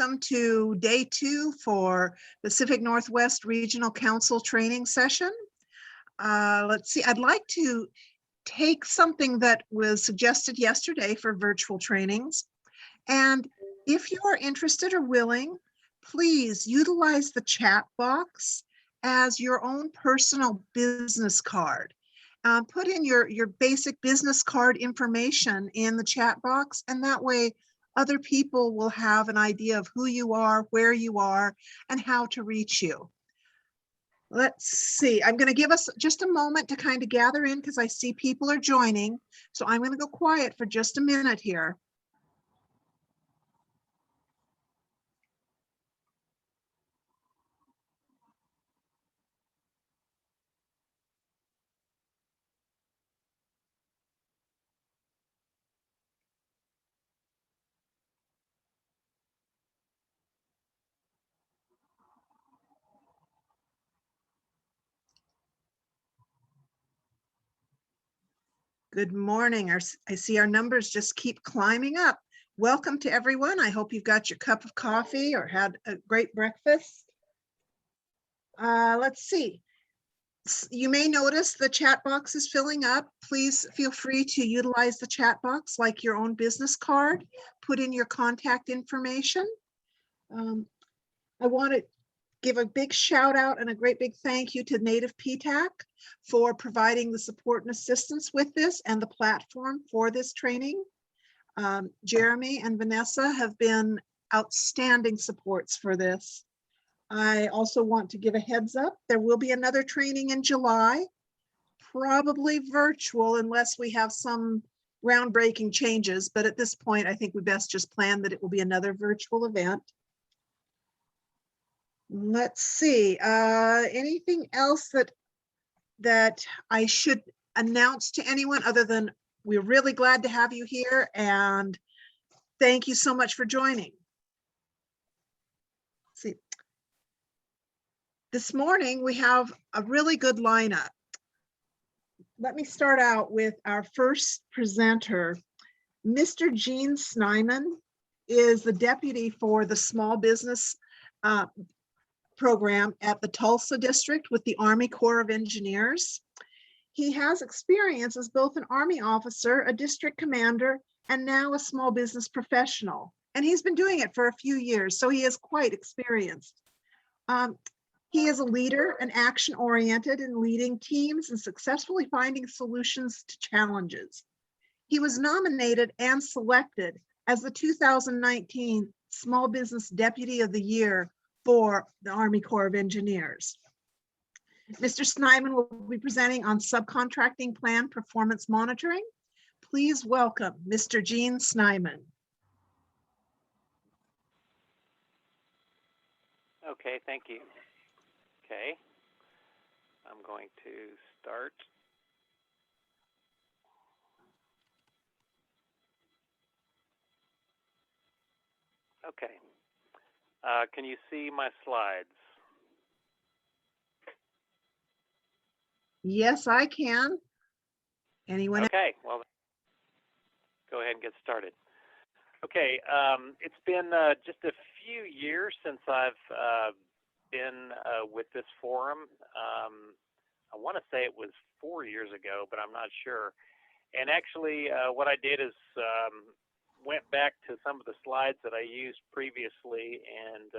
Welcome to day 2 for Pacific Northwest Regional Council training session. Let's see, I'd like to take something that was suggested yesterday for virtual trainings. And if you are interested or willing, please utilize the chat box as your own personal business card. Put in your basic business card information in the chat box, and that way other people will have an idea of who you are, where you are, and how to reach you. Let's see, I'm going to give us just a moment to kind of gather in because I see people are joining. So I'm going to go quiet for just a minute here. Good morning. I see our numbers just keep climbing up. Welcome to everyone. I hope you've got your cup of coffee or had a great breakfast. Let's see. You may notice the chat box is filling up. Please feel free to utilize the chat box like your own business card. Put in your contact information. I want to give a big shout out and a great big thank you to Native PTAC for providing the support and assistance with this and the platform for this training. Jeremy and Vanessa have been outstanding supports for this. I also want to give a heads up. There will be another training in July, probably virtual unless we have some groundbreaking changes. But at this point, I think we best just plan that it will be another virtual event. Let's see, anything else that I should announce to anyone other than we're really glad to have you here and thank you so much for joining. Let's see. This morning we have a really good lineup. Let me start out with our first presenter. Mr. Gene Snyman is the deputy for the small business program at the Tulsa district with the Army Corps of Engineers. He has experience as both an Army officer, a district commander, and now a small business professional. And he's been doing it for a few years, so he is quite experienced. He is a leader and action-oriented in leading teams and successfully finding solutions to challenges. He was nominated and selected as the 2019 Small Business Deputy of the Year for the Army Corps of Engineers. Mr. Snyman will be presenting on subcontracting plan performance monitoring. Please welcome Mr. Gene Snyman. Okay, thank you. Okay, I'm going to start. Okay, can you see my slides? Yes, I can. Anyone? Okay, well, go ahead and get started. Okay, it's been just a few years since I've been with this forum. I want to say it was 4 years ago, but I'm not sure. And actually, what I did is went back to some of the slides that I used previously, and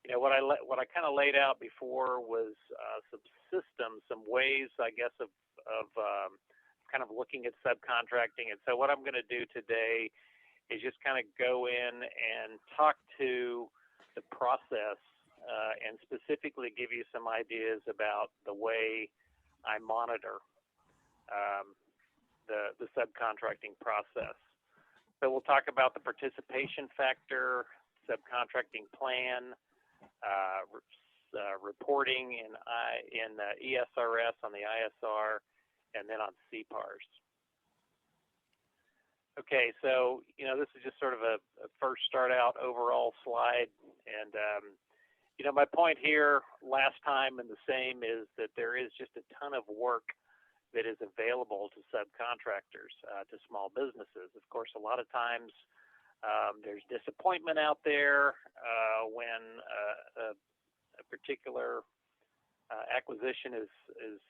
you know, what I kind of laid out before was some systems, some ways, I guess, of kind of looking at subcontracting. And so what I'm going to do today is just kind of go in and talk to the process and specifically give you some ideas about the way I monitor the subcontracting process. So we'll talk about the participation factor, subcontracting plan, reporting in ESRS on the ISR, and then on CPARS. Okay, so you know, this is just sort of a first start out overall slide, and you know, my point here last time and the same is that there is just a ton of work that is available to subcontractors, to small businesses. Of course, a lot of times There's disappointment out there when a particular acquisition is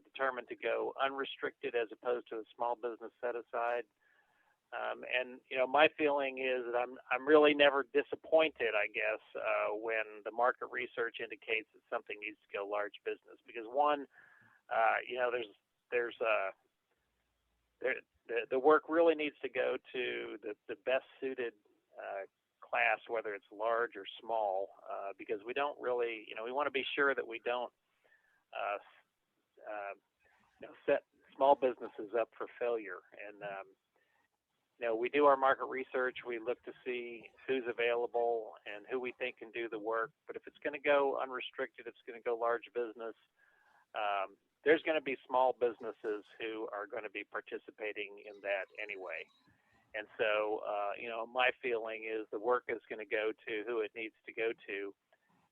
determined to go unrestricted as opposed to a small business set aside. And my feeling is that I'm really never disappointed, I guess, when the market research indicates that something needs to go large business, because one, the work really needs to go to the best suited class, whether it's large or small, because we don't really, we want to be sure that we don't set small businesses up for failure. And we do our market research. We look to see who's available and who we think can do the work. But if it's going to go unrestricted, it's going to go large business, there's going to be small businesses who are going to be participating in that anyway. And so, my feeling is the work is going to go to who it needs to go to,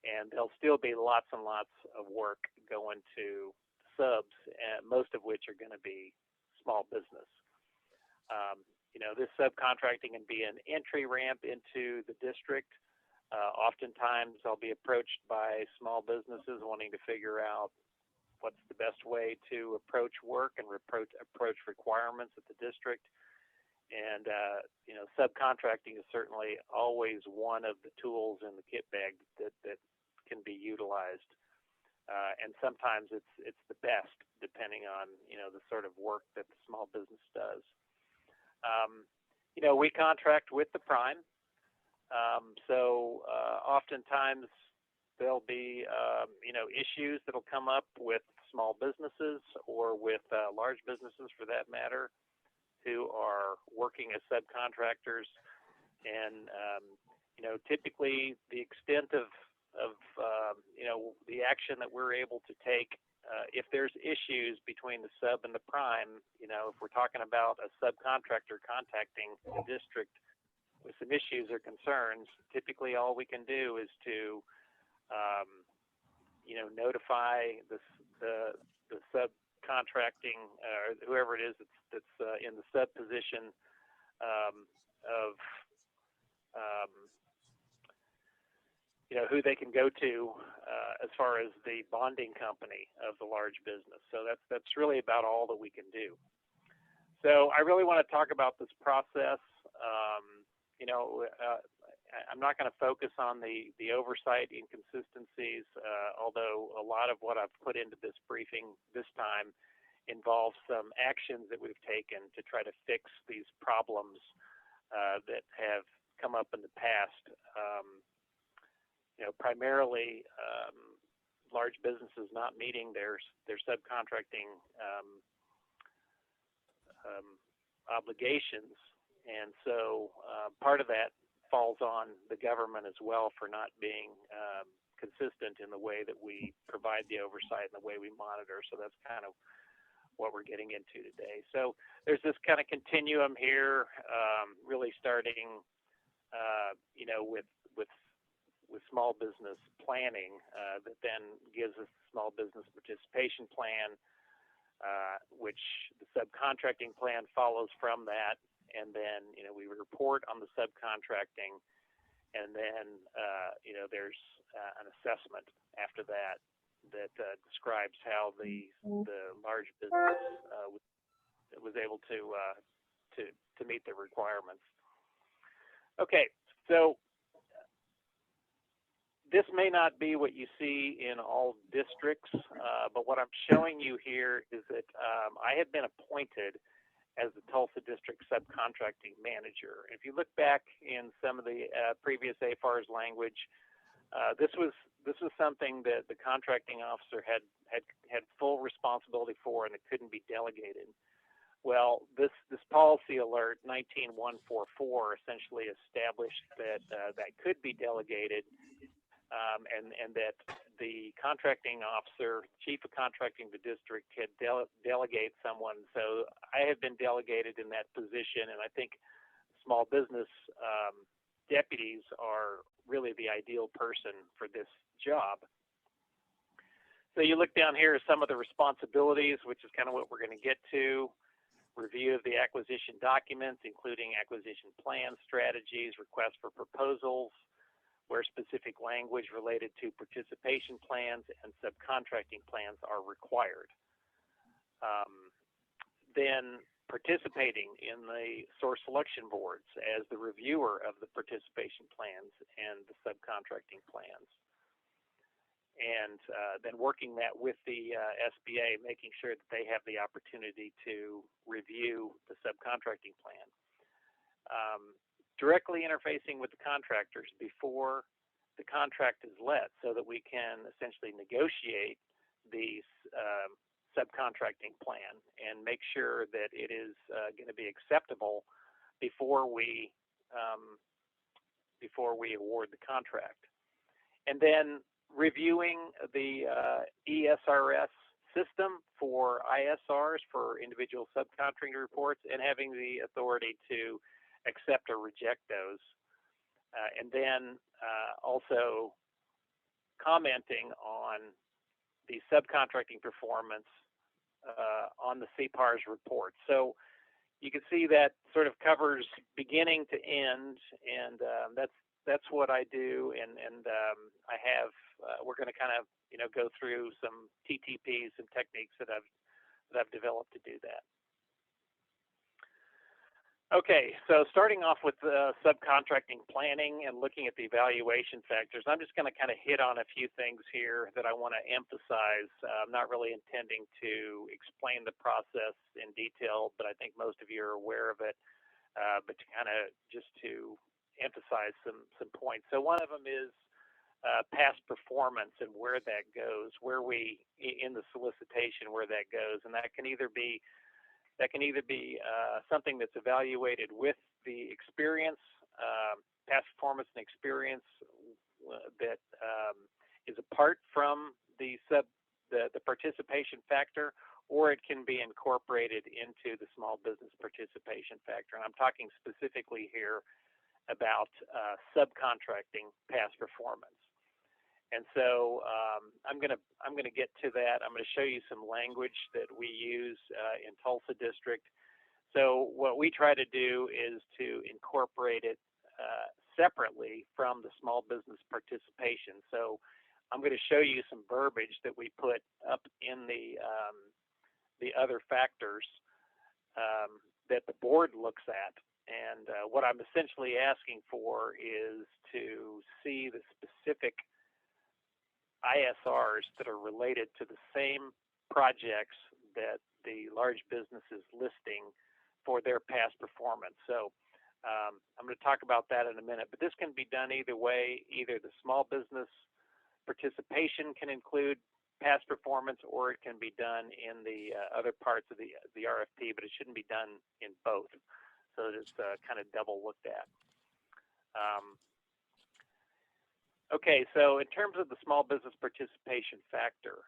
and there'll still be lots and lots of work going to subs, and most of which are going to be small business. This subcontracting can be an entry ramp into the district. Oftentimes, I'll be approached by small businesses wanting to figure out what's the best way to approach work and approach requirements at the district. And, subcontracting is certainly always one of the tools in the kit bag that can be utilized. And sometimes it's the best, depending on, the sort of work that the small business does. We contract with the prime. So oftentimes there'll be, issues that'll come up with small businesses or with large businesses, for that matter, who are working as subcontractors. And, typically the extent of the action that we're able to take, if there's issues between the sub and the prime, if we're talking about a subcontractor contacting the district with some issues or concerns, typically all we can do is to, notify the subcontracting, whoever it is that's in the sub position, of who they can go to as far as the bonding company of the large business. So that's really about all that we can do. So I really want to talk about this process. I'm not going to focus on the oversight inconsistencies, although a lot of what I've put into this briefing this time involves some actions that we've taken to try to fix these problems that have come up in the past. Primarily large businesses not meeting their subcontracting obligations, and so part of that falls on the government as well for not being consistent in the way that we provide the oversight and the way we monitor. So that's kind of what we're getting into today. So there's this kind of continuum here, really starting, with small business planning, that then gives us the small business participation plan, which the subcontracting plan follows from that. And then, we report on the subcontracting, and then, there's an assessment after that describes how the large business was able to meet the requirements. Okay, so this may not be what you see in all districts, but what I'm showing you here is that I have been appointed as the Tulsa District Subcontracting Manager. If you look back in some of the previous AFARS language, this was something that the contracting officer had full responsibility for, and it couldn't be delegated. Well, this policy alert 19144 essentially established that that could be delegated, and that the contracting officer, chief of contracting the district, could delegate someone. So I have been delegated in that position, and I think small business deputies are really the ideal person for this job. So you look down here at some of the responsibilities, which is kind of what we're going to get to. review of the acquisition documents, including acquisition plans, strategies, requests for proposals, where specific language related to participation plans and subcontracting plans are required. Then participating in the source selection boards as the reviewer of the participation plans and the subcontracting plans. And then working that with the SBA, making sure that they have the opportunity to review the subcontracting plan. Directly interfacing with the contractors before the contract is let so that we can essentially negotiate the subcontracting plan and make sure that it is going to be acceptable before we award the contract. And then reviewing the ESRS system for ISRs, for individual subcontracting reports, and having the authority to accept or reject those. And then also commenting on the subcontracting performance on the CPARS report. So you can see that sort of covers beginning to end, and that's what I do. And I have we're going to kind of go through some TTPs, some techniques that I've developed to do that. Okay, so starting off with subcontracting planning and looking at the evaluation factors, I'm just going to kind of hit on a few things here that I want to emphasize. I'm not really intending to explain the process in detail, but I think most of you are aware of it, but to kind of just to emphasize some points. So one of them is past performance and where that goes, where we, in the solicitation, where that goes, and that can either be something that's evaluated with the experience, past performance and experience that is apart from the participation factor, or it can be incorporated into the small business participation factor. And I'm talking specifically here about subcontracting past performance. And so I'm going to get to that. I'm going to show you some language that we use in Tulsa District. So what we try to do is to incorporate it separately from the small business participation. So I'm going to show you some verbiage that we put up in the other factors that the board looks at. And what I'm essentially asking for is to see the specific ISRs that are related to the same projects that the large business is listing for their past performance. So I'm going to talk about that in a minute, but this can be done either way. Either the small business participation can include past performance, or it can be done in the other parts of the RFP, but it shouldn't be done in both. So it's kind of double looked at. Okay, so in terms of the small business participation factor,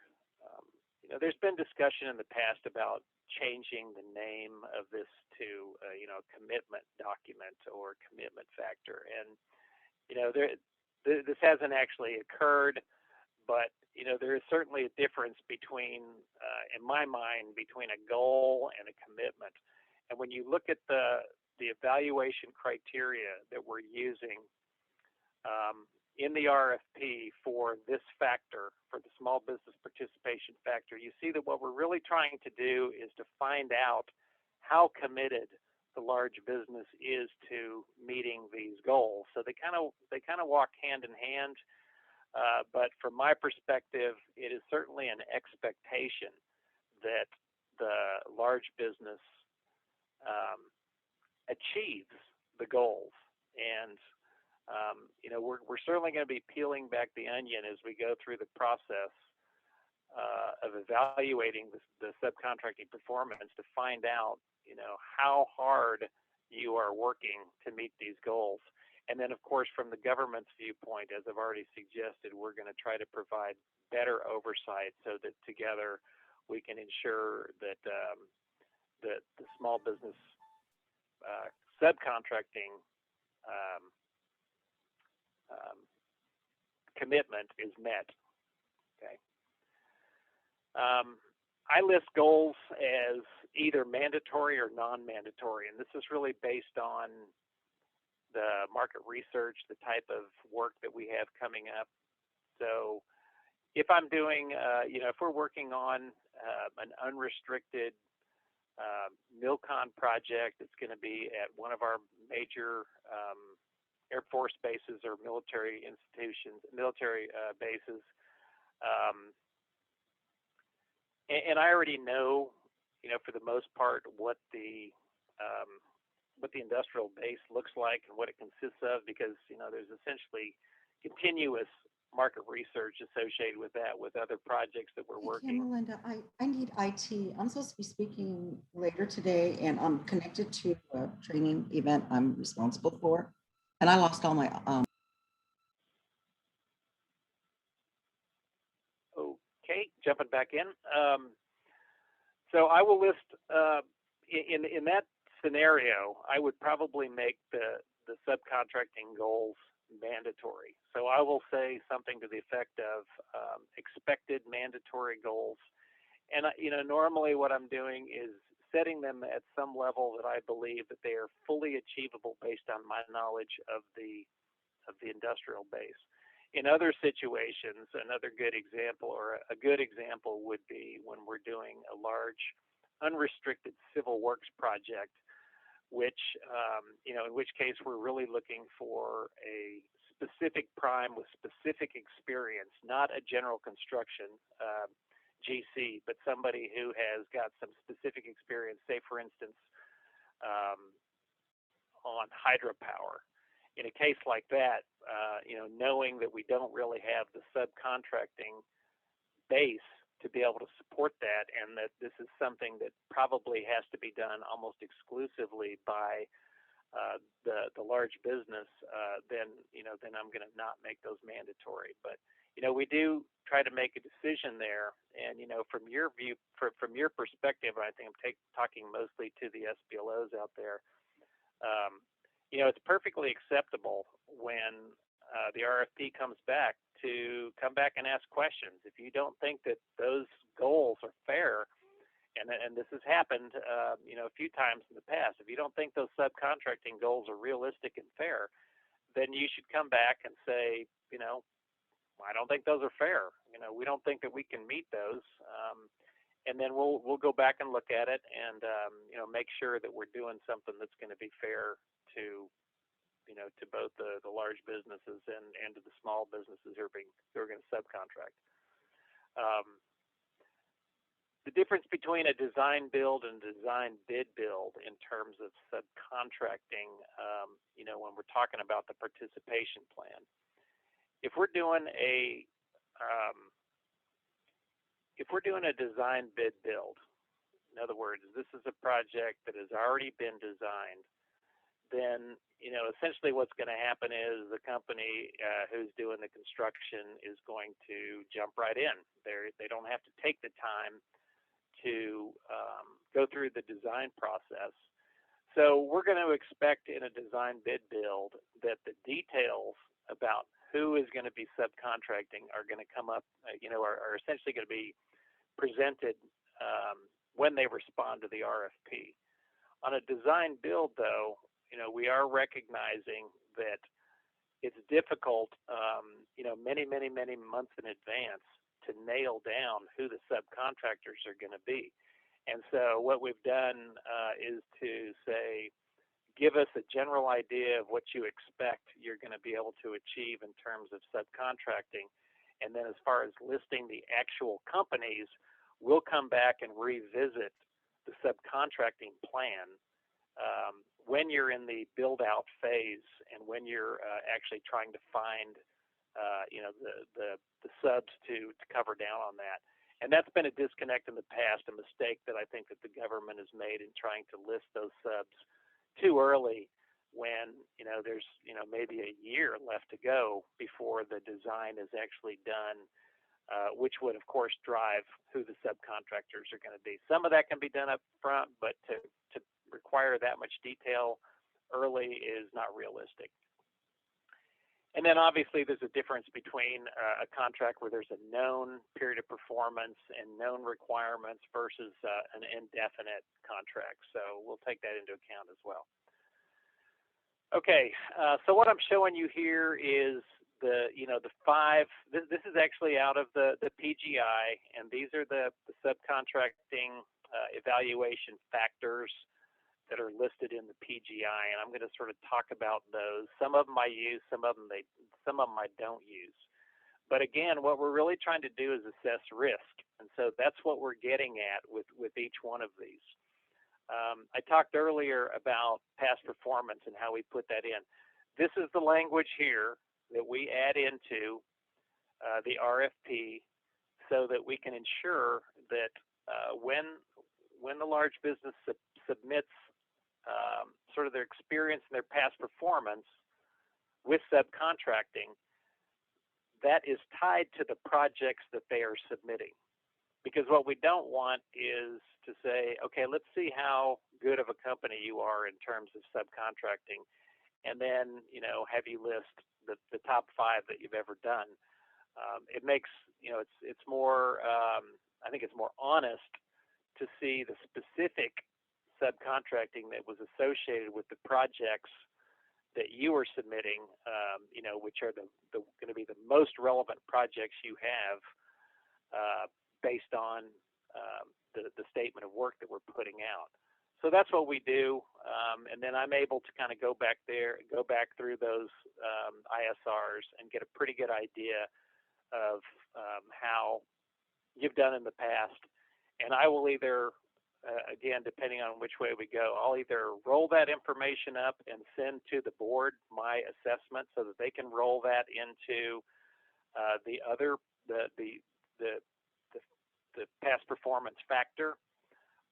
there's been discussion in the past about changing the name of this to, commitment document or commitment factor. And, this hasn't actually occurred, but, there is certainly a difference between, in my mind, between a goal and a commitment. And when you look at the evaluation criteria that we're using, in the RFP for this factor, for the small business participation factor, you see that what we're really trying to do is to find out how committed the large business is to meeting these goals. So they kind of walk hand in hand, but from my perspective, it is certainly an expectation that the large business achieves the goals. And we're certainly going to be peeling back the onion as we go through the process of evaluating the subcontracting performance to find out, how hard you are working to meet these goals. And then, of course, from the government's viewpoint, as I've already suggested, we're going to try to provide better oversight so that together we can ensure that the small business subcontracting commitment is met. Okay. I list goals as either mandatory or non-mandatory, and this is really based on the market research, the type of work that we have coming up. So if I'm doing, if we're working on an unrestricted MILCON project that's going to be at one of our major Air Force bases or military institutions, military bases, and I already know, for the most part, what the industrial base looks like and what it consists of, because there's essentially continuous market research associated with that, with other projects that we're working. Melinda, I need IT. I'm supposed to be speaking later today, and I'm connected to a training event I'm responsible for, and I lost all my. Okay, jumping back in. So I will list in that scenario, I would probably make the subcontracting goals mandatory. So I will say something to the effect of expected mandatory goals. And normally what I'm doing is setting them at some level that I believe that they are fully achievable based on my knowledge of the industrial base. In other situations, another good example, or a good example, would be when we're doing a large unrestricted civil works project, which, in which case we're really looking for a specific prime with specific experience, not a general construction GC, but somebody who has got some specific experience, say, for instance, on hydropower. In a case like that, knowing that we don't really have the subcontracting base to be able to support that, and that this is something that probably has to be done almost exclusively by the large business, then I'm going to not make those mandatory. But we do try to make a decision there, and from your view, from your perspective, I think I'm talking mostly to the SBLOs out there. It's perfectly acceptable when the RFP comes back to come back and ask questions. If you don't think that those goals are fair, and this has happened, a few times in the past, if you don't think those subcontracting goals are realistic and fair, then you should come back and say, I don't think those are fair. We don't think that we can meet those. And then we'll go back and look at it and make sure that we're doing something that's going to be fair to both the large businesses and to the small businesses who are going to subcontract. The difference between a design build and design bid build in terms of subcontracting, when we're talking about the participation plan, if we're doing a design bid build, in other words, this is a project that has already been designed, then essentially what's going to happen is the company who's doing the construction is going to jump right in. They don't have to take the time to go through the design process. So we're going to expect in a design bid build that the details about who is going to be subcontracting are going to come up, are essentially going to be presented when they respond to the RFP. On a design build, though, we are recognizing that it's difficult, many months in advance to nail down who the subcontractors are going to be. And so what we've done is to say, give us a general idea of what you expect you're going to be able to achieve in terms of subcontracting. And then as far as listing the actual companies, we'll come back and revisit the subcontracting plan when you're in the build-out phase and when you're actually trying to find, the subs to cover down on that. And that's been a disconnect in the past, a mistake that I think that the government has made in trying to list those subs too early when, there's, maybe a year left to go before the design is actually done, which would, of course, drive who the subcontractors are going to be. Some of that can be done up front, but to require that much detail early is not realistic. And then obviously there's a difference between a contract where there's a known period of performance and known requirements versus an indefinite contract. So we'll take that into account as well. Okay, so what I'm showing you here is the five. This is actually out of the PGI, and these are the subcontracting evaluation factors that are listed in the PGI, and I'm going to sort of talk about those. Some of them I use, some of them I don't use. But again, what we're really trying to do is assess risk, and so that's what we're getting at with each one of these. I talked earlier about past performance and how we put that in. This is the language here that we add into the RFP so that we can ensure that when the large business submits sort of their experience and their past performance with subcontracting, that is tied to the projects that they are submitting. Because what we don't want is to say, okay, let's see how good of a company you are in terms of subcontracting, and then have you list the top 5 that you've ever done. It makes it's more I think it's more honest to see the specific subcontracting that was associated with the projects that you are submitting, which are going to be the most relevant projects you have based on the statement of work that we're putting out. So that's what we do, and then I'm able to kind of go back through those ISRs and get a pretty good idea of how you've done in the past, and I will either again, depending on which way we go, I'll either roll that information up and send to the board my assessment so that they can roll that into the past performance factor,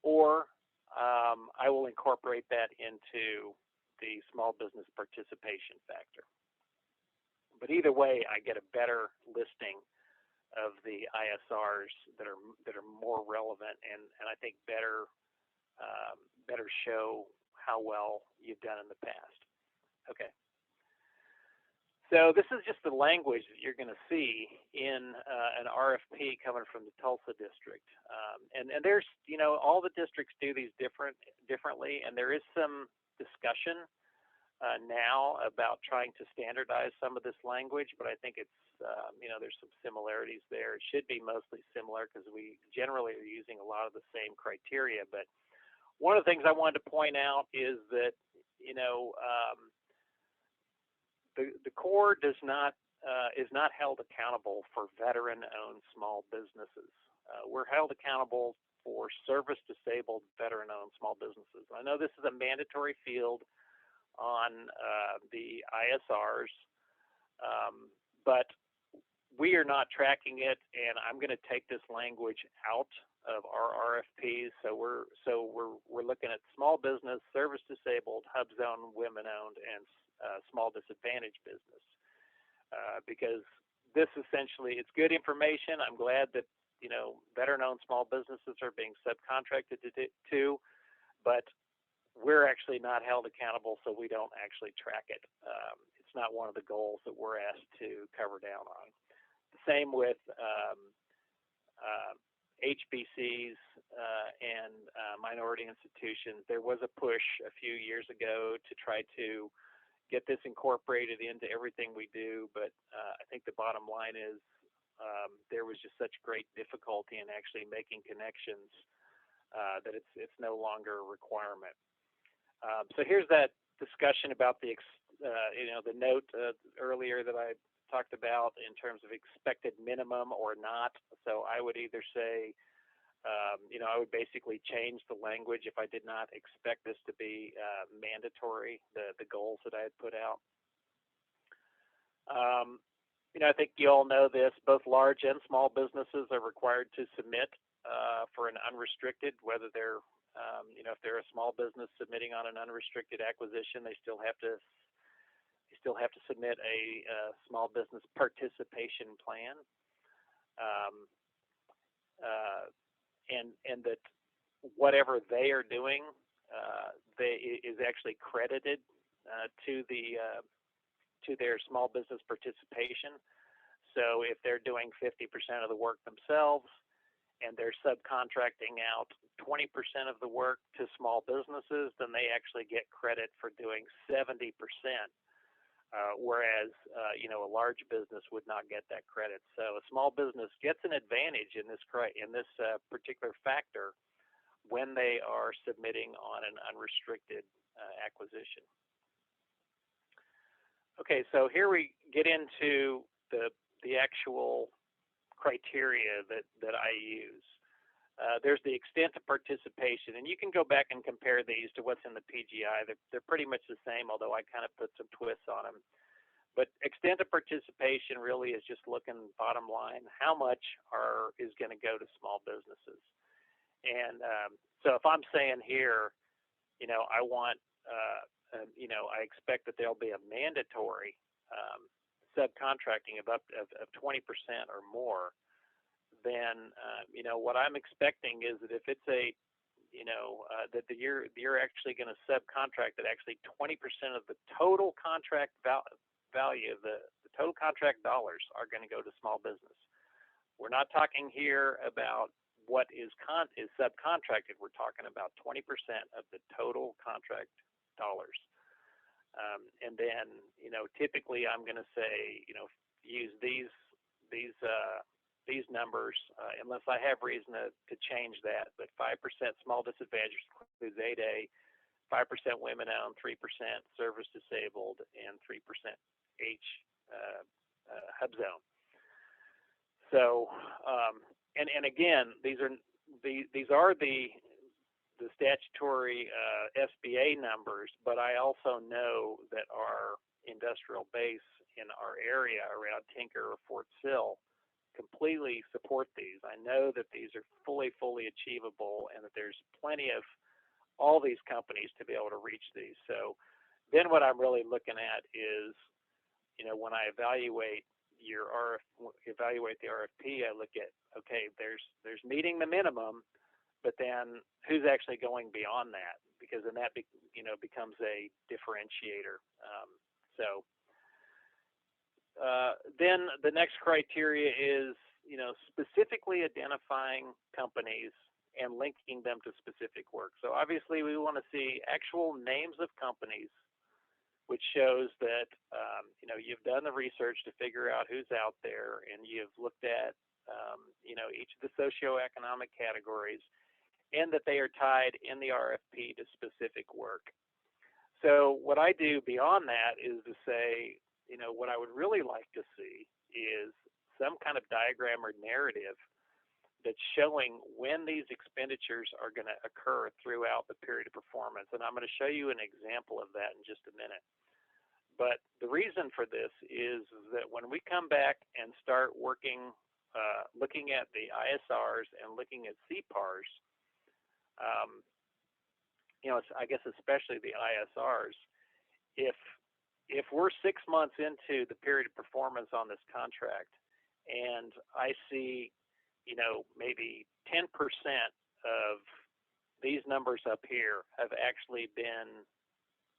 or I will incorporate that into the small business participation factor. But either way, I get a better listing of the ISRs that are more relevant and I think better show how well you've done in the past. Okay. So this is just the language that you're going to see in an RFP coming from the Tulsa district, and there's all the districts do these differently, and there is some discussion now about trying to standardize some of this language, but I think it's there's some similarities there. It should be mostly similar because we generally are using a lot of the same criteria. But one of the things I wanted to point out is that the Corps is not held accountable for veteran-owned small businesses. We're held accountable for service-disabled veteran-owned small businesses. I know this is a mandatory field on the ISRs, but we are not tracking it, and I'm going to take this language out of our RFPs. So we're looking at small business, service-disabled, hub zone, women-owned, and small disadvantaged business, because this essentially, it's good information. I'm glad that veteran-owned small businesses are being subcontracted to, but we're actually not held accountable, so we don't actually track it. It's not one of the goals that we're asked to cover down on. The same with HBCs and minority institutions. There was a push a few years ago to try to get this incorporated into everything we do, but I think the bottom line is there was just such great difficulty in actually making connections that it's no longer a requirement. So here's that discussion about the note earlier that I talked about in terms of expected minimum or not. So I would either say, I would basically change the language if I did not expect this to be mandatory, the goals that I had put out. I think you all know this, both large and small businesses are required to submit for an unrestricted, whether they're if they're a small business submitting on an unrestricted acquisition, they still have to submit a small business participation plan, and that whatever they are doing is actually credited to the to their small business participation. So if they're doing 50% of the work themselves and they're subcontracting out 20% of the work to small businesses, then they actually get credit for doing 70%. Whereas, a large business would not get that credit. So a small business gets an advantage in this particular factor when they are submitting on an unrestricted acquisition. Okay, so here we get into the actual criteria that I use. There's the extent of participation, and you can go back and compare these to what's in the PGI. They're pretty much the same, although I kind of put some twists on them. But extent of participation really is just looking bottom line, how much is going to go to small businesses. And so if I'm saying here, I want, I expect that there'll be a mandatory subcontracting of 20% or more, then what I'm expecting is that if it's that you're actually going to subcontract that actually 20% of the total contract value, the total contract dollars are going to go to small business. We're not talking here about what is subcontracted. We're talking about 20% of the total contract dollars. And then, typically I'm going to say, use these numbers, unless I have reason to change that. But 5% small disadvantaged includes 8A, 5% women owned, 3% service disabled, and 3% H hub zone. So, and again, these are the statutory SBA numbers, but I also know that our industrial base in our area around Tinker or Fort Sill completely support these. I know that these are fully achievable, and that there's plenty of all these companies to be able to reach these. So then what I'm really looking at is, when I evaluate the RFP, I look at, okay, there's meeting the minimum, but then who's actually going beyond that? Because then that becomes a differentiator. Then the next criteria is, specifically identifying companies and linking them to specific work. So obviously we want to see actual names of companies, which shows that, you've done the research to figure out who's out there, and you've looked at, each of the socioeconomic categories, and that they are tied in the RFP to specific work. So what I do beyond that is to say, what I would really like to see is some kind of diagram or narrative that's showing when these expenditures are going to occur throughout the period of performance. And I'm going to show you an example of that in just a minute. But the reason for this is that when we come back and start working, looking at the ISRs and looking at CPARs, I guess especially the ISRs, if we're 6 months into the period of performance on this contract, and I see, maybe 10% of these numbers up here have actually been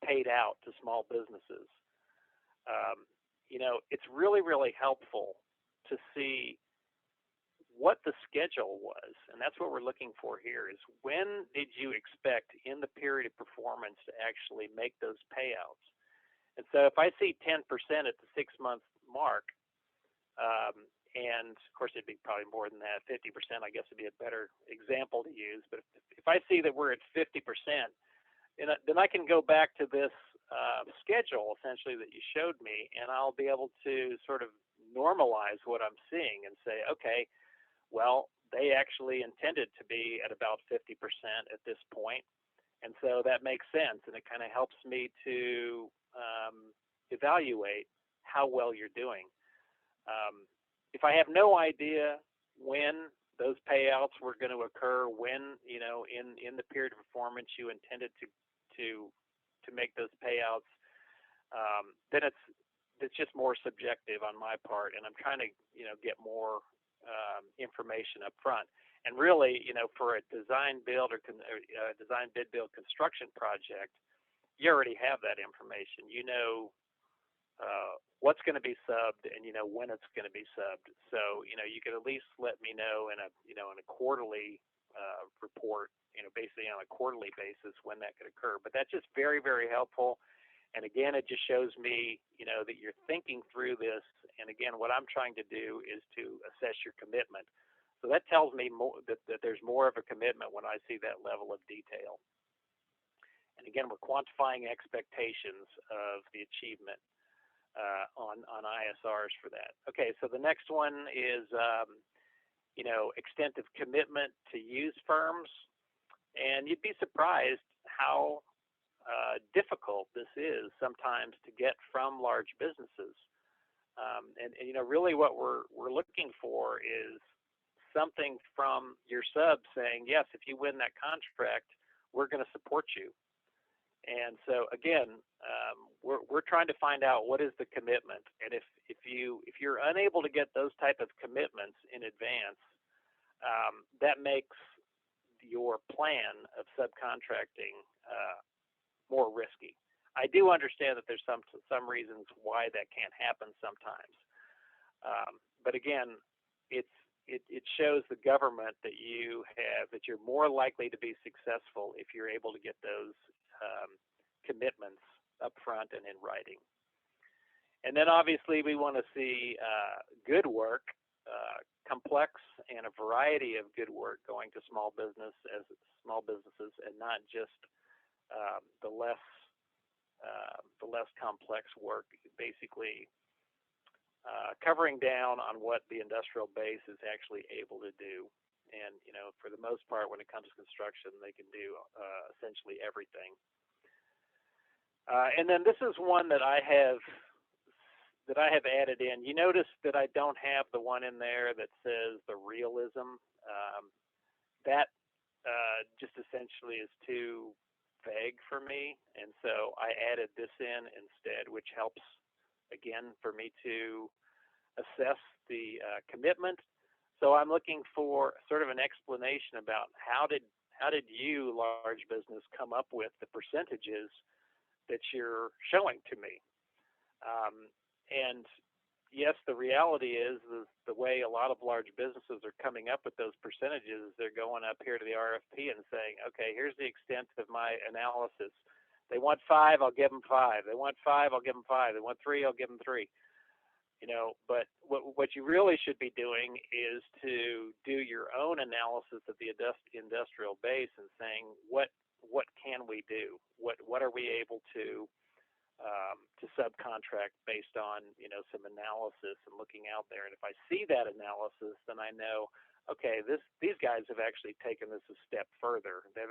paid out to small businesses, it's really helpful to see what the schedule was. And that's what we're looking for here, is when did you expect in the period of performance to actually make those payouts? And so if I see 10% at the 6 month mark, and of course it'd be probably more than that, 50%, I guess would be a better example to use. But if I see that we're at 50%, then I can go back to this schedule essentially that you showed me, and I'll be able to sort of normalize what I'm seeing and say, okay, well, they actually intended to be at about 50% at this point. And so that makes sense, and it kind of helps me to evaluate how well you're doing. If I have no idea when those payouts were going to occur, when in the period of performance you intended to make those payouts, then it's just more subjective on my part, and I'm trying to get more information up front. And really, for a design build or design bid build construction project, you already have that information. what's going to be subbed and, when it's going to be subbed. So, you could at least let me know in a quarterly report, basically on a quarterly basis when that could occur. But that's just very, very helpful. And again, it just shows me, that you're thinking through this. And again, what I'm trying to do is to assess your commitment. So that tells me that there's more of a commitment when I see that level of detail. And again, we're quantifying expectations of the achievement on ISRs for that. Okay, so the next one is, extent of commitment to use firms. And you'd be surprised how difficult this is sometimes to get from large businesses. And really what we're looking for is something from your sub saying, yes, if you win that contract, we're going to support you. And so again, we're trying to find out what is the commitment, and if you're unable to get those type of commitments in advance, that makes your plan of subcontracting more risky. I do understand that there's some reasons why that can't happen sometimes, but again, it shows the government that you're more likely to be successful if you're able to get those commitments up front and in writing. And then obviously we want to see good work, complex and a variety of good work going to small businesses and not just the less complex work, basically covering down on what the industrial base is actually able to do. And, for the most part, when it comes to construction, they can do essentially everything. And then this is one that I have added in. You notice that I don't have the one in there that says the realism. That just essentially is too vague for me, and so I added this in instead, which helps, again, for me to assess the commitment. So I'm looking for sort of an explanation about how did you, large business, come up with the percentages that you're showing to me? And yes, the reality is the way a lot of large businesses are coming up with those percentages, they're going up here to the RFP and saying, okay, here's the extent of my analysis. They want 5, I'll give them 5. They want 5, I'll give them 5. They want 3, I'll give them 3. But what you really should be doing is to do your own analysis of the industrial base and saying, what can we do? What are we able to subcontract based on some analysis and looking out there? And if I see that analysis, then I know, okay, these guys have actually taken this a step further. They're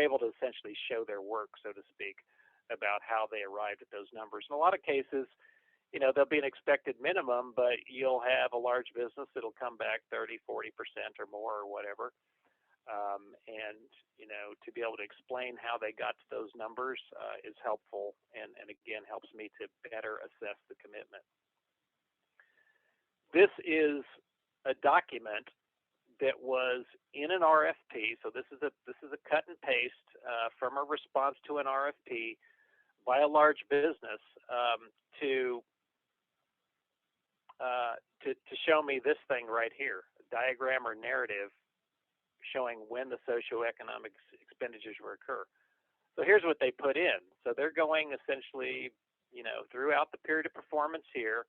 able to essentially show their work, so to speak, about how they arrived at those numbers. In a lot of cases, there'll be an expected minimum, but you'll have a large business that'll come back 30, 40% or more or whatever. And to be able to explain how they got to those numbers is helpful, and again, helps me to better assess the commitment. This is a document that was in an RFP. So this is a cut and paste from a response to an RFP by a large business to show me this thing right here, a diagram or narrative showing when the socioeconomic expenditures will occur. So here's what they put in. So they're going essentially, throughout the period of performance here,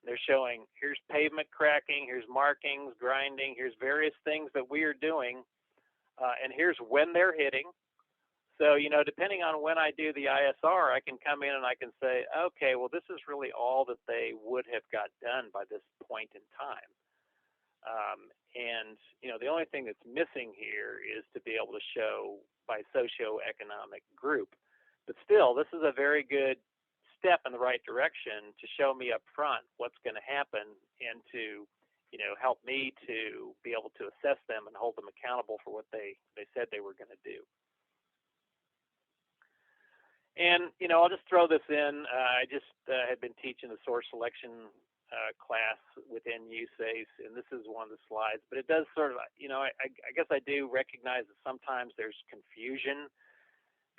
they're showing here's pavement cracking, here's markings, grinding, here's various things that we are doing, and here's when they're hitting. So, depending on when I do the ISR, I can come in and I can say, okay, well, this is really all that they would have got done by this point in time. And, the only thing that's missing here is to be able to show by socioeconomic group. But still, this is a very good step in the right direction to show me up front what's going to happen and to, help me to be able to assess them and hold them accountable for what they said they were going to do. And, I'll just throw this in. I just had been teaching the source selection class within USACE, and this is one of the slides, but it does sort of, I guess I do recognize that sometimes there's confusion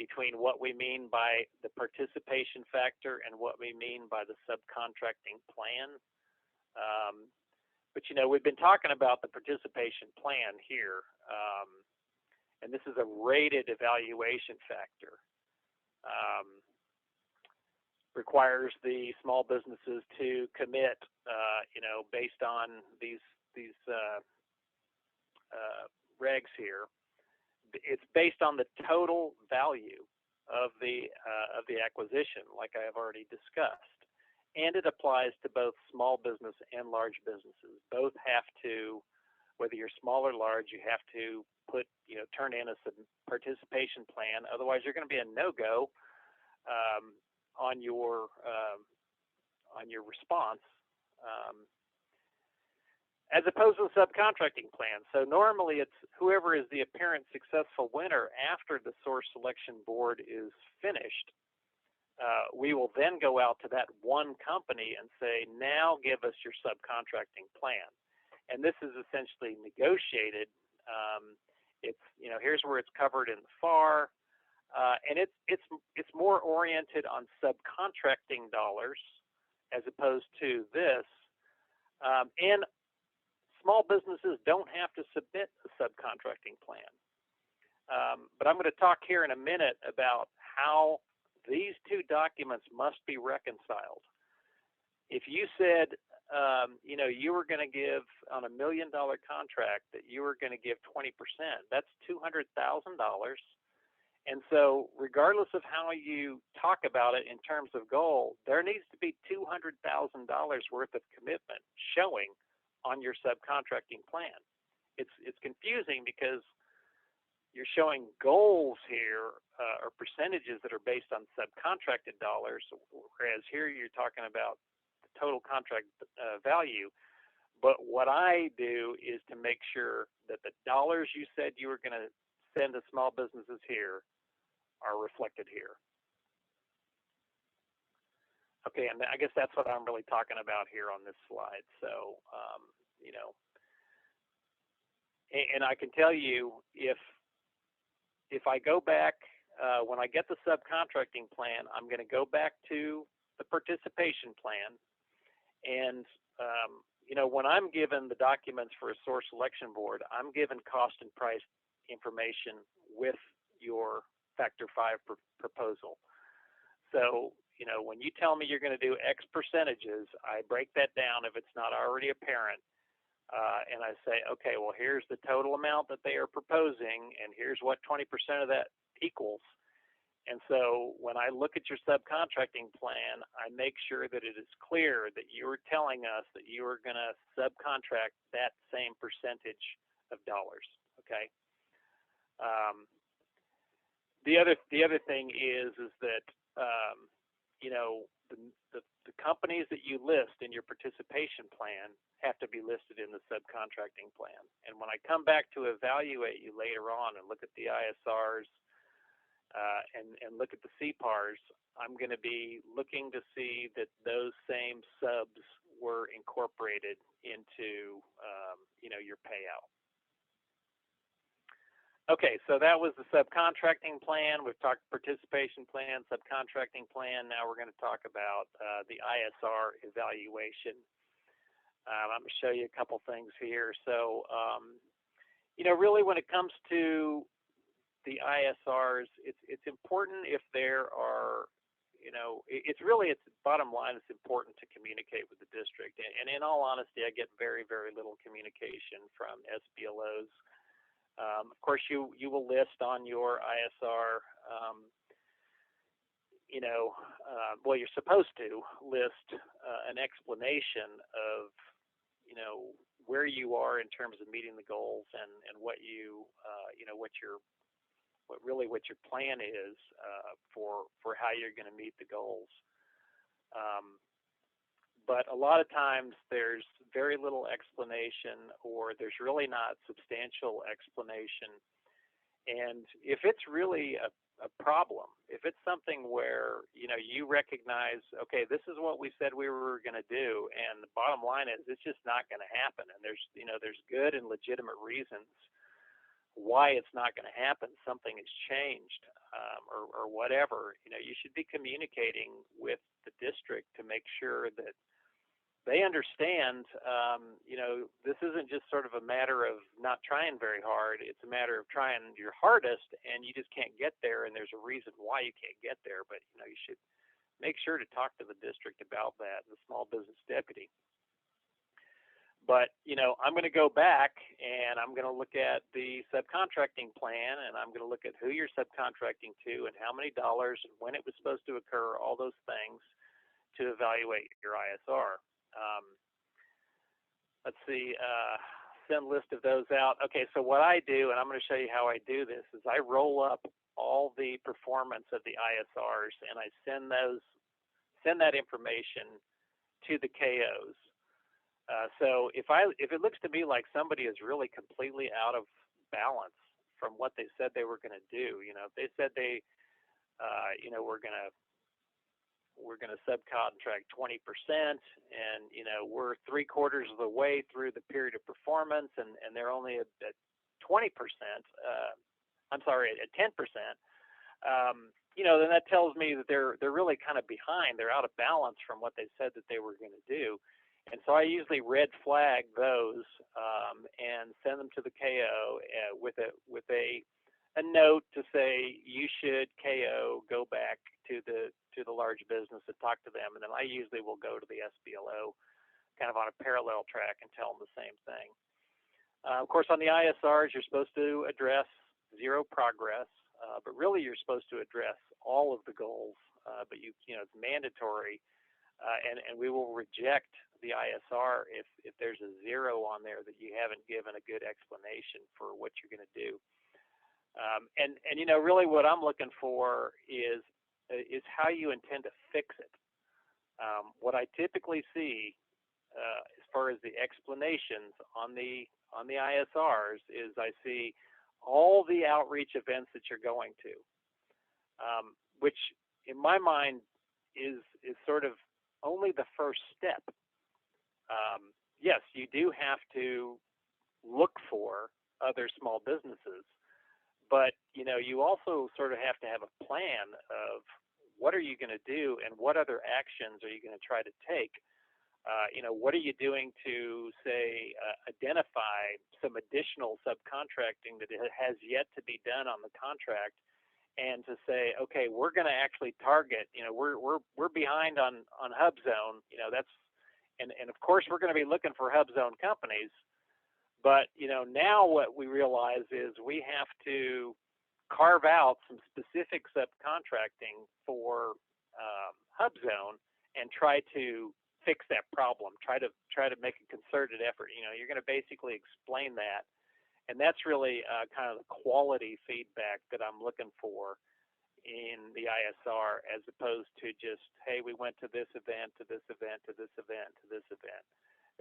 between what we mean by the participation factor and what we mean by the subcontracting plan. But, you know, we've been talking about the participation plan here, and this is a rated evaluation factor. Requires the small businesses to commit, you know, based on these regs here. It's based on the total value of the acquisition, like I have already discussed, and it applies to both small business and large businesses. Both have to, whether you're small or large, you have to put, you know, turn in a participation plan. Otherwise, you're going to be a no-go on your response. As opposed to the subcontracting plan. So normally it's whoever is the apparent successful winner after the source selection board is finished. We will then go out to that one company and say, now give us your subcontracting plan. And this is essentially negotiated. It's, you know, here's where it's covered in the FAR. And it's more oriented on subcontracting dollars as opposed to this. And small businesses don't have to submit a subcontracting plan. But I'm going to talk here in a minute about how these two documents must be reconciled. If you said, you know, you were going to give on $1 million contract that you were going to give 20%, that's $200,000. And so regardless of how you talk about it in terms of goal, there needs to be $200,000 worth of commitment showing on your subcontracting plan. It's confusing because you're showing goals here or percentages that are based on subcontracted dollars, whereas here you're talking about the total contract value. But what I do is to make sure that the dollars you said you were going to send to small businesses here are reflected here. Okay, and I guess that's what I'm really talking about here on this slide. So, you know, and I can tell you if I go back, when I get the subcontracting plan, I'm going to go back to the participation plan. And, you know, when I'm given the documents for a source selection board, I'm given cost and price information with your Factor 5 proposal. So, you know, when you tell me you're going to do X percentages, I break that down if it's not already apparent. And I say, okay, well, here's the total amount that they are proposing, and here's what 20% of that equals. And so when I look at your subcontracting plan, I make sure that it is clear that you are telling us that you are going to subcontract that same percentage of dollars, okay? The other thing is that you know, the companies that you list in your participation plan have to be listed in the subcontracting plan. And when I come back to evaluate you later on and look at the ISRs and look at the CPARs, I'm going to be looking to see that those same subs were incorporated into you know, your payout. Okay, so that was the subcontracting plan. We've talked participation plan, subcontracting plan. Now we're going to talk about the ISR evaluation. I'm going to show you a couple things here. So, you know, really when it comes to the ISRs, it's important if there are, you know, it's bottom line, it's important to communicate with the district. And in all honesty, I get very, very little communication from SBLOs. Of course, you will list on your ISR, you know, well, you're supposed to list an explanation of, you know, where you are in terms of meeting the goals and what you, you know, what your plan is for how you're going to meet the goals. But a lot of times there's very little explanation, or there's really not substantial explanation. And if it's really a problem, if it's something where, you know, you recognize, okay, this is what we said we were going to do, and the bottom line is it's just not going to happen, and there's, you know, there's good and legitimate reasons why it's not going to happen, something has changed, or whatever, you should be communicating with the district to make sure that they understand, this isn't just sort of a matter of not trying very hard. It's a matter of trying your hardest and you just can't get there, and there's a reason why you can't get there. But, you should make sure to talk to the district about that, the small business deputy. But, I'm going to go back and I'm going to look at the subcontracting plan, and I'm going to look at who you're subcontracting to and how many dollars and when it was supposed to occur, all those things to evaluate your ISR. Let's see, send list of those out. Okay, so what I do, and I'm going to show you how I do this, is I roll up all the performance of the ISRs and I send that information to the KOs. So if it looks to me like somebody is really completely out of balance from what they said they were going to do, if they said they, we're going to subcontract 20%, and we're 3/4 of the way through the period of performance, and they're only at 20%. I'm sorry, at 10%. Then that tells me that they're really kind of behind. They're out of balance from what they said that they were going to do. And so I usually red flag those and send them to the KO with a note to say you should KO go back to the large business and talk to them, and then I usually will go to the SBLO kind of on a parallel track and tell them the same thing. Of course, on the ISRs, you're supposed to address zero progress, but really you're supposed to address all of the goals. But it's mandatory, and we will reject the ISR if there's a zero on there that you haven't given a good explanation for what you're going to do. And really what I'm looking for is how you intend to fix it. What I typically see as far as the explanations on the ISRs is I see all the outreach events that you're going to, which in my mind is sort of only the first step. Yes, you do have to look for other small businesses, but you also sort of have to have a plan of what are you going to do and what other actions are you going to try to take. What are you doing to, say, identify some additional subcontracting that has yet to be done on the contract, and to say, okay, we're going to actually target. We're behind on HubZone. And of course we're going to be looking for HubZone companies. But now what we realize is we have to carve out some specific subcontracting for HubZone and try to fix that problem. Try to make a concerted effort. You're going to basically explain that, and that's really kind of the quality feedback that I'm looking for in the ISR, as opposed to just, hey, we went to this event, to this event, to this event, to this event.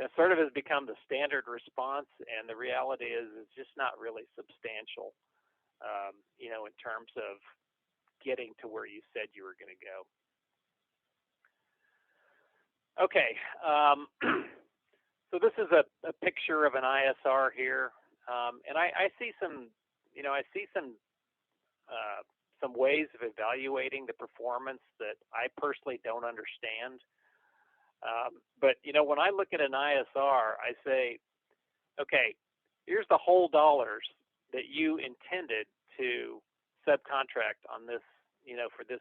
That sort of has become the standard response, and the reality is it's just not really substantial, in terms of getting to where you said you were going to go. Okay, so this is a picture of an ISR here, and I see some ways of evaluating the performance that I personally don't understand. But when I look at an ISR, I say, okay, here's the whole dollars that you intended to subcontract on this, for this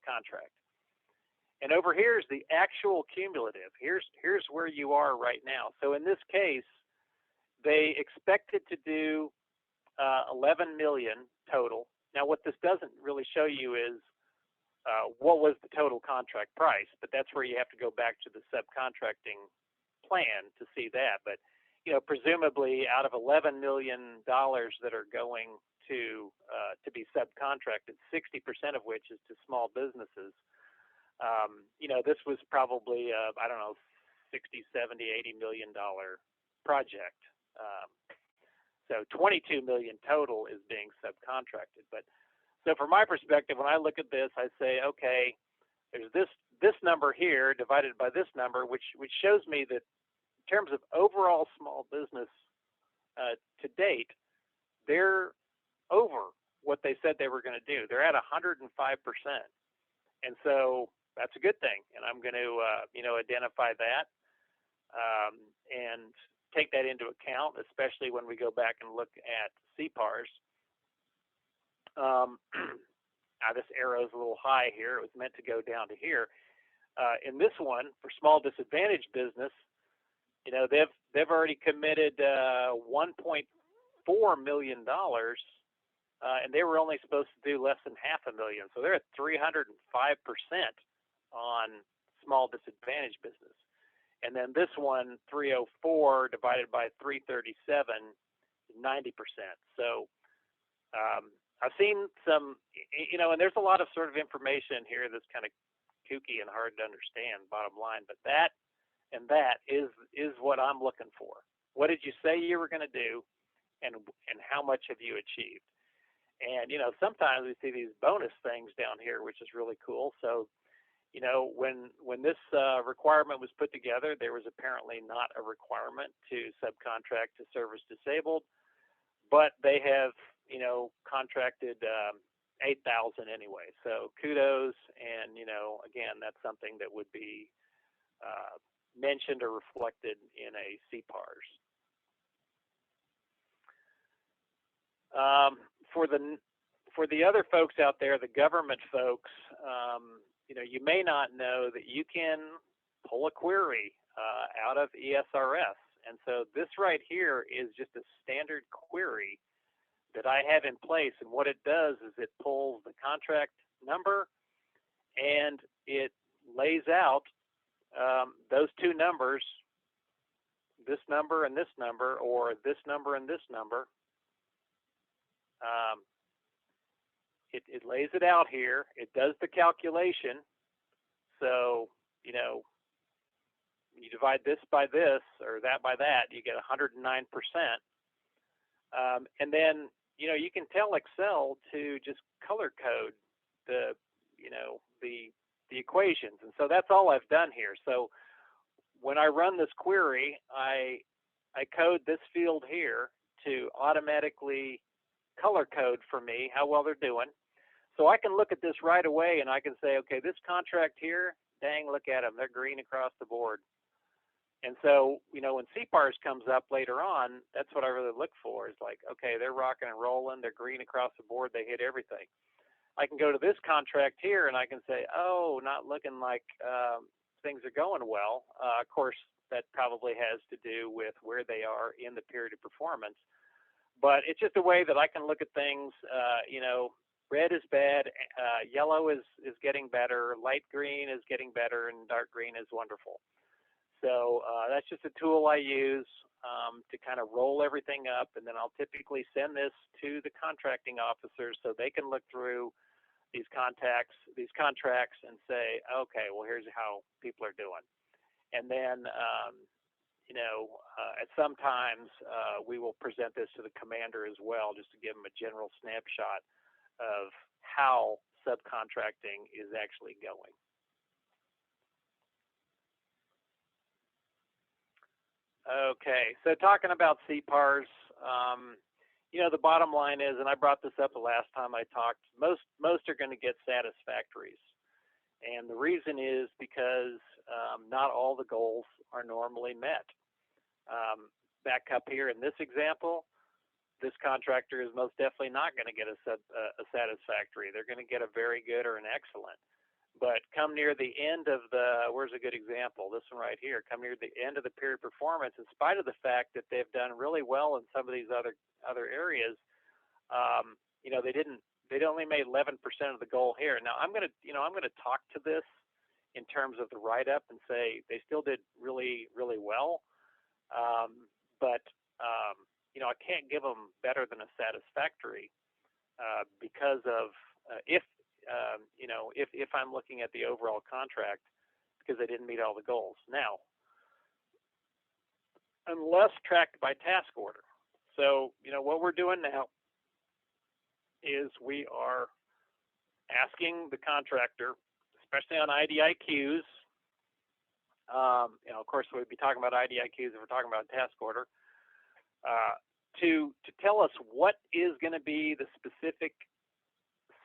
contract. And over here is the actual cumulative. Here's where you are right now. So in this case, they expected to do 11 million total. Now, what this doesn't really show you is what was the total contract price, but that's where you have to go back to the subcontracting plan to see that. But presumably, out of $11 million that are going to be subcontracted, 60% of which is to small businesses. This was probably I don't know, 60, 70, $80 million project. So 22 million total is being subcontracted. But so from my perspective, when I look at this, I say, okay, there's this number here divided by this number, which shows me that in terms of overall small business to date, they're over what they said they were going to do. They're at 105%. And so that's a good thing. And I'm going to, identify that and take that into account, especially when we go back and look at CPARs. This arrow is a little high here. It was meant to go down to here. In this one, for small disadvantaged business, they've already committed $1.4 million, and they were only supposed to do less than $500,000. So they're at 305% on small disadvantaged business. And then this one, 304 divided by 337, 90%. So I've seen some, and there's a lot of sort of information here that's kind of kooky and hard to understand, bottom line. But that is what I'm looking for. What did you say you were going to do, and how much have you achieved? And sometimes we see these bonus things down here, which is really cool. So when this requirement was put together, there was apparently not a requirement to subcontract to service disabled, but they have contracted 8,000 anyway. So kudos, and again, that's something that would be mentioned or reflected in a CPARS. For the other folks out there, the government folks, you may not know that you can pull a query out of ESRS. And so this right here is just a standard query that I have in place. And what it does is it pulls the contract number and it lays out those two numbers, this number and this number, or this number and this number. It lays it out here. It does the calculation. So, you divide this by this or that by that, you get 109%. And then, you can tell Excel to just color code the equations. And so that's all I've done here. So when I run this query, I code this field here to automatically color code for me how well they're doing. So I can look at this right away and I can say, okay, this contract here, dang, look at them. They're green across the board. And so, when CPARS comes up later on, that's what I really look for, is like, okay, they're rocking and rolling. They're green across the board. They hit everything. I can go to this contract here and I can say, oh, not looking like things are going well. Of course, that probably has to do with where they are in the period of performance. But it's just a way that I can look at things, red is bad, yellow is getting better, light green is getting better, and dark green is wonderful. So that's just a tool I use to kind of roll everything up, and then I'll typically send this to the contracting officers so they can look through these contracts and say, okay, well, here's how people are doing. And then, at sometimes we will present this to the commander as well, just to give him a general snapshot of how subcontracting is actually going. Okay, so talking about CPARS, the bottom line is, and I brought this up the last time I talked, most are going to get satisfactories. And the reason is because not all the goals are normally met. Back up here in this example, this contractor is most definitely not going to get a satisfactory. They're going to get a very good or an excellent. But come near the end of where's a good example? This one right here. Come near the end of the period performance, in spite of the fact that they've done really well in some of these other areas, they only made 11% of the goal here. Now I'm going to talk to this in terms of the write-up and say they still did really, really well, but I can't give them better than a satisfactory because of if I'm looking at the overall contract, because they didn't meet all the goals. Now, unless tracked by task order. So, what we're doing now is we are asking the contractor, especially on IDIQs, of course, we'd be talking about IDIQs if we're talking about task order, to tell us what is going to be the specific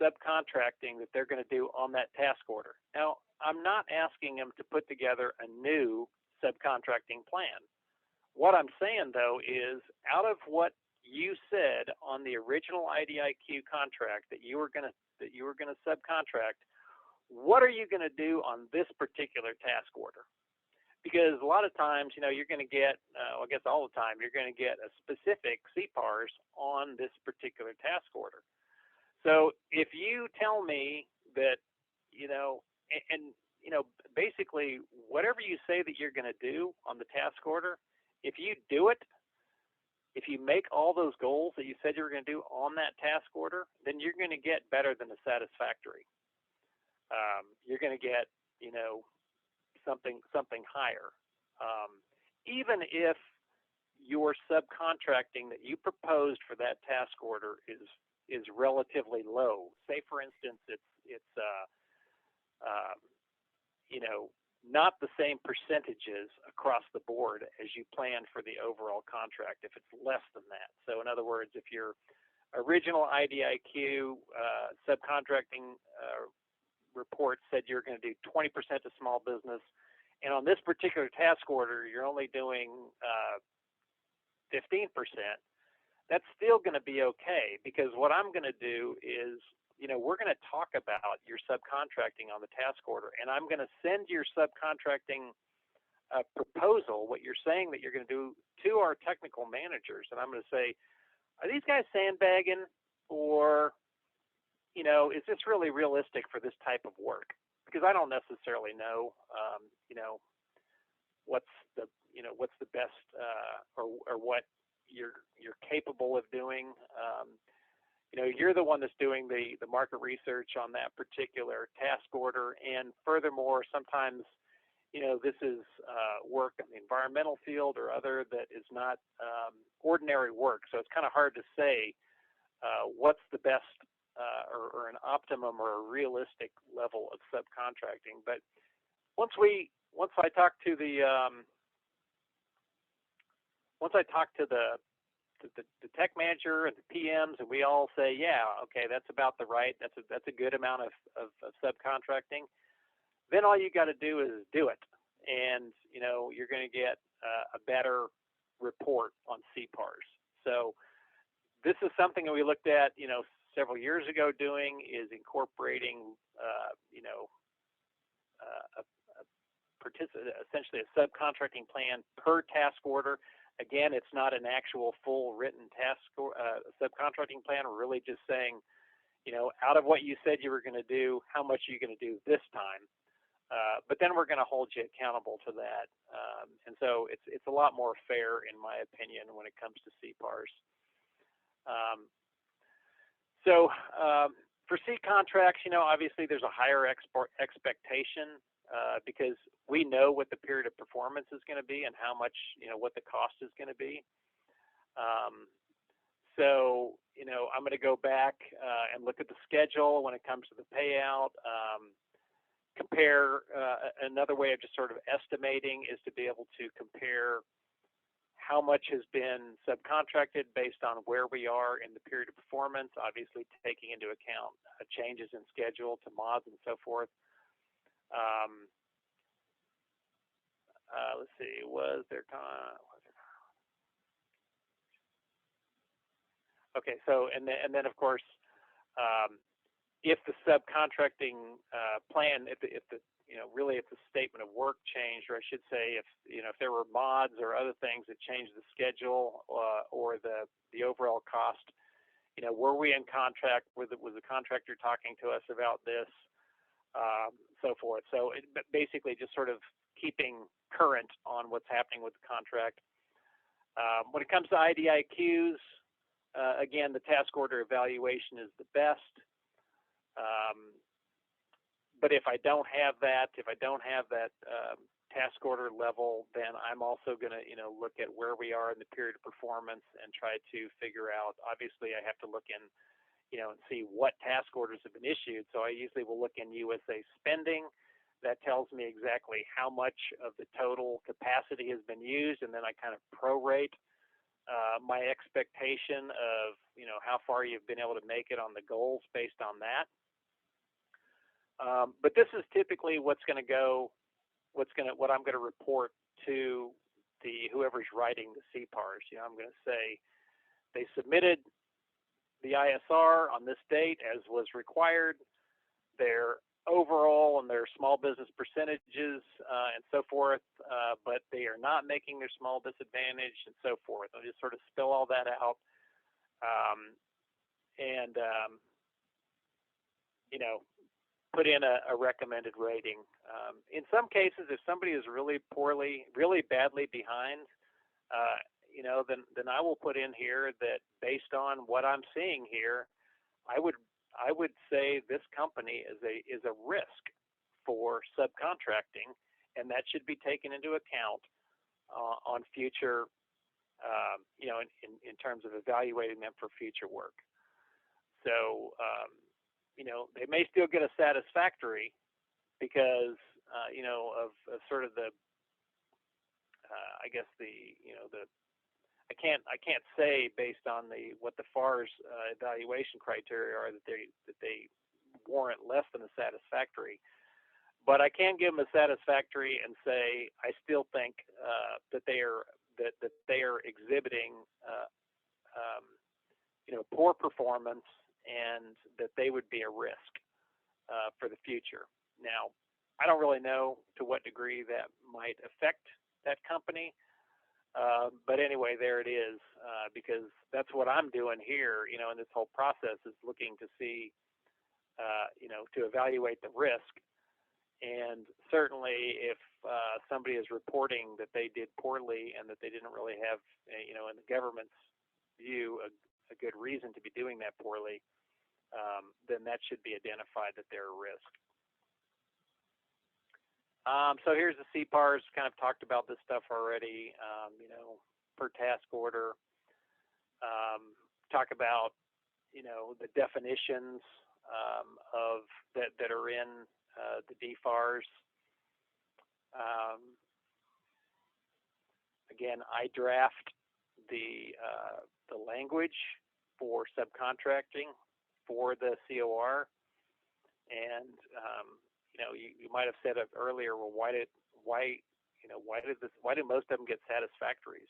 subcontracting that they're going to do on that task order. Now, I'm not asking them to put together a new subcontracting plan. What I'm saying, though, is out of what you said on the original IDIQ contract that you were going to subcontract, what are you going to do on this particular task order? Because a lot of times, you're going to get, I guess all the time, you're going to get a specific CPARS on this particular task order. So if you tell me that, basically whatever you say that you're going to do on the task order, if you do it, if you make all those goals that you said you were going to do on that task order, then you're going to get better than a satisfactory. You're going to get, something higher. Even if your subcontracting that you proposed for that task order is relatively low. Say, for instance, it's not the same percentages across the board as you planned for the overall contract, if it's less than that. So in other words, if your original IDIQ subcontracting report said you're going to do 20% to small business, and on this particular task order, you're only doing 15%, that's still going to be okay, because what I'm going to do is, we're going to talk about your subcontracting on the task order, and I'm going to send your subcontracting proposal, what you're saying that you're going to do, to our technical managers, and I'm going to say, are these guys sandbagging, or, is this really realistic for this type of work? Because I don't necessarily know, what's the best, or what you're capable of doing. You're the one that's doing the market research on that particular task order, and furthermore, sometimes, this is work in the environmental field or other that is not ordinary work. So it's kind of hard to say what's the best or an optimum or a realistic level of subcontracting. But once I talk to the tech manager and the PMs, and we all say, yeah, okay, that's about that's a good amount of subcontracting, then all you got to do is do it, and you're going to get a better report on CPARS. So this is something that we looked at, several years ago doing, is incorporating, essentially a subcontracting plan per task order. Again, it's not an actual full written subcontracting plan. We're really just saying, out of what you said you were going to do, how much are you going to do this time? But then we're going to hold you accountable to that. And so it's a lot more fair, in my opinion, when it comes to CPARS. For C contracts, obviously there's a higher expectation because we know what the period of performance is going to be and how much, what the cost is going to be. I'm going to go back and look at the schedule when it comes to the payout. Compare another way of just sort of estimating is to be able to compare how much has been subcontracted based on where we are in the period of performance, obviously taking into account changes in schedule to mods and so forth. Let's see, okay, so and then of course, if the subcontracting plan, if the statement of work changed, or I should say, if there were mods or other things that changed the schedule or the overall cost, were we in contract? Was the contractor talking to us about this? So forth. So basically, just sort of keeping current on what's happening with the contract. When it comes to IDIQs, again, the task order evaluation is the best. But if I don't have that, task order level, then I'm also going to, look at where we are in the period of performance and try to figure out. Obviously, I have to look in, and see what task orders have been issued. So I usually will look in USA spending. That tells me exactly how much of the total capacity has been used, and then I kind of prorate my expectation of, you know, how far you've been able to make it on the goals based on that. But this is typically what I'm going to report to whoever's writing the CPARs. You know, I'm going to say they submitted the ISR on this date as was required. Their overall and their small business percentages and so forth, but they are not making their small disadvantage and so forth. I'll just sort of spill all that out, you know, put in a recommended rating. In some cases, if somebody is really badly behind, you know, then I will put in here that based on what I'm seeing here, I would say this company is a risk for subcontracting, and that should be taken into account on future, you know, in terms of evaluating them for future work. So, you know, they may still get a satisfactory because, you know, of sort of the, I guess I can't say based on what the FAR's evaluation criteria are that they warrant less than a satisfactory, but I can give them a satisfactory and say I still think that they are exhibiting you know, poor performance and that they would be a risk for the future. Now, I don't really know to what degree that might affect that company. But anyway, there it is, because that's what I'm doing here, you know, in this whole process is looking to see, you know, to evaluate the risk. And certainly if somebody is reporting that they did poorly and that they didn't really have, you know, in the government's view, a good reason to be doing that poorly, then that should be identified that they're a risk. So here's the CPARs, kind of talked about this stuff already, you know, per task order. Talk about, you know, the definitions of that are in the DFARS. Again, I draft the language for subcontracting for the COR, and you know, you might have said it earlier. Well, why do most of them get satisfactories?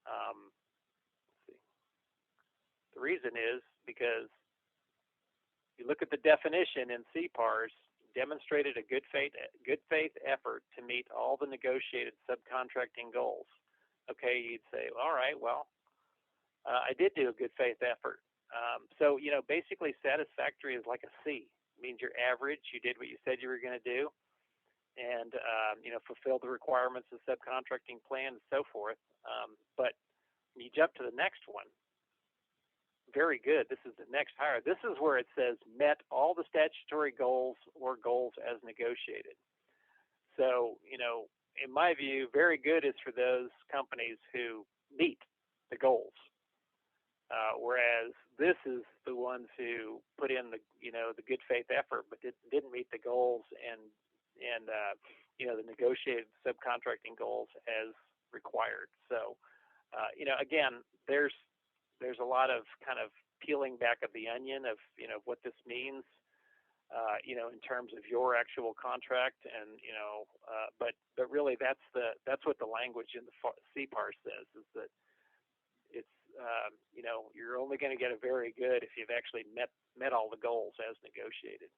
Let's see. The reason is because you look at the definition in CPARS, demonstrated a good faith effort to meet all the negotiated subcontracting goals. Okay, you'd say, all right, well, I did do a good faith effort. So, you know, basically satisfactory is like a C. It means you're average, you did what you said you were going to do, and, you know, fulfill the requirements of the subcontracting plan and so forth. But when you jump to the next one, very good, this is the next higher. This is where it says met all the statutory goals or goals as negotiated. So, you know, in my view, very good is for those companies who meet the goals. Whereas this is the ones who put in the, you know, the good faith effort, but didn't meet the goals and you know, the negotiated subcontracting goals as required. So, you know, again, there's a lot of kind of peeling back of the onion of, you know, what this means, you know, in terms of your actual contract, and, you know, but really that's what the language in the CPAR says, is that it's, you know, you're only going to get a very good if you've actually met all the goals as negotiated.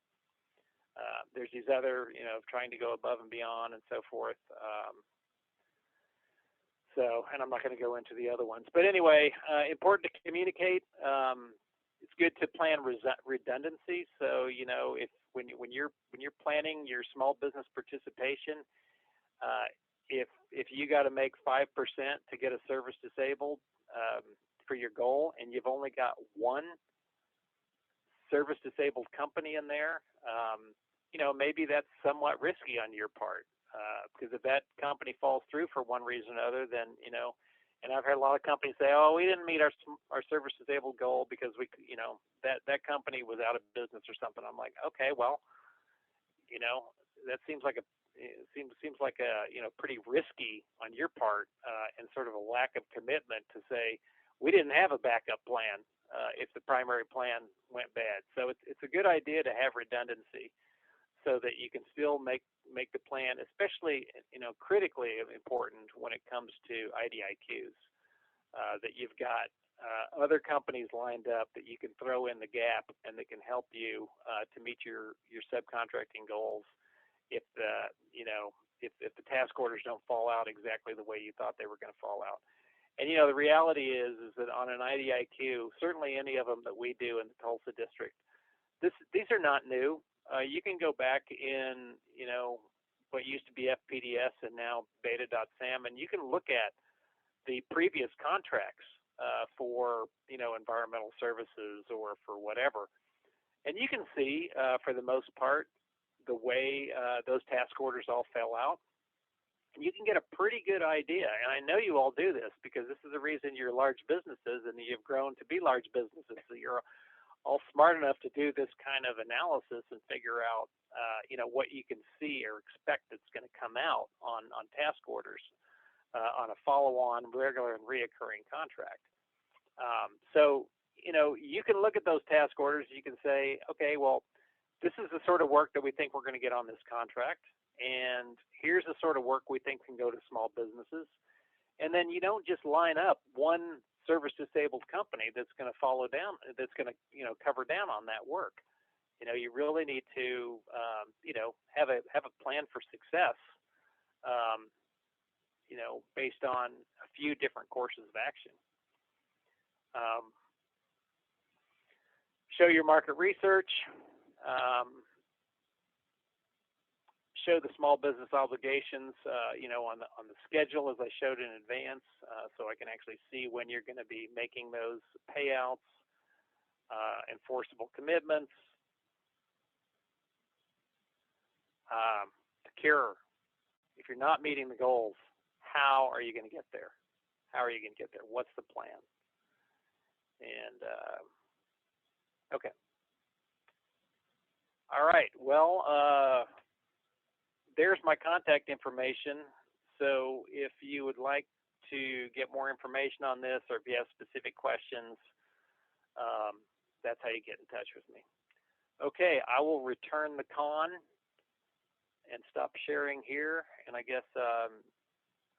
There's these other, you know, trying to go above and beyond and so forth. So, and I'm not going to go into the other ones, but anyway, important to communicate. It's good to plan redundancy. So, you know, when you're planning your small business participation, if you got to make 5% to get a service disabled for your goal, and you've only got one service disabled company in there, you know, maybe that's somewhat risky on your part, because if that company falls through for one reason or another, then, you know, and I've heard a lot of companies say, oh, we didn't meet our service disabled goal because we, you know, that company was out of business or something. I'm like, okay, well, you know, that seems like it seems like a pretty risky on your part, and sort of a lack of commitment to say we didn't have a backup plan if the primary plan went bad. So it's a good idea to have redundancy so that you can still make the plan, especially critically important when it comes to IDIQs, that you've got other companies lined up that you can throw in the gap and that can help you to meet your subcontracting goals if the if the task orders don't fall out exactly the way you thought they were going to fall out. And the reality is that on an IDIQ, certainly any of them that we do in the Tulsa district, these are not new. You can go back in what used to be FPDS and now Beta.SAM, and you can look at the previous contracts for environmental services or for whatever, and you can see for the most part the way those task orders all fell out. And you can get a pretty good idea, and I know you all do this because this is the reason you're large businesses and you've grown to be large businesses. So you're all smart enough to do this kind of analysis and figure out what you can see or expect that's going to come out on task orders on a follow-on, regular and reoccurring contract. So you can look at those task orders. You can say, okay, well, this is the sort of work that we think we're going to get on this contract, and here's the sort of work we think can go to small businesses. And then you don't just line up one service disabled company that's going to follow down, that's going to cover down on that work. You really need to have a plan for success, based on a few different courses of action. Show your market research. Show the small business obligations, on the schedule as I showed in advance, so I can actually see when you're going to be making those payouts, enforceable commitments, secure. If you're not meeting the goals, how are you going to get there? How are you going to get there? What's the plan? And okay. All right. Well, there's my contact information. So if you would like to get more information on this, or if you have specific questions, that's how you get in touch with me. Okay, I will return the con and stop sharing here. And I guess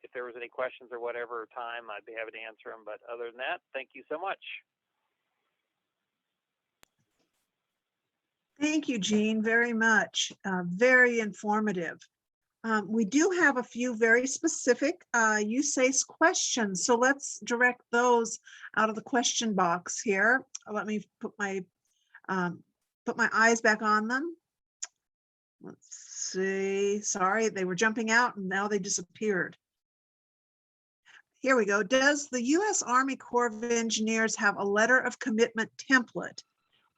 if there was any questions or whatever time, I'd be happy to answer them. But other than that, thank you so much. Thank you, Gene, very much. Very informative. We do have a few very specific USACE questions, so let's direct those out of the question box here. Let me put my eyes back on them. Let's see. Sorry, they were jumping out and now they disappeared. Here we go. Does the U.S. Army Corps of Engineers have a letter of commitment template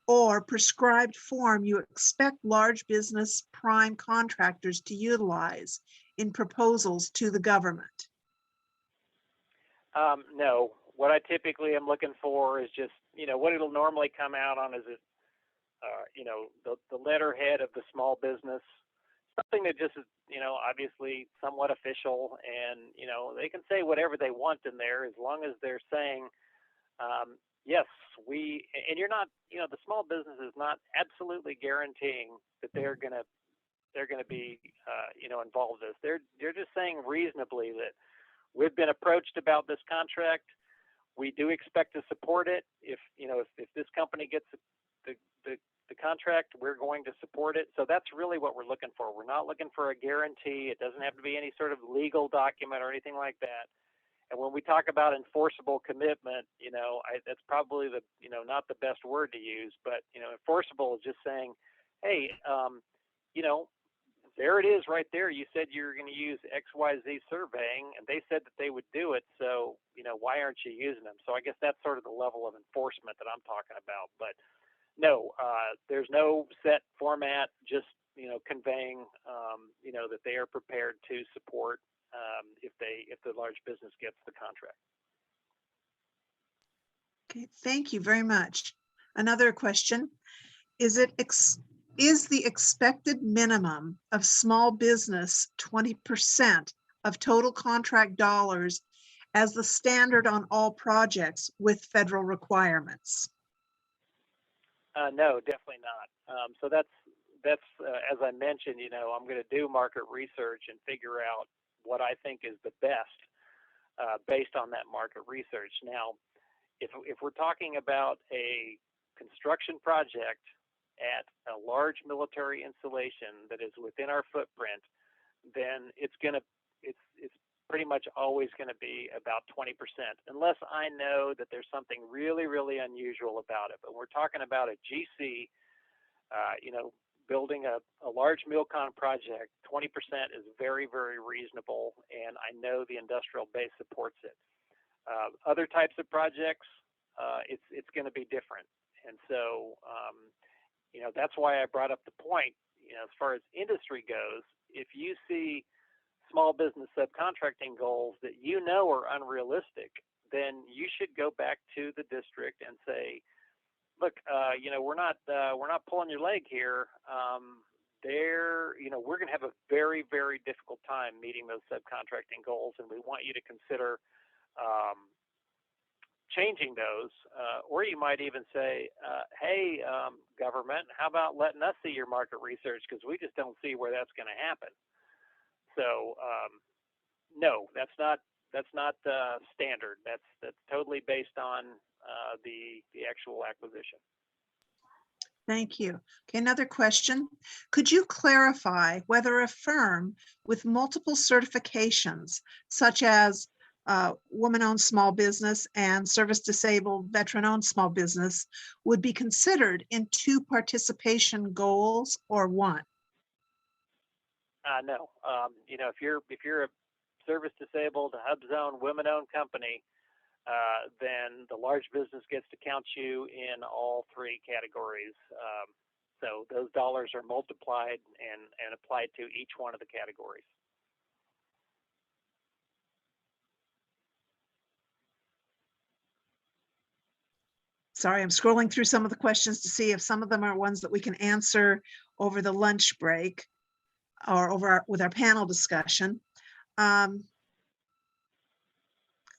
or prescribed form you expect large business prime contractors to utilize in proposals to the government? No. What I typically am looking for is just, what it'll normally come out on is it, the letterhead of the small business, something that just is, obviously somewhat official, and, they can say whatever they want in there as long as they're saying, yes, and you're not, the small business is not absolutely guaranteeing that they're going to be, involved in this. They're just saying reasonably that we've been approached about this contract. We do expect to support it. If this company gets the contract, we're going to support it. So that's really what we're looking for. We're not looking for a guarantee. It doesn't have to be any sort of legal document or anything like that. And when we talk about enforceable commitment, that's probably not the best word to use, but, enforceable is just saying, hey, there it is right there. You said you were going to use XYZ surveying, and they said that they would do it. So, why aren't you using them? So I guess that's sort of the level of enforcement that I'm talking about. But no, there's no set format, just, conveying, that they are prepared to support if the large business gets the contract. Okay, thank you very much. Another question. Is it Is the expected minimum of small business 20% of total contract dollars as the standard on all projects with federal requirements? No, definitely not. So that's as I mentioned, I'm going to do market research and figure out what I think is the best based on that market research. Now, if we're talking about a construction project at a large military installation that is within our footprint, then it's pretty much always going to be about 20%, unless I know that there's something really, really unusual about it. But we're talking about a GC, building a large MILCON project. 20% is very, very reasonable, and I know the industrial base supports it. Other types of projects, it's going to be different, and so that's why I brought up the point. As far as industry goes, if you see small business subcontracting goals that are unrealistic, then you should go back to the district and say, look, we're not pulling your leg here. We're going to have a very, very difficult time meeting those subcontracting goals, and we want you to consider changing those. Or you might even say, hey, government, how about letting us see your market research, because we just don't see where that's going to happen. So no, that's not standard. That's totally based on the actual acquisition. Thank you. Okay, another question. Could you clarify whether a firm with multiple certifications, such as woman-owned small business and service-disabled veteran-owned small business, would be considered in 2 participation goals or 1? No. If you're a service-disabled, HUBZone, women-owned company, then the large business gets to count you in all 3 categories. So those dollars are multiplied and applied to each one of the categories. Sorry, I'm scrolling through some of the questions to see if some of them are ones that we can answer over the lunch break or with our panel discussion. Let's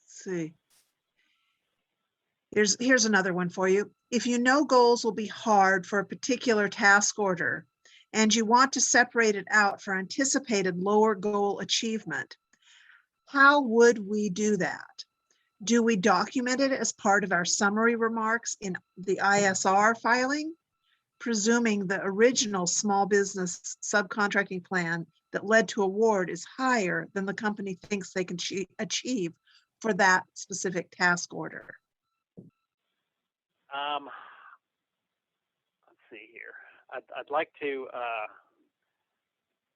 see. Here's another one for you. If you know goals will be hard for a particular task order and you want to separate it out for anticipated lower goal achievement, how would we do that? Do we document it as part of our summary remarks in the ISR filing, presuming the original small business subcontracting plan that led to award is higher than the company thinks they can achieve for that specific task order? Let's see here. I'd like to.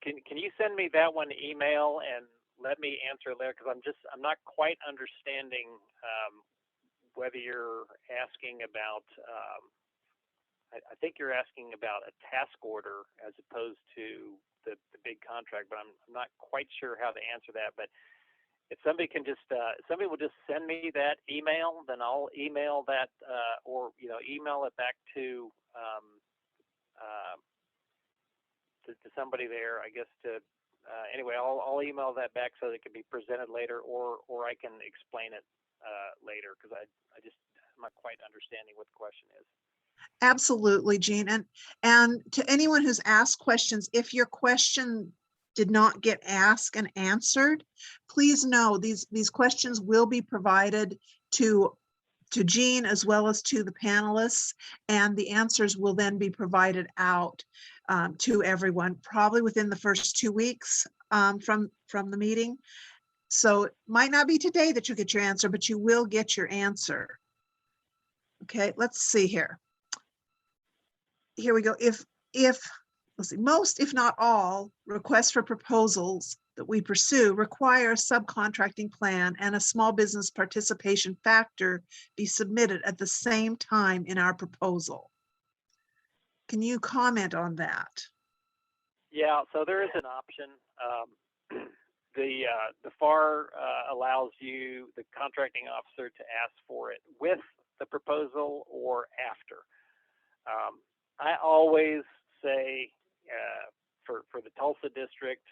Can you send me that one email and let me answer there, because I'm not quite understanding whether you're asking about. I think you're asking about a task order as opposed to the big contract, but I'm not quite sure how to answer that. But if somebody can somebody will just send me that email, then I'll email that or email it back to somebody there, I guess. Anyway, I'll email that back so that it can be presented later, or I can explain it later, because I'm not quite understanding what the question is. Absolutely, Jean. And to anyone who's asked questions, if your question did not get asked and answered, please know these questions will be provided to Jean as well as to the panelists, and the answers will then be provided out to everyone, probably within the first 2 weeks from the meeting. So it might not be today that you get your answer, but you will get your answer. Okay, let's see here. Here we go. If let's see, most, if not all, requests for proposals that we pursue require a subcontracting plan and a small business participation factor be submitted at the same time in our proposal. Can you comment on that? Yeah, so there is an option. The FAR allows you, the contracting officer, to ask for it with the proposal or after. I always say for the Tulsa district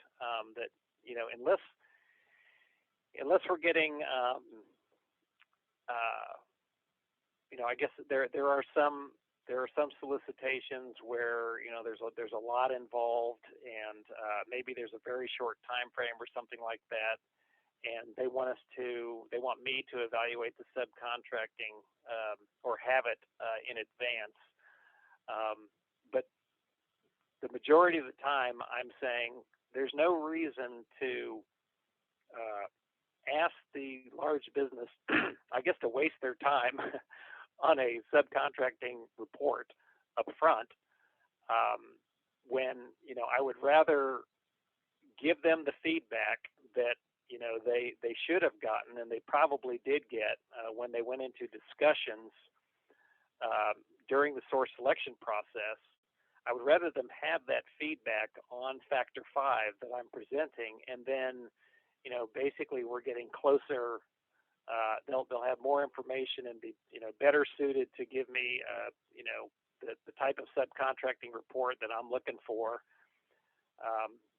that, unless we're getting, I guess there are some solicitations where there's a lot involved, and maybe there's a very short time frame or something like that, and they want me to evaluate the subcontracting or have it in advance. But the majority of the time, I'm saying there's no reason to ask the large business, I guess, to waste their time on a subcontracting report up front, when I would rather give them the feedback that they should have gotten, and they probably did get when they went into discussions during the source selection process. I would rather them have that feedback on Factor 5 that I'm presenting, and then basically we're getting closer. They'll have more information and be better suited to give me the type of subcontracting report that I'm looking for,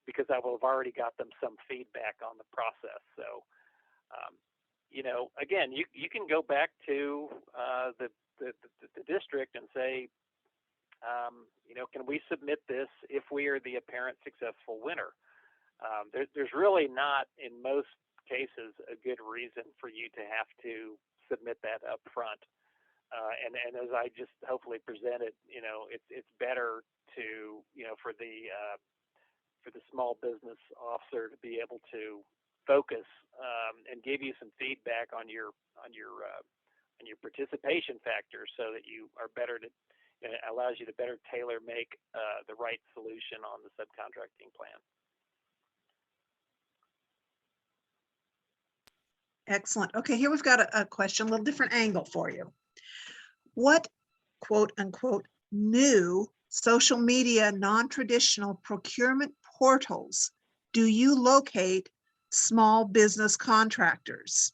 because I will have already got them some feedback on the process. So again, you can go back to the district and say, can we submit this if we are the apparent successful winner? There's really not, in most cases, a good reason for you to have to submit that up front. And as I just hopefully presented, it's better to, for the small business officer to be able to focus and give you some feedback on your participation factors, so that you are better to. It allows you to better tailor make the right solution on the subcontracting plan. Excellent. Okay, here we've got a question, a little different angle for you. What, quote unquote, new social media non-traditional procurement portals do you locate small business contractors?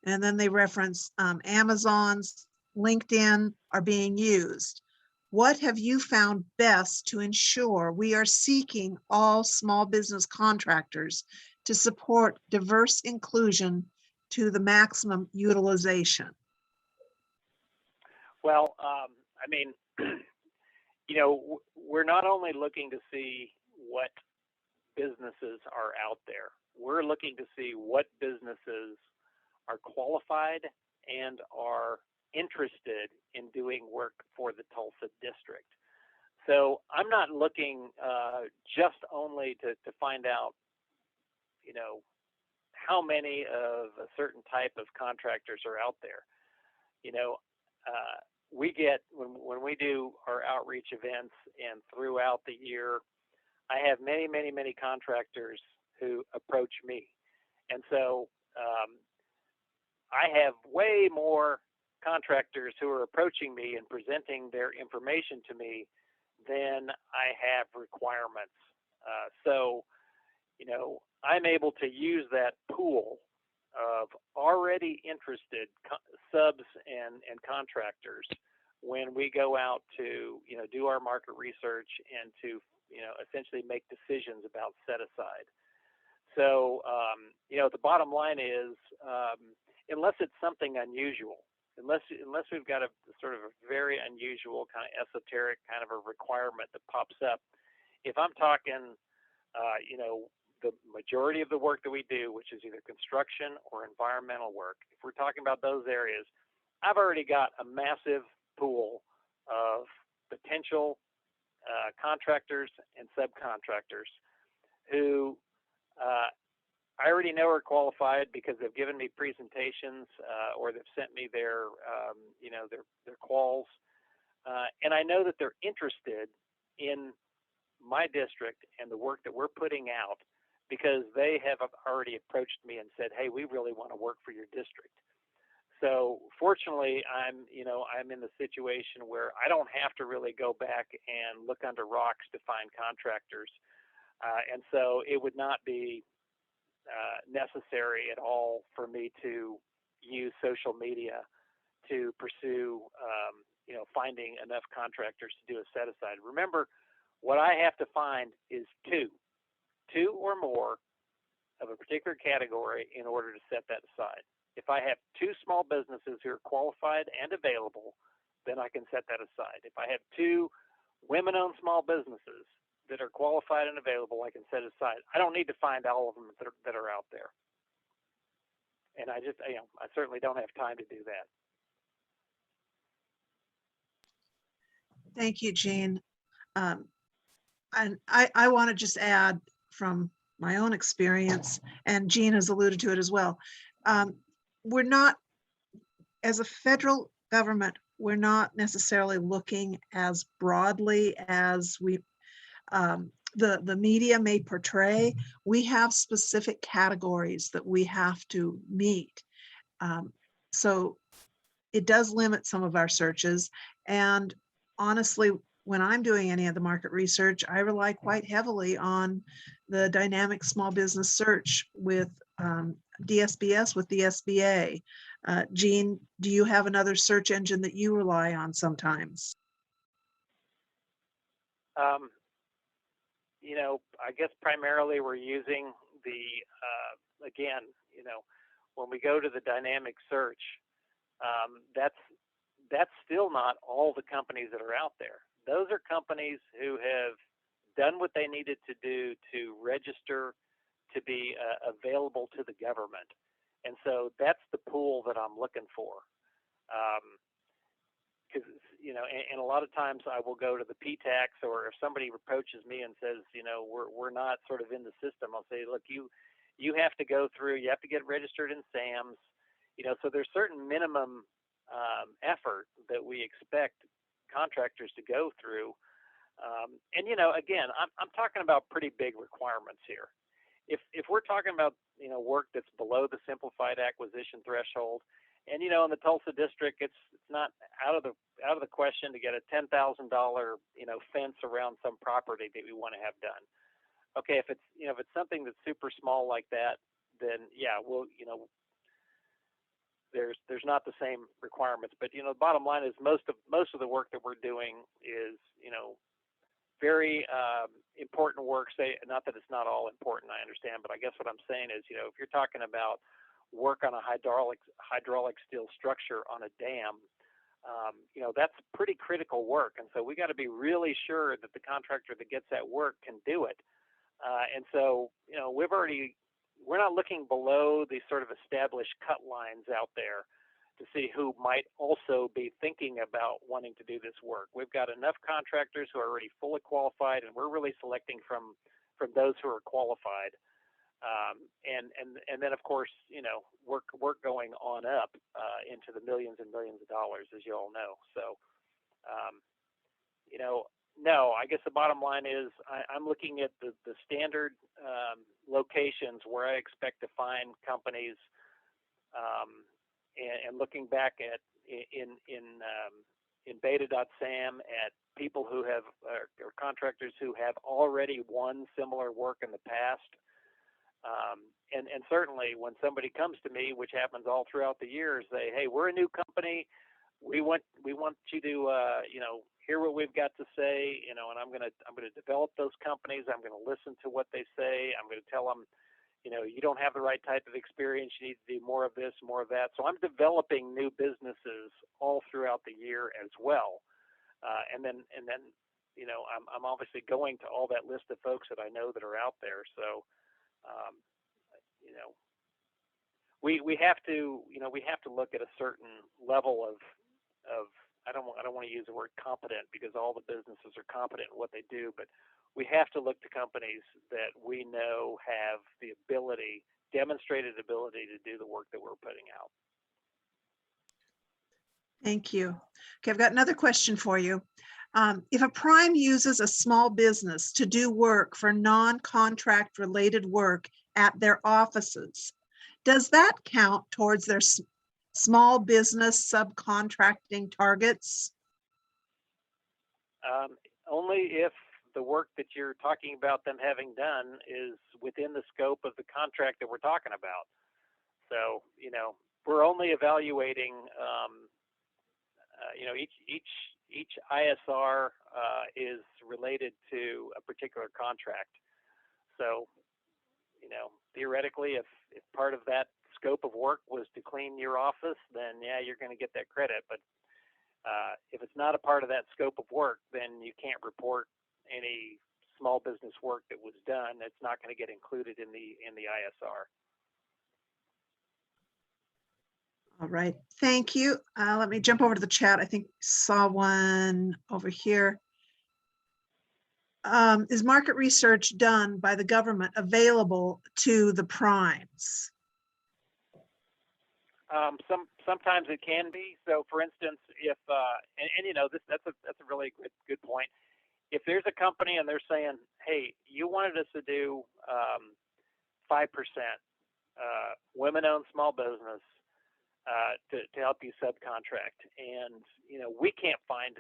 And then they reference Amazon's, LinkedIn are being used. What have you found best to ensure we are seeking all small business contractors to support diverse inclusion to the maximum utilization? Well, we're not only looking to see what businesses are out there, we're looking to see what businesses are qualified and are interested in doing work for the Tulsa district. So I'm not looking just only to find out, how many of a certain type of contractors are out there. We get, when we do our outreach events and throughout the year, I have many, many, many contractors who approach me. And so I have way more contractors who are approaching me and presenting their information to me than I have requirements. So I'm able to use that pool of already interested subs and contractors when we go out to do our market research and to essentially make decisions about set aside. So the bottom line is, unless it's something unusual, unless we've got a sort of a very unusual kind of esoteric kind of a requirement that pops up, if I'm talking the majority of the work that we do, which is either construction or environmental work, if we're talking about those areas, I've already got a massive pool of potential contractors and subcontractors who I already know are qualified because they've given me presentations or they've sent me their quals, and I know that they're interested in my district and the work that we're putting out because they have already approached me and said, "Hey, we really want to work for your district." So fortunately, I'm in the situation where I don't have to really go back and look under rocks to find contractors, and so it would not be necessary at all for me to use social media to pursue, finding enough contractors to do a set aside. Remember, What I have to find is two or more of a particular category in order to set that aside. If I have two small businesses who are qualified and available, then I can set that aside. If I have two women-owned small businesses that are qualified and available, I can set it aside. I don't need to find all of them that are out there. And I just, I certainly don't have time to do that. Thank you, Jean. And I want to just add from my own experience, and Jean has alluded to it as well. We're not, as a federal government, we're not necessarily looking as broadly as the media may portray. We have specific categories that we have to meet. So it does limit some of our searches. And honestly, when I'm doing any of the market research, I rely quite heavily on the dynamic small business search with DSBS, with the SBA. Jean, do you have another search engine that you rely on sometimes? I guess primarily we're using the, again, when we go to the dynamic search, that's still not all the companies that are out there. Those are companies who have done what they needed to do to register to be available to the government. And so that's the pool that I'm looking for. Because, and a lot of times I will go to the PTAX, or if somebody approaches me and says, we're not sort of in the system, I'll say, look, you have to go through, you have to get registered in SAMS, so there's certain minimum effort that we expect contractors to go through. And, again, I'm talking about pretty big requirements here. If we're talking about, work that's below the simplified acquisition threshold, and, in the Tulsa district, it's not out of the question to get a $10,000, fence around some property that we want to have done. Okay. If it's something that's super small like that, then yeah, there's not the same requirements, but, the bottom line is most of the work that we're doing is, very important work. Say, not that it's not all important, I understand, but I guess what I'm saying is, if you're talking about work on a hydraulic steel structure on a dam, that's pretty critical work. And so we got to be really sure that the contractor that gets that work can do it. And so, we're not looking below the sort of established cut lines out there to see who might also be thinking about wanting to do this work. We've got enough contractors who are already fully qualified, and we're really selecting from those who are qualified. And then of course, work going on up into the millions and millions of dollars, as you all know. So, no, I guess the bottom line is I'm looking at the standard locations where I expect to find companies, and looking back at in beta.sam at people who have or contractors who have already won similar work in the past. And certainly when somebody comes to me, which happens all throughout the year, say, hey, we're a new company. We want you to, hear what we've got to say, and I'm going to develop those companies. I'm going to listen to what they say. I'm going to tell them, you don't have the right type of experience. You need to do more of this, more of that. So I'm developing new businesses all throughout the year as well. And then, I'm obviously going to all that list of folks that I know that are out there. So, we have to look at a certain level of I don't want to use the word competent, because all the businesses are competent in what they do, but we have to look to companies that we know have the demonstrated ability to do the work that we're putting out. Thank you. Okay, I've got another question for you. If a prime uses a small business to do work for non-contract related work at their offices, does that count towards their small business subcontracting targets? Only if the work that you're talking about them having done is within the scope of the contract that we're talking about. So, we're only evaluating, Each ISR is related to a particular contract. So, you know, theoretically, if part of that scope of work was to clean your office, then yeah, you're going to get that credit. But if it's not a part of that scope of work, then you can't report any small business work that was done. It's not going to get included in the ISR. All right, thank you. Let me jump over to the chat. I think saw one over here. Is market research done by the government available to the primes? Sometimes it can be. So, for instance, if and you know that's a really good point. If there's a company and they're saying, "Hey, you wanted us to do 5% women-owned small business to help you subcontract," and you know we can't find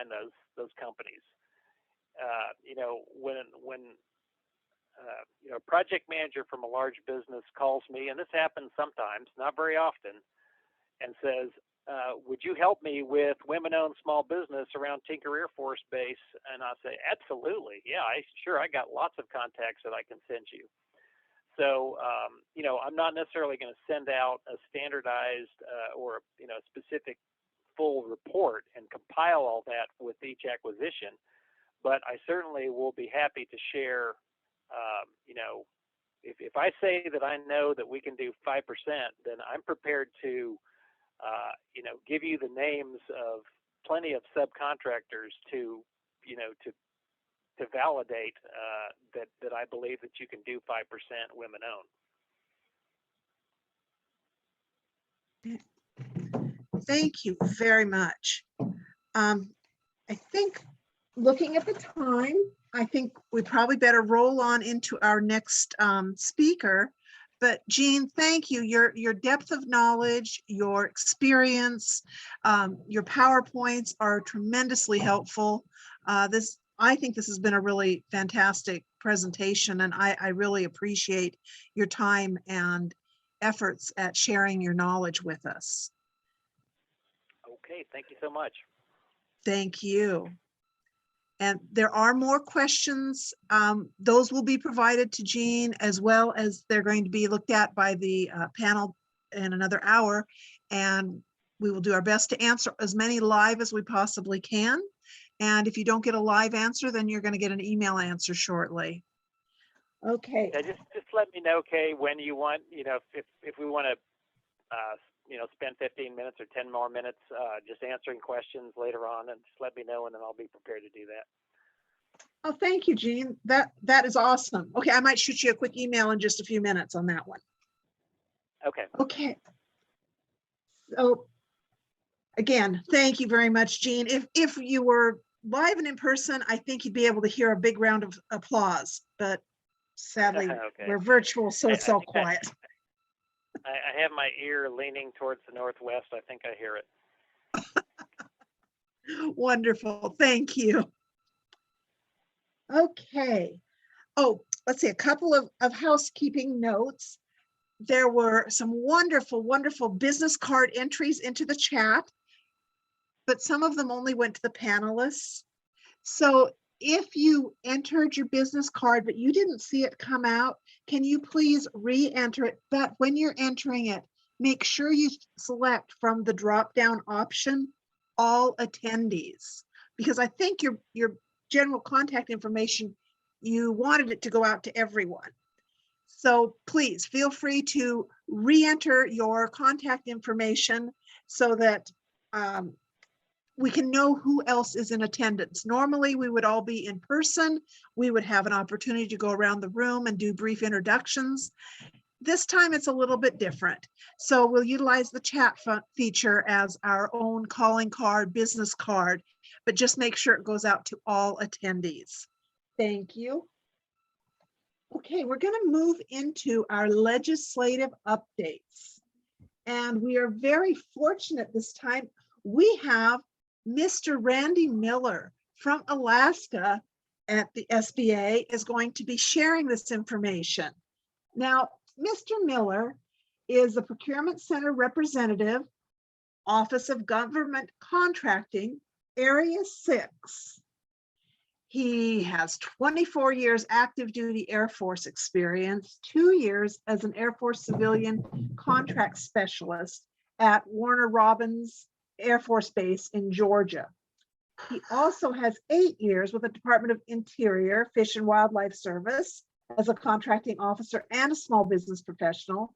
those companies. You know, when you know, a project manager from a large business calls me, and this happens sometimes, not very often, and says, would you help me with women-owned small business around Tinker Air Force Base? And I say, absolutely. Yeah, I got lots of contacts that I can send you. So, you know, I'm not necessarily going to send out a standardized or, you know, specific full report and compile all that with each acquisition, but I certainly will be happy to share, you know, if I say that I know that we can do 5%, then I'm prepared to, you know, give you the names of plenty of subcontractors to, you know, to validate that I believe that you can do 5% women-owned. Thank you very much. I think looking at the time, I think we probably better roll on into our next speaker. But Jean, thank you. Your depth of knowledge, your experience, your PowerPoints are tremendously helpful. I think this has been a really fantastic presentation, and I really appreciate your time and efforts at sharing your knowledge with us. Okay, thank you so much. Thank you. And there are more questions. Those will be provided to Jean, as well as they're going to be looked at by the panel in another hour. And we will do our best to answer as many live as we possibly can. And if you don't get a live answer, then you're going to get an email answer shortly. Okay. Yeah, just let me know, Kay, when you want, you know, if we want to, you know, spend 15 minutes or 10 more minutes just answering questions later on, and just let me know, and then I'll be prepared to do that. Oh, thank you, Jean. That is awesome. Okay, I might shoot you a quick email in just a few minutes on that one. Okay. Okay. So again, thank you very much, Jean. If you were live and in person, I think you'd be able to hear a big round of applause, but sadly Okay. we're virtual, so it's all quiet. I have my ear leaning towards the northwest. I think I hear it. Wonderful. Thank you. Okay. Oh, let's see, a couple of housekeeping notes. There were some wonderful, wonderful business card entries into the chat, but some of them only went to the panelists. So if you entered your business card, but you didn't see it come out, can you please re-enter it? But when you're entering it, make sure you select from the drop-down option, all attendees, because I think your general contact information, you wanted it to go out to everyone. So please feel free to re-enter your contact information so that we can know who else is in attendance. Normally, we would all be in person. We would have an opportunity to go around the room and do brief introductions. This time, it's a little bit different. So we'll utilize the chat feature as our own calling card, business card, but just make sure it goes out to all attendees. Thank you. Okay, we're going to move into our legislative updates. And we are very fortunate this time. We have Mr. Randy Miller from Alaska at the SBA is going to be sharing this information. Now, Mr. Miller is the Procurement Center representative, Office of Government Contracting Area 6. He has 24 years active duty Air Force experience, 2 years as an Air Force civilian contract specialist at Warner Robins Air Force Base in Georgia. He also has 8 years with the Department of Interior Fish and Wildlife Service as a contracting officer and a small business professional.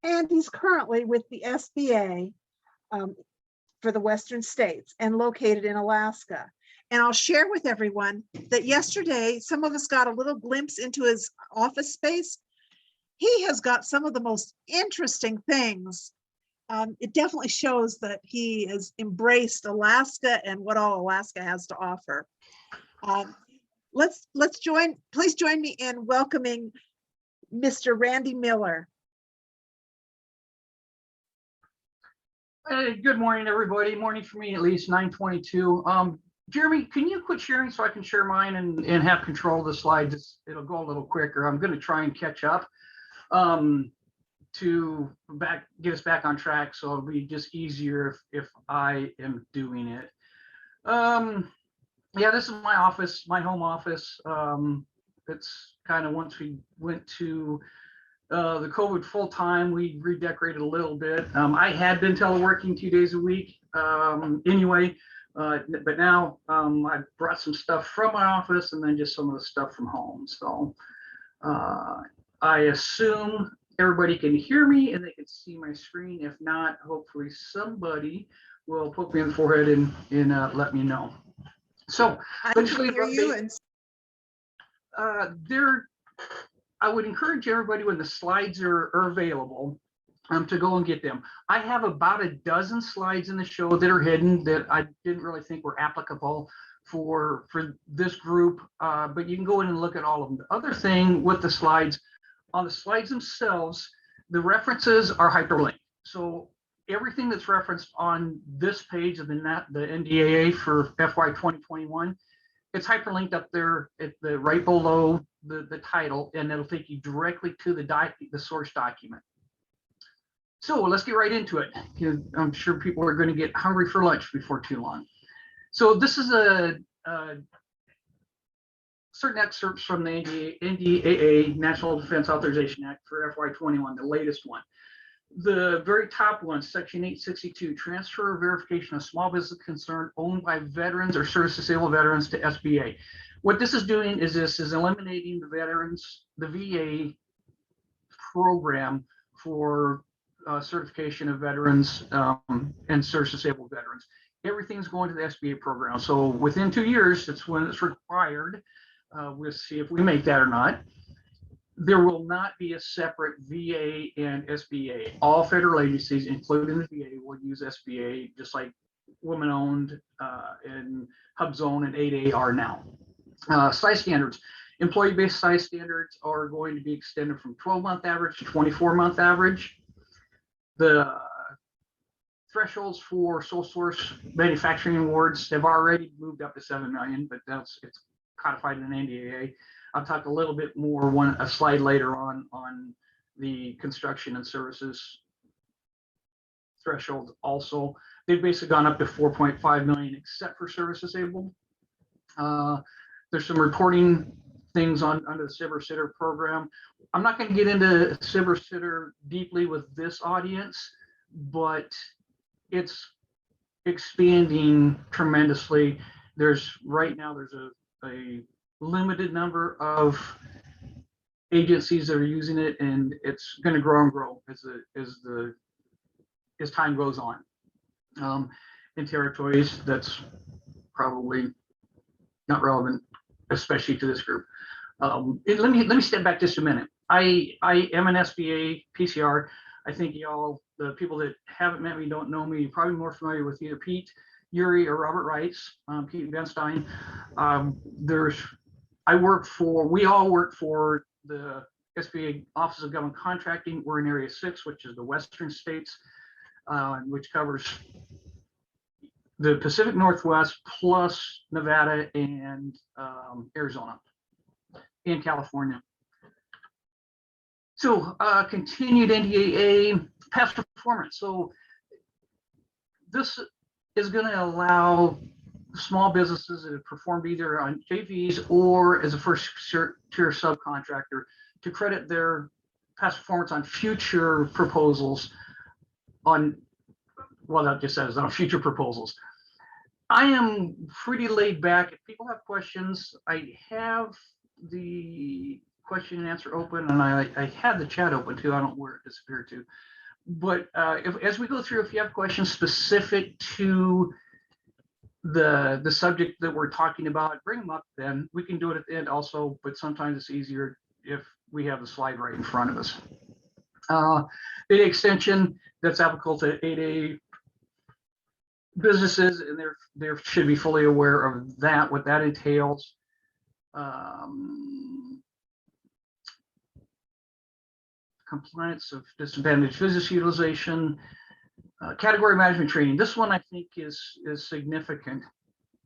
And he's currently with the SBA for the Western states and located in Alaska. And I'll share with everyone that yesterday, some of us got a little glimpse into his office space. He has got some of the most interesting things. It definitely shows that he has embraced Alaska and what all Alaska has to offer. Please join me in welcoming Mr. Randy Miller. Hey, good morning, everybody. Morning for me, at least 9:22. Jeremy, can you quit sharing so I can share mine and have control of the slides? It'll go a little quicker. I'm going to try and catch up to get us back on track. So it'll be just easier if I am doing it. Yeah, this is my office, my home office. It's kind of once we went to the COVID full time, we redecorated a little bit. I had been teleworking 2 days a week anyway. But now I brought some stuff from my office and then just some of the stuff from home. So I assume everybody can hear me and they can see my screen. If not, hopefully somebody will poke me in the forehead and let me know. So I can hear you. And I would encourage everybody when the slides are available to go and get them. I have about a dozen slides in the show that are hidden that I didn't really think were applicable for this group, but you can go in and look at all of them. The other thing with the slides, on the slides themselves, the references are hyperlinked. So everything that's referenced on this page of the NDAA for FY 2021, it's hyperlinked up there at the right below the title, and it'll take you directly to the source document. So let's get right into it. I'm sure people are going to get hungry for lunch before too long. So this is a certain excerpts from the NDAA, National Defense Authorization Act for FY21, the latest one. The very top one, Section 862, transfer or verification of small business concern owned by veterans or service disabled veterans to SBA. What this is doing is eliminating the VA program for certification of veterans and service disabled veterans. Everything's going to the SBA program. So within 2 years, that's when it's required. We'll see if we make that or not. There will not be a separate VA and SBA. All federal agencies, including the VA, will use SBA, just like women-owned and HUBZone and 8A are now. Size standards. Employee-based size standards are going to be extended from 12-month average to 24-month average. The thresholds for sole source manufacturing awards have already moved up to 7 million, but it's codified in an NDAA. I'll talk a little bit more a slide later on the construction and services thresholds. Also, they've basically gone up to 4.5 million, except for service disabled. There's some reporting things under the SBIR program. I'm not going to get into SBIR deeply with this audience, but it's expanding tremendously. Right now there's a limited number of agencies that are using it, and it's going to grow and grow as time goes on. In territories, that's probably not relevant, especially to this group. Let me step back just a minute. I am an SBA PCR. I think y'all, the people that haven't met me, don't know me, you're probably more familiar with either Pete, Yuri, or Robert Reitz, Pete Benstein. We all work for the SBA Office of Government Contracting. We're in Area 6, which is the Western states, which covers the Pacific Northwest plus Nevada and Arizona and California. So continued NDAA past performance. So this is going to allow small businesses that have performed either on JVs or as a first tier subcontractor to credit their past performance on future proposals on, well, that just says on future proposals. I am pretty laid back. If people have questions, I have the question and answer open, and I had the chat open too. I don't know where it disappeared to. But as we go through, if you have questions specific to the subject that we're talking about, bring them up then. We can do it at the end also, but sometimes it's easier if we have the slide right in front of us. The extension that's applicable to 8A businesses, and they should be fully aware of that, what that entails. Compliance of disadvantaged business utilization, category management training. This one I think is significant.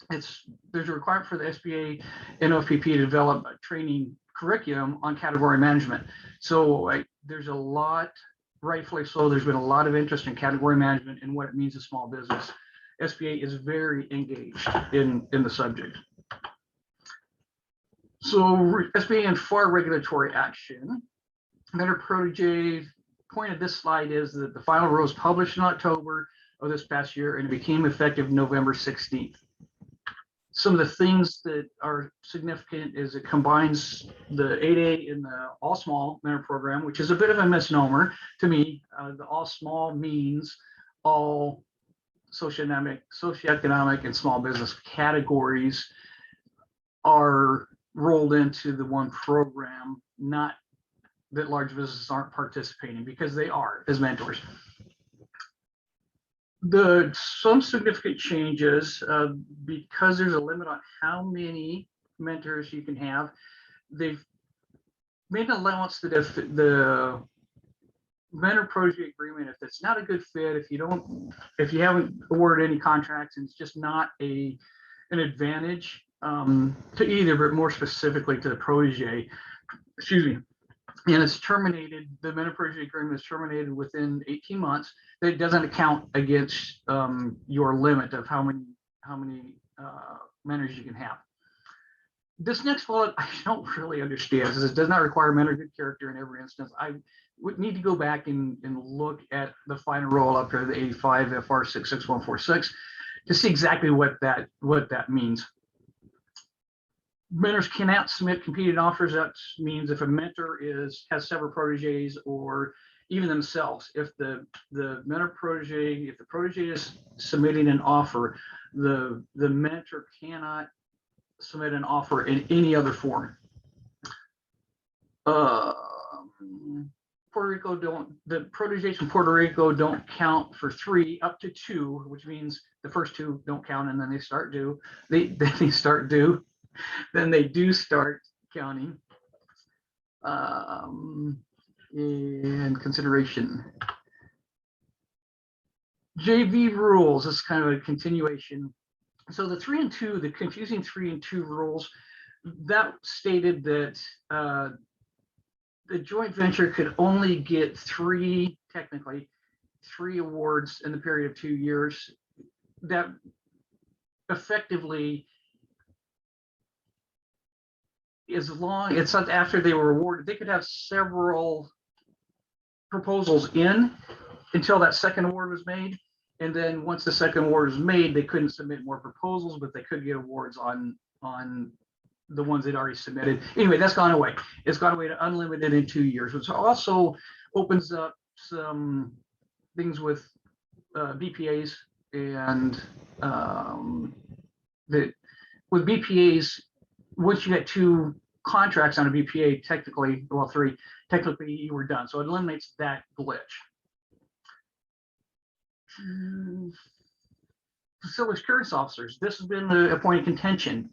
There's a requirement for the SBA and OFPP to develop a training curriculum on category management. So there's a lot, rightfully so, there's been a lot of interest in category management and what it means to small business. SBA is very engaged in the subject. So SBA and FAR regulatory action. Mentor Protege, point of this slide is that the final rule was published in October of this past year and it became effective November 16th. Some of the things that are significant is it combines the 8A and the all small mentor program, which is a bit of a misnomer to me. The all small means all socioeconomic and small business categories are rolled into the one program, not that large businesses aren't participating, because they are as mentors. Some significant changes, because there's a limit on how many mentors you can have, they've made an allowance that if the mentor protege agreement, if it's not a good fit, if you haven't awarded any contracts and it's just not an advantage to either, but more specifically to the protege, excuse me, and it's terminated, the mentor protege agreement is terminated within 18 months, that it doesn't account against your limit of how many mentors you can have. This next bullet, I don't really understand, because it does not require mentor good character in every instance. I would need to go back and look at the final roll up to the 85 FR 66146 to see exactly what that means. Mentors cannot submit competing offers. That means if a mentor has several proteges or even themselves, if the protege is submitting an offer, the mentor cannot submit an offer in any other form. The proteges from Puerto Rico don't count for 3 up to 2, which means the first 2 don't count, and then they start due. Then they do start counting. And consideration. JV rules is kind of a continuation. So the 3 and 2, the confusing 3 and 2 rules, that stated that the joint venture could only get 3 awards in the period of 2 years. That effectively, as long it's not after they were awarded, they could have several proposals in until that second award was made. And then once the second award was made, they couldn't submit more proposals, but they could get awards on the ones they'd already submitted. Anyway, that's gone away. It's gone away to unlimited in 2 years, which also opens up some things with BPAs and with BPAs, once you get 2 contracts on a BPA, technically, well, 3, technically you were done. So it eliminates that glitch. Facility assurance officers. This has been the appointed contention.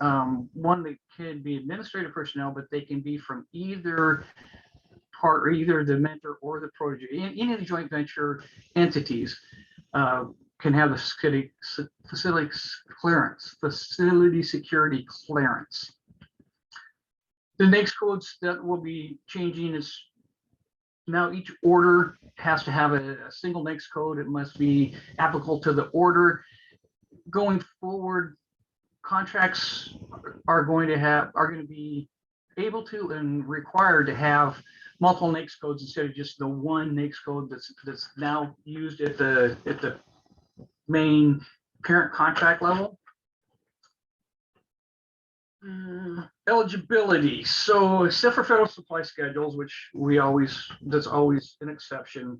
One that can be administrative personnel, but they can be from either part, or either the mentor or the protege. Any of the joint venture entities can have the facility security clearance. The NAICS codes that will be changing is now each order has to have a single NAICS code. It must be applicable to the order. Going forward, contracts are going to be able to and required to have multiple NAICS codes instead of just the one NAICS code that's now used at the main parent contract level. Eligibility. So except for federal supply schedules, which that's always an exception.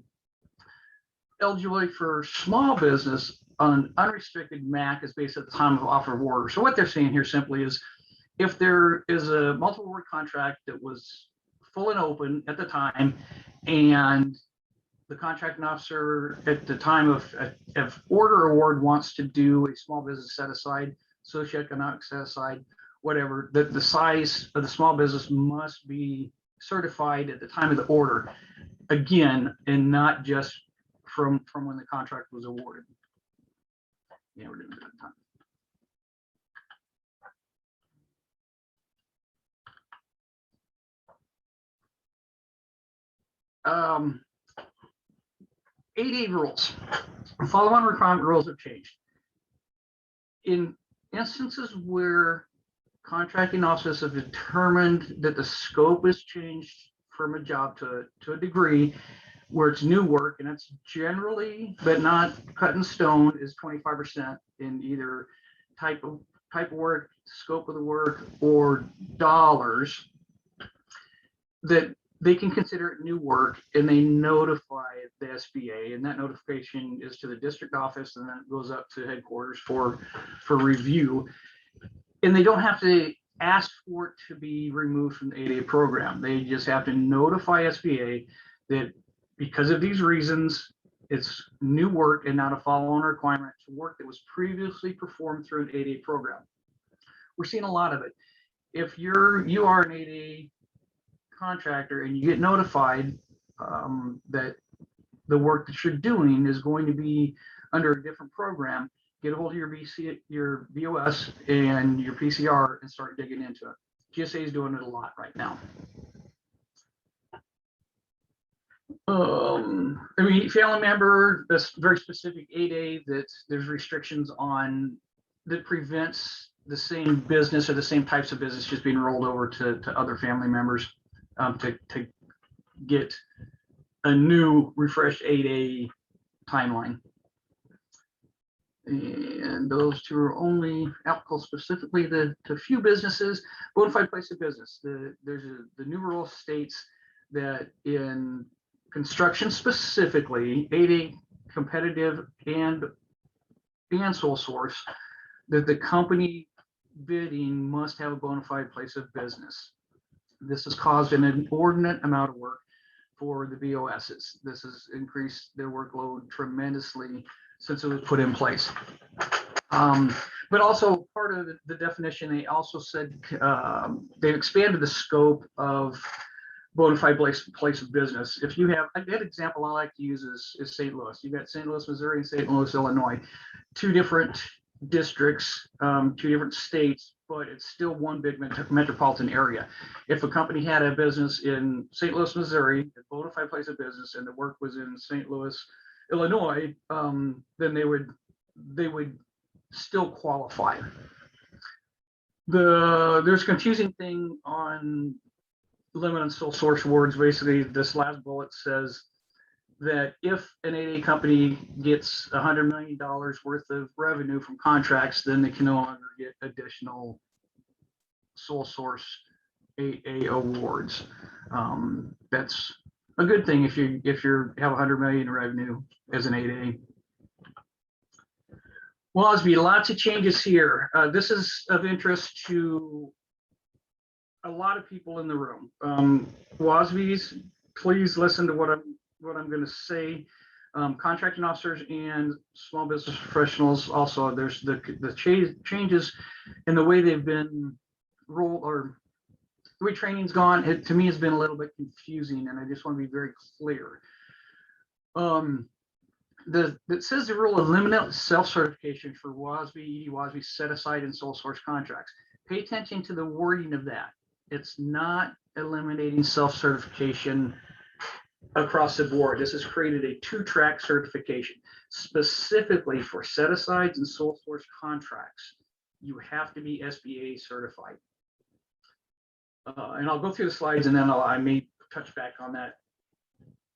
Eligibility for small business on unrestricted MAC is based at the time of offer of order. So what they're saying here simply is, if there is a multiple award contract that was full and open at the time, and the contracting officer at the time of order award wants to do a small business set aside, socioeconomic set aside, whatever, that the size of the small business must be certified at the time of the order, again, and not just from when the contract was awarded. Yeah, we're doing it at time. 88 rules. Follow-on requirement rules have changed. In instances where contracting officers have determined that the scope has changed from a job to a degree where it's new work, and it's generally, but not cut in stone, is 25% in either type of work, scope of the work, or dollars, that they can consider it new work, and they notify the SBA, and that notification is to the district office, and then it goes up to headquarters for review. And they don't have to ask for it to be removed from the 8A program. They just have to notify SBA that because of these reasons, it's new work and not a follow-on requirement to work that was previously performed through an 8A program. We're seeing a lot of it. If you are an 8A contractor and you get notified that the work that you're doing is going to be under a different program, get a hold of your BOS and your PCR and start digging into it. GSA is doing it a lot right now. I mean, family member, that's very specific 8A, that there's restrictions on that prevents the same business or the same types of business just being rolled over to other family members to get a new refreshed 8A timeline. And those two are only applicable specifically to few businesses. Bona fide place of business. The new rule states that in construction specifically, 8A competitive and sole source, that the company bidding must have a bona fide place of business. This has caused an inordinate amount of work for the BOSs. This has increased their workload tremendously since it was put in place. But also part of the definition, they also said they've expanded the scope of bona fide place of business. If you have, an example I like to use is St. Louis. You've got St. Louis, Missouri and St. Louis, Illinois, two different districts, two different states, but it's still one big metropolitan area. If a company had a business in St. Louis, Missouri, a bona fide place of business, and the work was in St. Louis, Illinois, then they would still qualify. There's a confusing thing on limit on sole source awards. Basically, this last bullet says that if an 8A company gets $100 million worth of revenue from contracts, then they can no longer get additional sole source 8A awards. That's a good thing if you have 100 million in revenue as an 8A. WASB, lots of changes here. This is of interest to a lot of people in the room. WASBs, please listen to what I'm going to say. Contracting officers and small business professionals also, there's the changes in the way they've been rolled, or the way training's gone. It to me has been a little bit confusing, and I just want to be very clear. It says the rule of limited self-certification for WASB, ED-WASB set aside in sole source contracts. Pay attention to the wording of that. It's not eliminating self-certification across the board. This has created a two-track certification specifically for set-asides and sole source contracts. you have to be SBA certified. And I'll go through the slides and then I may touch back on that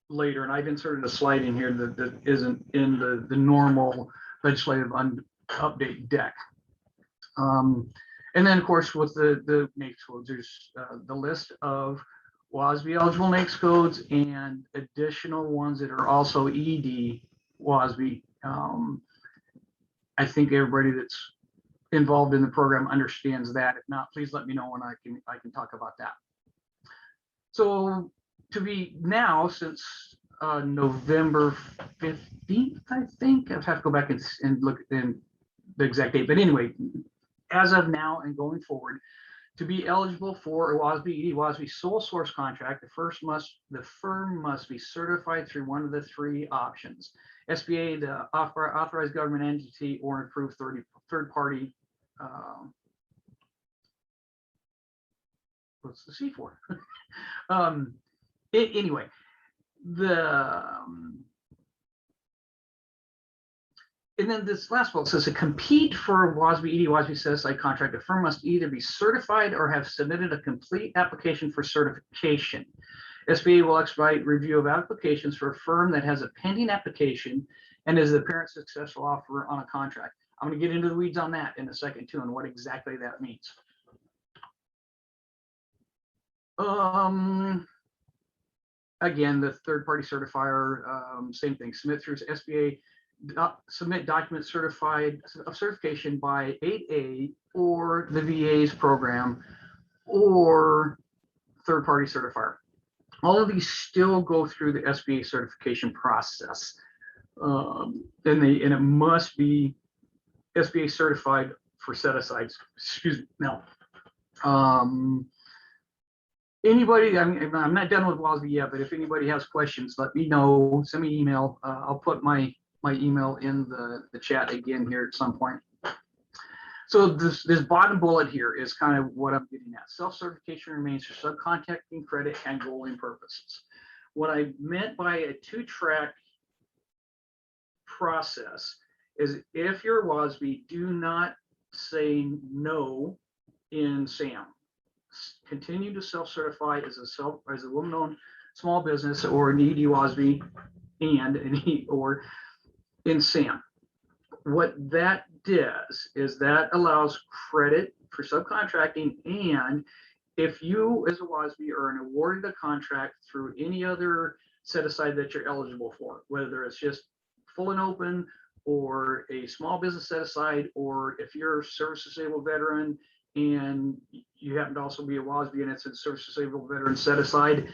later. And I've inserted a slide in here that isn't in the normal legislative update deck. And then, of course, with the NAICS codes, there's the list of WASB eligible NAICS codes and additional ones that are also ED WASB. I think everybody that's involved in the program understands that. If not, please let me know when I can talk about that. So to be now, since November 15th, I think, I'll have to go back and look in the exact date. But anyway, as of now and going forward, to be eligible for a WASB ED WASB sole source contract, the firm must be certified through one of the three options: SBA, the authorized government entity, or approved third party. What's the C for? Anyway, and then this last bullet says to compete for WASB ED WASB set aside contract, the firm must either be certified or have submitted a complete application for certification. SBA will expedite review of applications for a firm that has a pending application and is the apparent successful offer on a contract. I'm going to get into the weeds on that in a second too, and what exactly that means. Again, the third-party certifier, same thing. Submit through SBA. Submit document certification by 8A or the VA's program or third-party certifier. All of these still go through the SBA certification process, and it must be SBA certified for set-asides. Excuse me. Now, anybody, I'm not done with WASB yet, but if anybody has questions, let me know. Send me an email. I'll put my email in the chat again here at some point. So this bottom bullet here is kind of what I'm getting at. Self-certification remains for subcontracting, credit, and goaling purposes. What I meant by a two-track process is if you're WASB, do not say no in SAM. Continue to self-certify as a woman-owned small business or an ED WASB or in SAM. What that does is that allows credit for subcontracting, and if you as a WASB are awarded a contract through any other set aside that you're eligible for, whether it's just full and open or a small business set aside, or if you're a service disabled veteran and you happen to also be a WASB and it's a service disabled veteran set aside,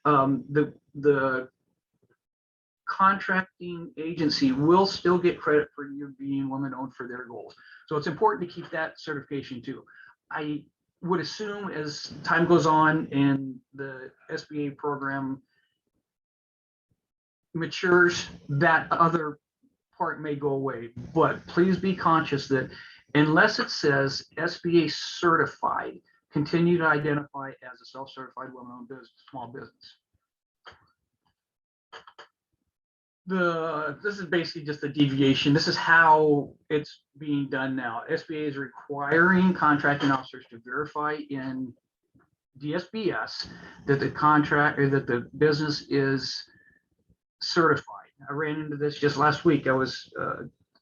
the contracting agency will still get credit for you being woman-owned for their goals. So it's important to keep that certification too. I would assume as time goes on and the SBA program matures, that other part may go away. But please be conscious that unless it says SBA certified, continue to identify as a self-certified woman-owned business, small business. This is basically just a deviation. This is how it's being done now. SBA is requiring contracting officers to verify in DSBS that the contract or that the business is certified. I ran into this just last week. I was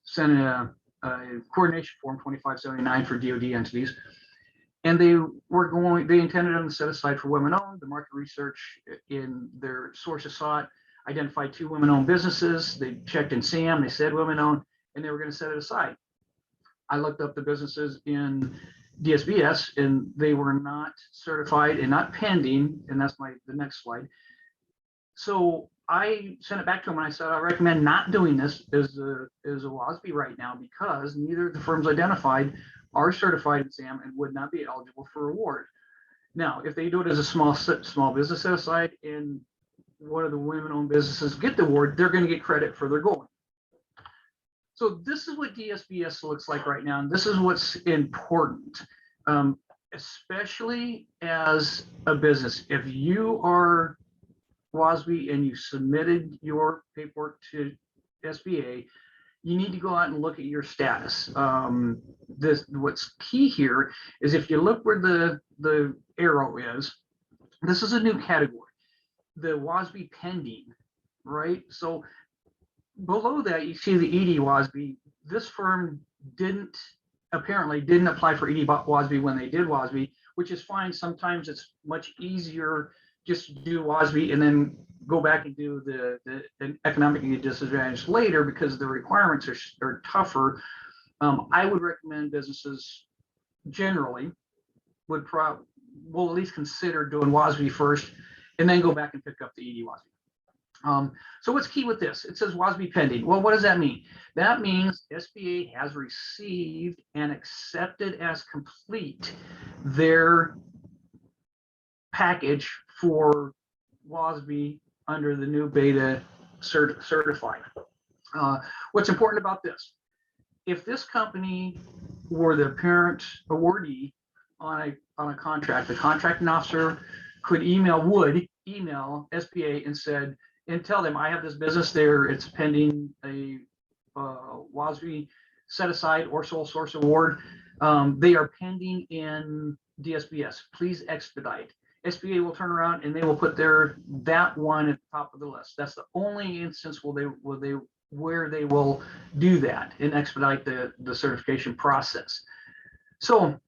sending a coordination form 2579 for DoD entities, and they intended them to set aside for women-owned. The market research in their sources sought identified 2 women-owned businesses. They checked in SAM, they said women-owned, and they were going to set it aside. I looked up the businesses in DSBS, and they were not certified and not pending, and that's the next slide. So I sent it back to them and I said, I recommend not doing this as a WASB right now because neither of the firms identified are certified in SAM and would not be eligible for award. Now, if they do it as a small business set aside and one of the women-owned businesses get the award, they're going to get credit for their goal. So this is what DSBS looks like right now, and this is what's important, especially as a business. If you are WASB and you submitted your paperwork to SBA, you need to go out and look at your status. what's key here is if you look where the arrow is, this is a new category, the WASB pending, right? So below that, you see the ED WASB. This firm apparently didn't apply for ED WASB when they did WASB, which is fine. Sometimes it's much easier just to do WASB and then go back and do the economically disadvantaged later because the requirements are tougher. I would recommend businesses generally will at least consider doing WASB first and then go back and pick up the ED WASB. So what's key with this? It says WASB pending. Well, what does that mean? That means SBA has received and accepted as complete their package for WASB under the new beta certified. What's important about this? If this company were the parent awardee on a contract, the contracting officer would email SBA and tell them, I have this business there, it's pending a WASB set aside or sole source award. They are pending in DSBS. Please expedite. SBA will turn around and they will put that one at the top of the list. That's the only instance where they will do that and expedite the certification process. So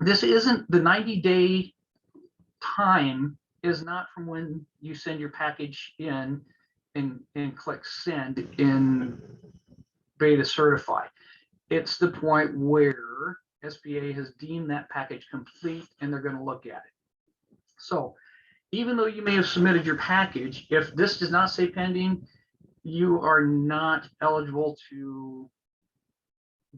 this isn't the 90-day time is not from when you send your package in and click send in beta certify. It's the point where SBA has deemed that package complete and they're going to look at it. So even though you may have submitted your package, if this does not say pending, you are not eligible to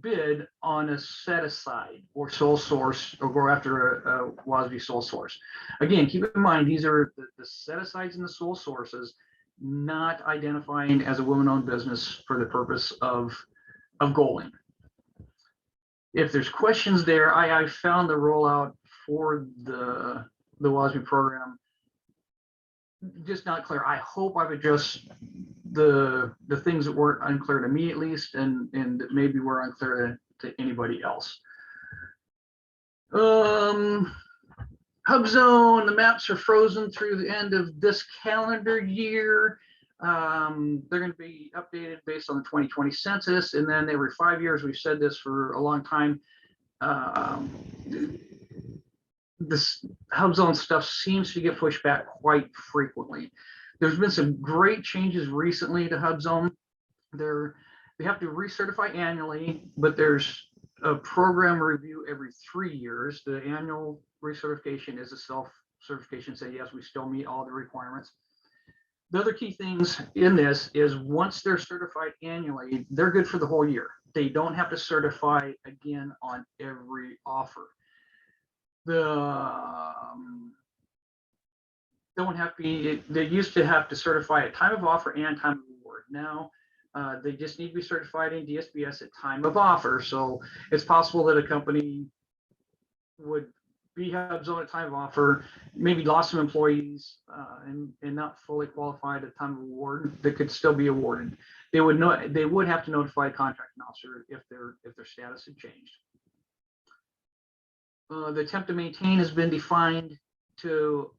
bid on a set aside or sole source or go after a WASB sole source. Again, keep in mind, these are the set asides and the sole sources, not identifying as a woman-owned business for the purpose of goaling. If there's questions there, I found the rollout for the WASB program just not clear. I hope I've addressed the things that weren't unclear to me at least, and maybe were unclear to anybody else. HubZone, the maps are frozen through the end of this calendar year. They're going to be updated based on the 2020 census, and then every 5 years. We've said this for a long time. This HubZone stuff seems to get pushed back quite frequently. There's been some great changes recently to HubZone. They have to recertify annually, but there's a program review every 3 years. The annual recertification is a self-certification, say yes, we still meet all the requirements. The other key things in this is once they're certified annually, they're good for the whole year. They don't have to certify again on every offer. They used to have to certify at time of offer and time of award. Now they just need to be certified in DSBS at time of offer. So it's possible that a company would be HubZone at time of offer, maybe lost some employees and not fully qualified at time of award that could still be awarded. They would have to notify a contracting officer if their status had changed. The attempt to maintain has been defined to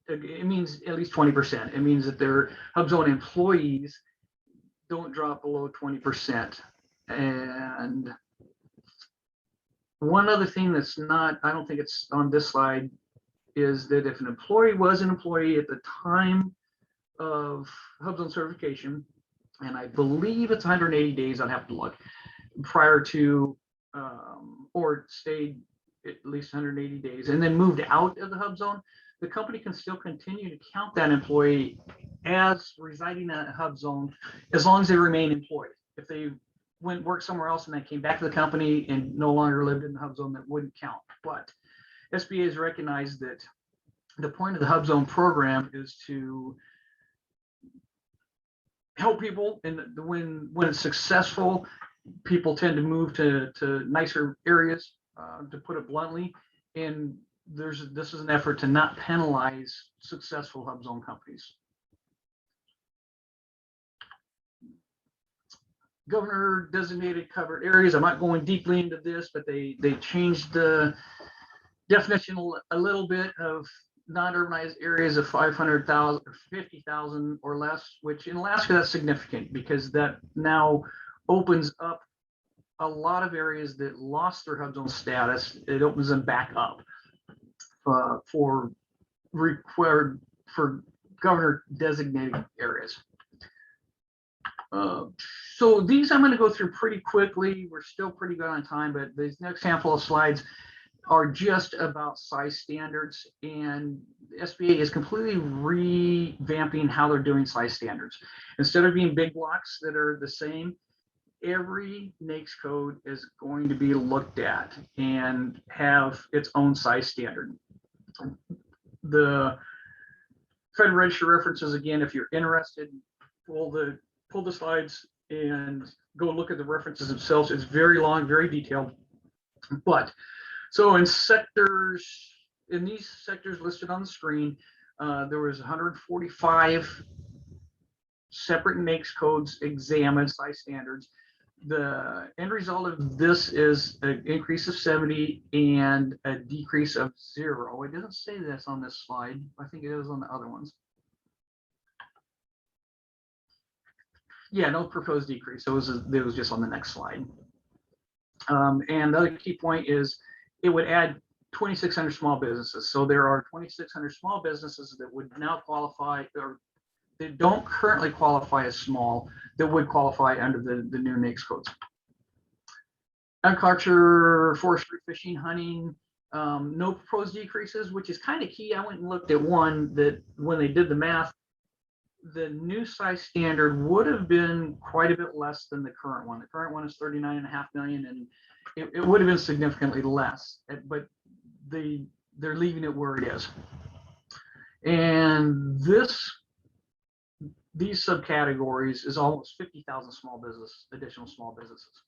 it means at least 20%. It means that their HubZone employees don't drop below 20%. And one other thing that's not, I don't think it's on this slide, is that if an employee was an employee at the time of HubZone certification, and I believe it's 180 days, I'd have to look, prior to, or stayed at least 180 days and then moved out of the HubZone, the company can still continue to count that employee as residing in a HubZone as long as they remain employed. If they went work somewhere else and then came back to the company and no longer lived in the HubZone, that wouldn't count. But SBA has recognized that the point of the HubZone program is to help people, and when it's successful, people tend to move to nicer areas, to put it bluntly, and this is an effort to not penalize successful HubZone companies. governor designated covered areas. I'm not going deeply into this, but they changed the definition a little bit of non-urbanized areas of 500,000 or 50,000 or less, which in Alaska that's significant because that now opens up a lot of areas that lost their HUD zone status. It opens them back up for required for governor designated areas. So these I'm going to go through pretty quickly. We're still pretty good on time, but these next handful of slides are just about size standards, and the SBA is completely revamping how they're doing size standards. Instead of being big blocks that are the same, every NAICS code is going to be looked at and have its own size standard. The Federal Register references, again, if you're interested, pull the slides and go look at the references themselves. It's very long, very detailed. But so in these sectors listed on the screen, there was 145 separate NAICS codes examined, size standards. The end result of this is an increase of 70 and a decrease of 0. It doesn't say this on this slide. I think it is on the other ones. Yeah, no proposed decrease. So it was just on the next slide. And the other key point is it would add 2,600 small businesses. So there are 2,600 small businesses that would now qualify, or they don't currently qualify as small, that would qualify under the new NAICS codes. Agriculture, forestry, fishing, hunting, no proposed decreases, which is kind of key. I went and looked at one that when they did the math, the new size standard would have been quite a bit less than the current one. The current one is 39.5 million, and it would have been significantly less, but they're leaving it where it is. And these subcategories is almost 50,000 additional small businesses.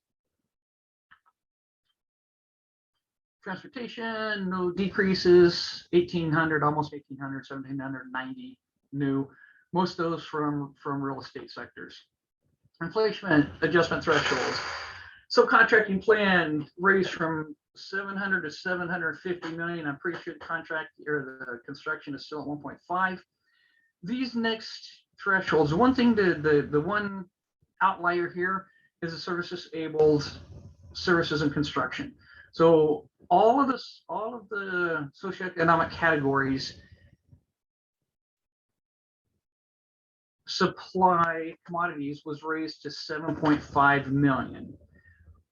Transportation, no decreases, 1,800, almost 1,800, 1,790 new. Most of those from real estate sectors. Inflation adjustment thresholds. Subcontracting plan raised from 700 to 750 million. I'm pretty sure the contract or the construction is still at 1.5. These next thresholds, one thing, the one outlier here is the service-disabled services and construction. So all of the socioeconomic categories supply commodities was raised to 7.5 million.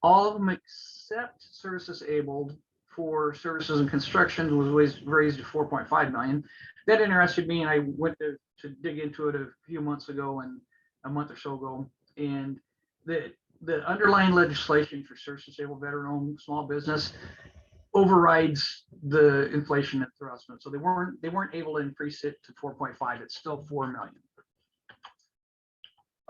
All of them except service disabled for services and construction was raised to 4.5 million. That interested me, and I went to dig into it a few months ago and a month or so ago. And the underlying legislation for service disabled veteran-owned small business overrides the inflation adjustment. So they weren't able to increase it to 4.5. It's still 4 million.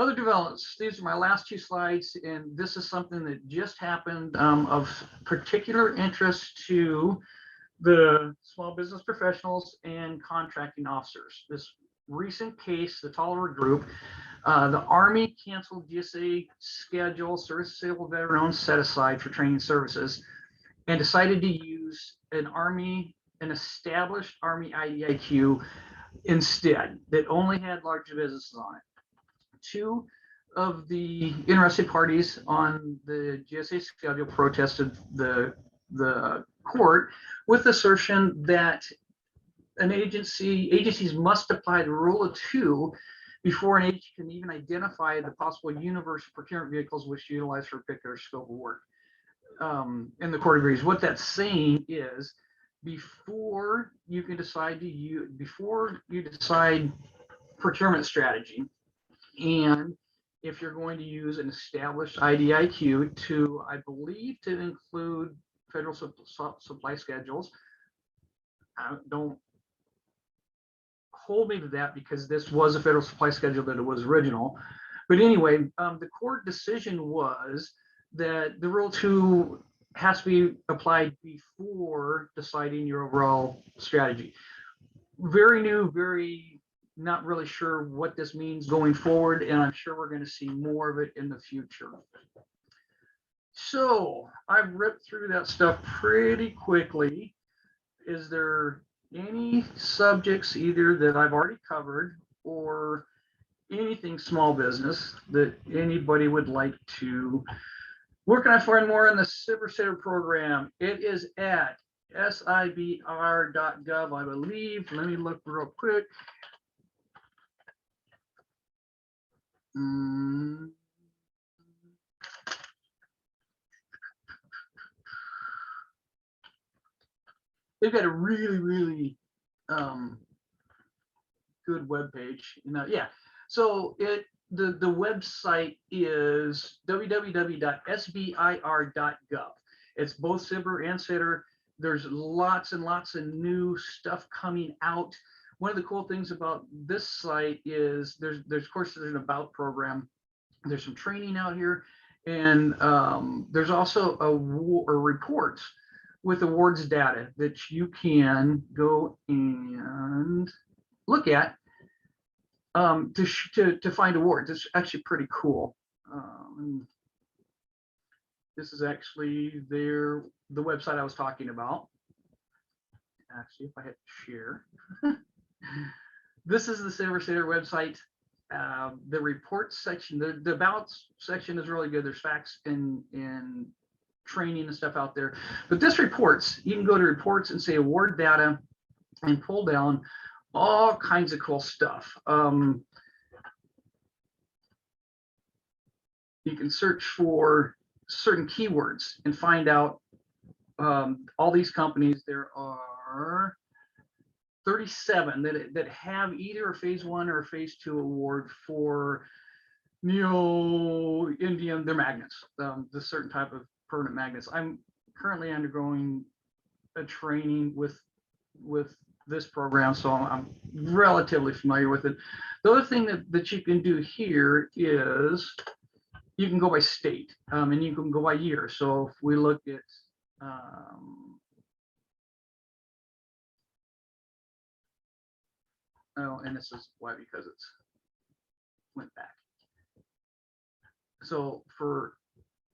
Other developments, these are my last two slides, and this is something that just happened of particular interest to the small business professionals and contracting officers. This recent case, the Tolliver Group, the Army canceled GSA schedule, service disabled veteran set aside for training services, and decided to use an established Army IDIQ instead that only had large businesses on it. Two of the interested parties on the GSA schedule protested the court with assertion that agencies must apply the rule of two before an agency can even identify the possible universe of procurement vehicles which utilize for a particular scope of work. And the court agrees. What that's saying is before you decide procurement strategy, and if you're going to use an established IDIQ to, I believe, to include federal supply schedules, don't hold me to that because this was a federal supply schedule that it was original. But anyway, the court decision was that the Rule 2 has to be applied before deciding your overall strategy. Very new, very Not really sure what this means going forward, and I'm sure we're going to see more of it in the future. So I've ripped through that stuff pretty quickly. Is there any subjects either that I've already covered or anything small business that anybody would like to? Where can I find more on the SBIR program? It is at sibr.gov, I believe. Let me look real quick. They've got a really good web page. Yeah. So the website is www.sbir.gov. It's both SBIR and SITR. There's lots and lots of new stuff coming out. One of the cool things about this site is there's of course there's an about program. There's some training out here, and there's also a reports with awards data that you can go and look at to find awards. It's actually pretty cool. This is actually the website I was talking about. Actually, if I hit share, this is the SBIR website. The reports section, the about section is really good. There's facts and training and stuff out there. But this reports, you can go to reports and say award data and pull down all kinds of cool stuff. You can search for certain keywords and find out all these companies. There are 37 that have either a phase 1 or a phase 2 award for neodymium. They're magnets, the certain type of permanent magnets. I'm currently undergoing a training with this program, so I'm relatively familiar with it. The other thing that you can do here is you can go by state, and you can go by year. So if we look at oh, and this is why, because it's went back. So for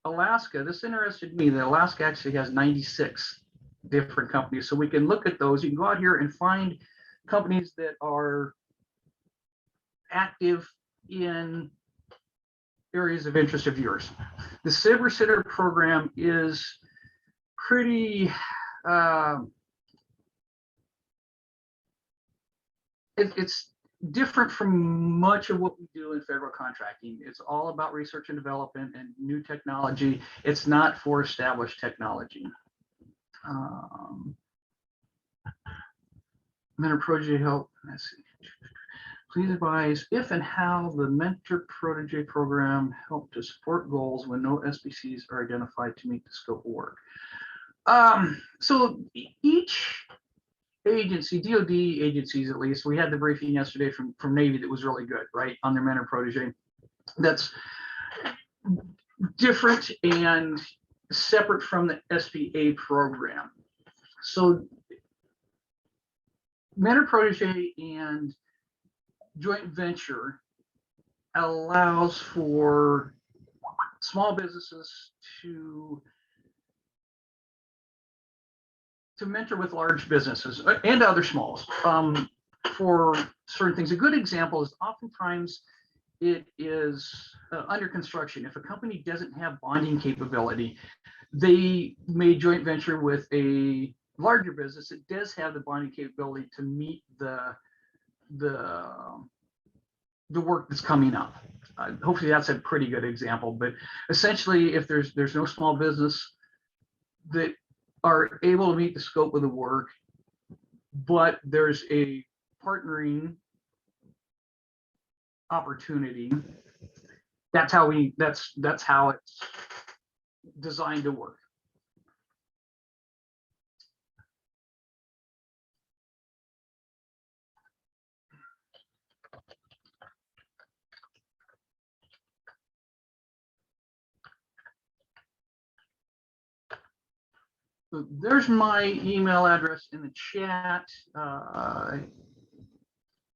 Alaska, this interested me that Alaska actually has 96 different companies. So we can look at those. You can go out here and find companies that are active in areas of interest of yours. The SBIR program is pretty, it's different from much of what we do in federal contracting. It's all about research and development and new technology. It's not for established technology. Mentor Protege help. Let's see. Please advise if and how the Mentor Protege program helped to support goals when no SBCs are identified to meet the scope of work. So each agency, DoD agencies at least, we had the briefing yesterday from Navy that was really good, right, on their Mentor Protege. That's different and separate from the SBA program. So Mentor Protege and joint venture allows for small businesses to mentor with large businesses and other smalls for certain things. A good example is oftentimes it is under construction. If a company doesn't have bonding capability, they may joint venture with a larger business that does have the bonding capability to meet the work that's coming up. Hopefully that's a pretty good example, but essentially if there's no small business that are able to meet the scope of the work, but there's a partnering opportunity, that's how it's designed to work. So there's my email address in the chat.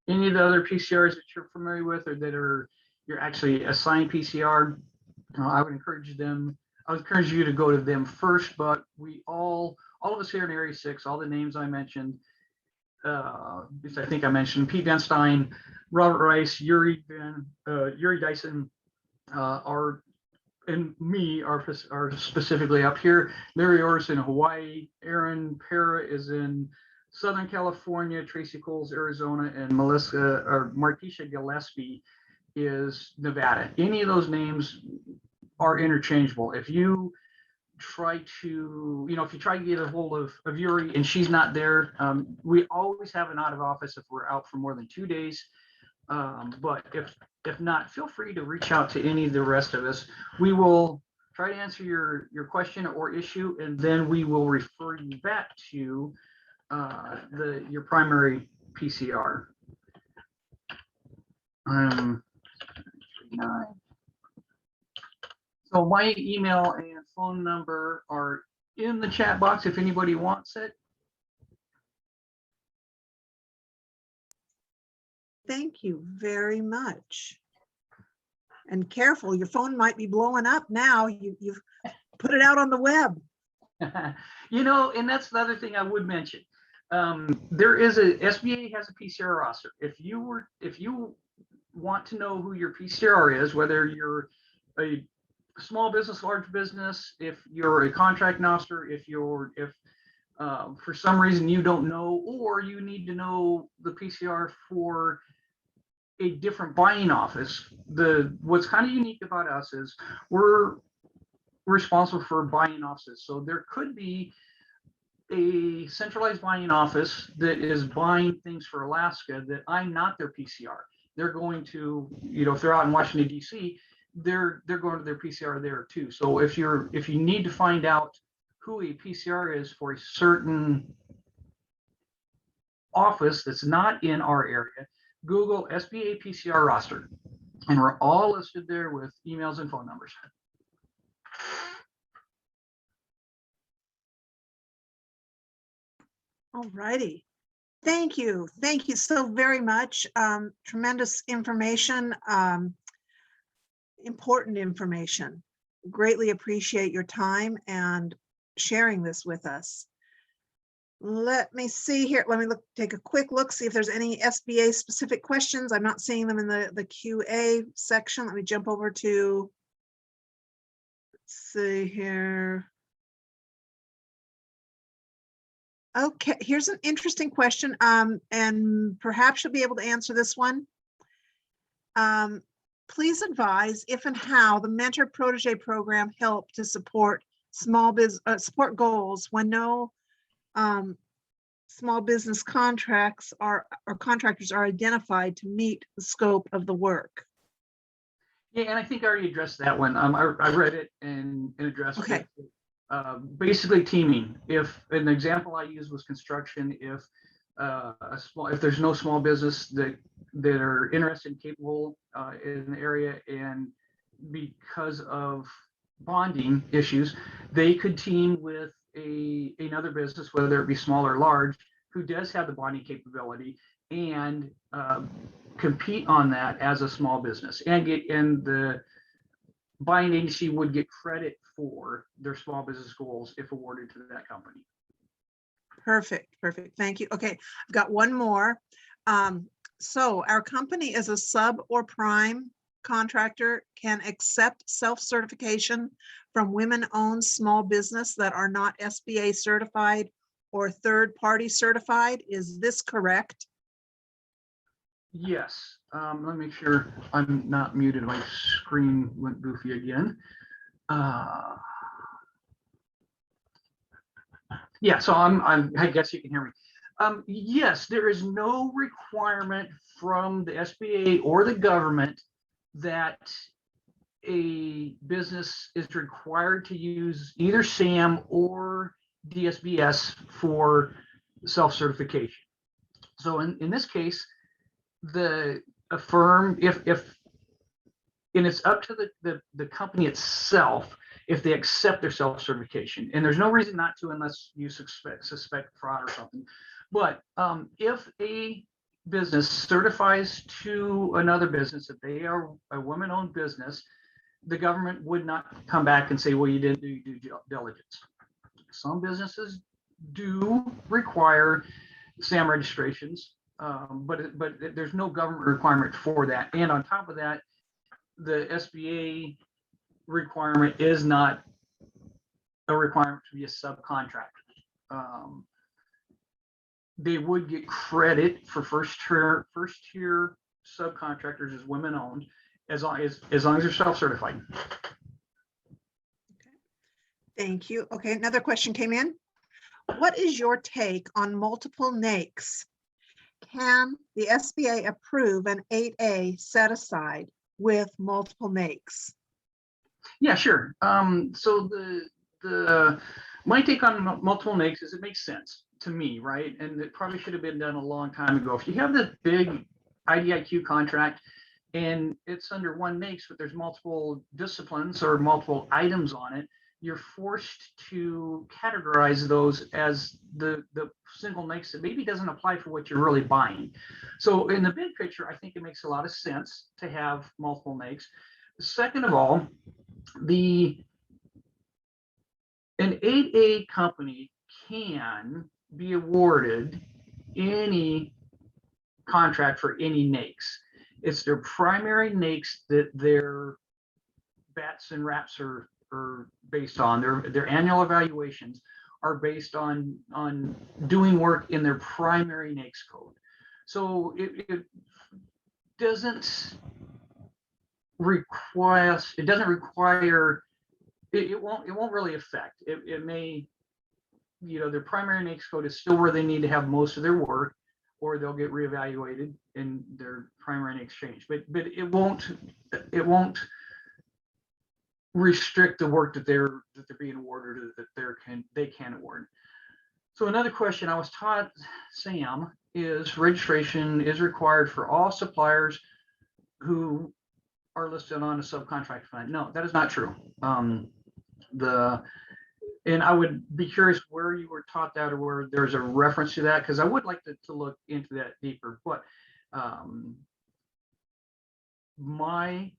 any of the other PCRs that you're familiar with or that you're actually assigned PCR, I would encourage you to go to them first, but we all of us here in Area 6, all the names I mentioned, I think I mentioned Pete Denstein, Robert Rice, Yuri Dyson, and me are specifically up here. Larry Orr's in Hawaii, Aaron Para is in Southern California, Tracy Coles, Arizona, and Martisha Gillespie is Nevada. Any of those names are interchangeable. If you try to get a hold of Yuri and she's not there, we always have an out of office if we're out for more than 2 days. But if not, feel free to reach out to any of the rest of us. We will try to answer your question or issue, and then we will refer you back to your primary PCR. So my email and phone number are in the chat box if anybody wants it. Thank you very much. And careful, your phone might be blowing up now. You've put it out on the web. And that's the other thing I would mention. SBA has a PCR roster. If you want to know who your PCR is, whether you're a small business, large business, if you're a contract officer, if for some reason you don't know, or you need to know the PCR for a different buying office, what's kind of unique about us is we're responsible for buying offices. So there could be a centralized buying office that is buying things for Alaska that I'm not their PCR. They're going to, if they're out in Washington, D.C., they're going to their PCR there too. So if you need to find out who a PCR is for a certain office that's not in our area, Google SBA PCR roster, and we're all listed there with emails and phone numbers. All righty. Thank you. Thank you so very much. Tremendous information, important information. Greatly appreciate your time and sharing this with us. Let me see here. Let me take a quick look, see if there's any SBA specific questions. I'm not seeing them in the QA section. Let me jump over to, let's see here. Okay, here's an interesting question, and perhaps you'll be able to answer this one. Please advise if and how the Mentor Protege program helped to support support goals when no small business contracts or contractors are identified to meet the scope of the work. Yeah, and I think I already addressed that one. I read it and addressed Okay. it. Basically teaming. If an example I used was construction, if there's no small business that are interested and capable in the area, and because of bonding issues, they could team with another business, whether it be small or large, who does have the bonding capability, and compete on that as a small business, and the buying agency would get credit for their small business goals if awarded to that company. Perfect. Thank you. Okay, I've got one more. So our company is a sub or prime contractor, can accept self-certification from women-owned small business that are not SBA certified or third-party certified. Is this correct? Yes. Let me make sure I'm not muted. My screen went goofy again. Yeah, so I guess you can hear me. Yes, there is no requirement from the SBA or the government that a business is required to use either SAM or DSBS for self-certification. So in this case, a firm, if and it's up to the company itself if they accept their self-certification, and there's no reason not to unless you suspect fraud or something. But if a business certifies to another business that they are a women-owned business, the government would not come back and say, well, you didn't do due diligence. Some businesses do require SAM registrations, but there's no government requirement for that. And on top of that, the SBA requirement is not a requirement to be a subcontractor. They would get credit for first tier subcontractors as women owned, as long as they're self-certified. Thank you. Okay, another question came in. What is your take on multiple NAICS? Can the SBA approve an 8A set aside with multiple NAICS? Yeah, sure. So my take on multiple NAICS is it makes sense to me, right? And it probably should have been done a long time ago. If you have this big IDIQ contract and it's under one NAICS, but there's multiple disciplines or multiple items on it, you're forced to categorize those as the single NAICS that maybe doesn't apply for what you're really buying. So in the big picture, I think it makes a lot of sense to have multiple NAICS. Second of all, an 8A company can be awarded any contract for any NAICS. It's their primary NAICS that their BATs and RAPs are based on. Their annual evaluations are based on doing work in their primary NAICS code. So it doesn't require, it won't really affect. It may, their primary NAICS code is still where they need to have most of their work, or they'll get reevaluated and their primary NAICS change. But it won't restrict the work that they're being awarded, or that they can award. So another question I was taught, Sam, is registration is required for all suppliers who are listed on a subcontract fund. No, that is not true. And I would be curious where you were taught that, or where there's a reference to that, because I would like to look into that deeper. But my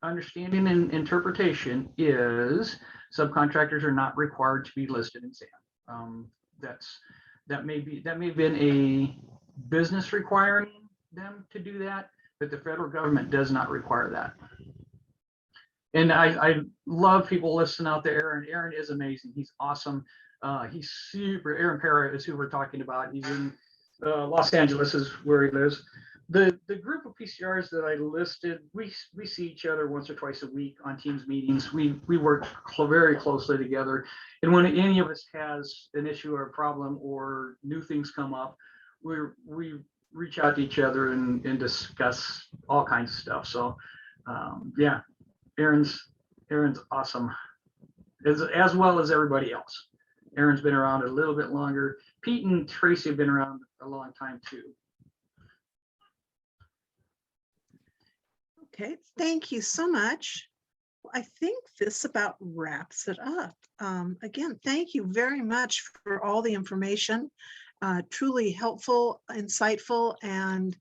understanding and interpretation is subcontractors are not required to be listed in SAM. That may have been a business requiring them to do that, but the federal government does not require that. And I love people listening out there. Aaron is amazing. He's awesome. He's super. Aaron Parra is who we're talking about. He's in Los Angeles, is where he lives. The group of PCRs that I listed, we see each other once or twice a week on Teams meetings. We work very closely together. And when any of us has an issue or a problem or new things come up, we reach out to each other and discuss all kinds of stuff. So yeah, Aaron's awesome, as well as everybody else. Aaron's been around a little bit longer. Pete and Tracy have been around a long time too. Okay, thank you so much. Well, I think this about wraps it up. Again, thank you very much for all the information. Truly helpful, insightful, and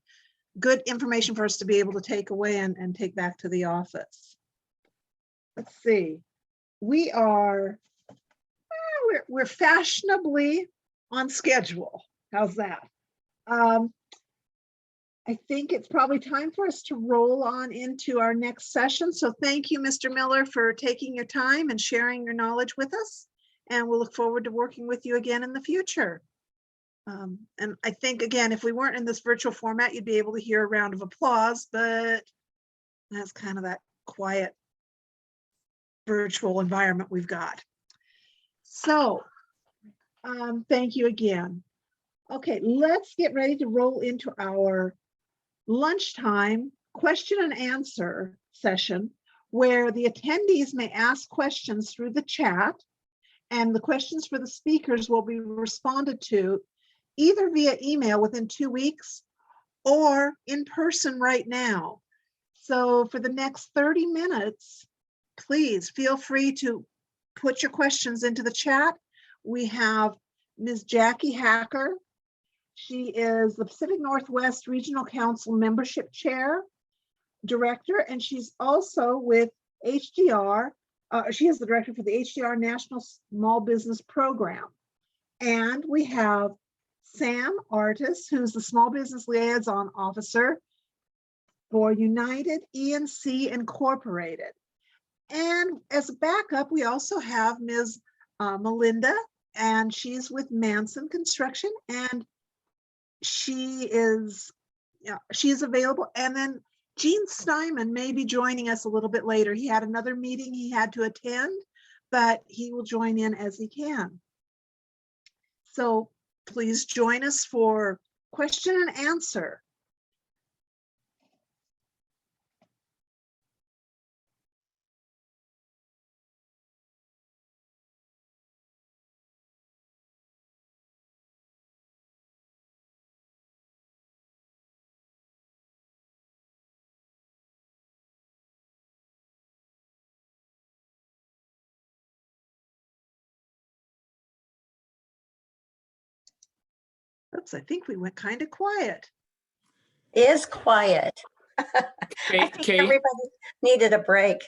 good information for us to be able to take away and take back to the office. Let's see. We are, we're fashionably on schedule. How's that? I think it's probably time for us to roll on into our next session. So thank you, Mr. Miller, for taking your time and sharing your knowledge with us. And we'll look forward to working with you again in the future. And I think, again, if we weren't in this virtual format, you'd be able to hear a round of applause, but that's kind of that quiet virtual environment we've got. So thank you again. Okay, let's get ready to roll into our lunchtime question and answer session, where the attendees may ask questions through the chat, and the questions for the speakers will be responded to either via email within 2 weeks or in person right now. So for the next 30 minutes, please feel free to put your questions into the chat. We have Ms. Jackie Hacker. She is the Pacific Northwest Regional Council Membership Chair, Director, and she's also with HDR. She is the director for the HDR National Small Business Program. And we have Sam Artis, who's the Small Business Liaison Officer for United ENC Incorporated. And as a backup, we also have Ms. Melinda, and she's with Manson Construction, and she's available. And then Gene Steinman may be joining us a little bit later. He had another meeting he had to attend, but he will join in as he can. So please join us for question and answer. Oops, I think we went kind of quiet. Is quiet. Okay, I think everybody needed a break.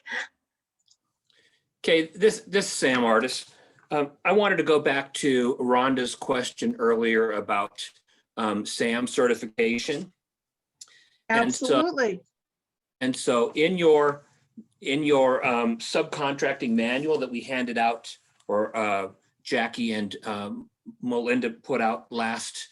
Okay, this is Sam Artis. I wanted to go back to Rhonda's question earlier about SAM certification. Absolutely. And so in your subcontracting manual that we handed out, or Jackie and Melinda put out last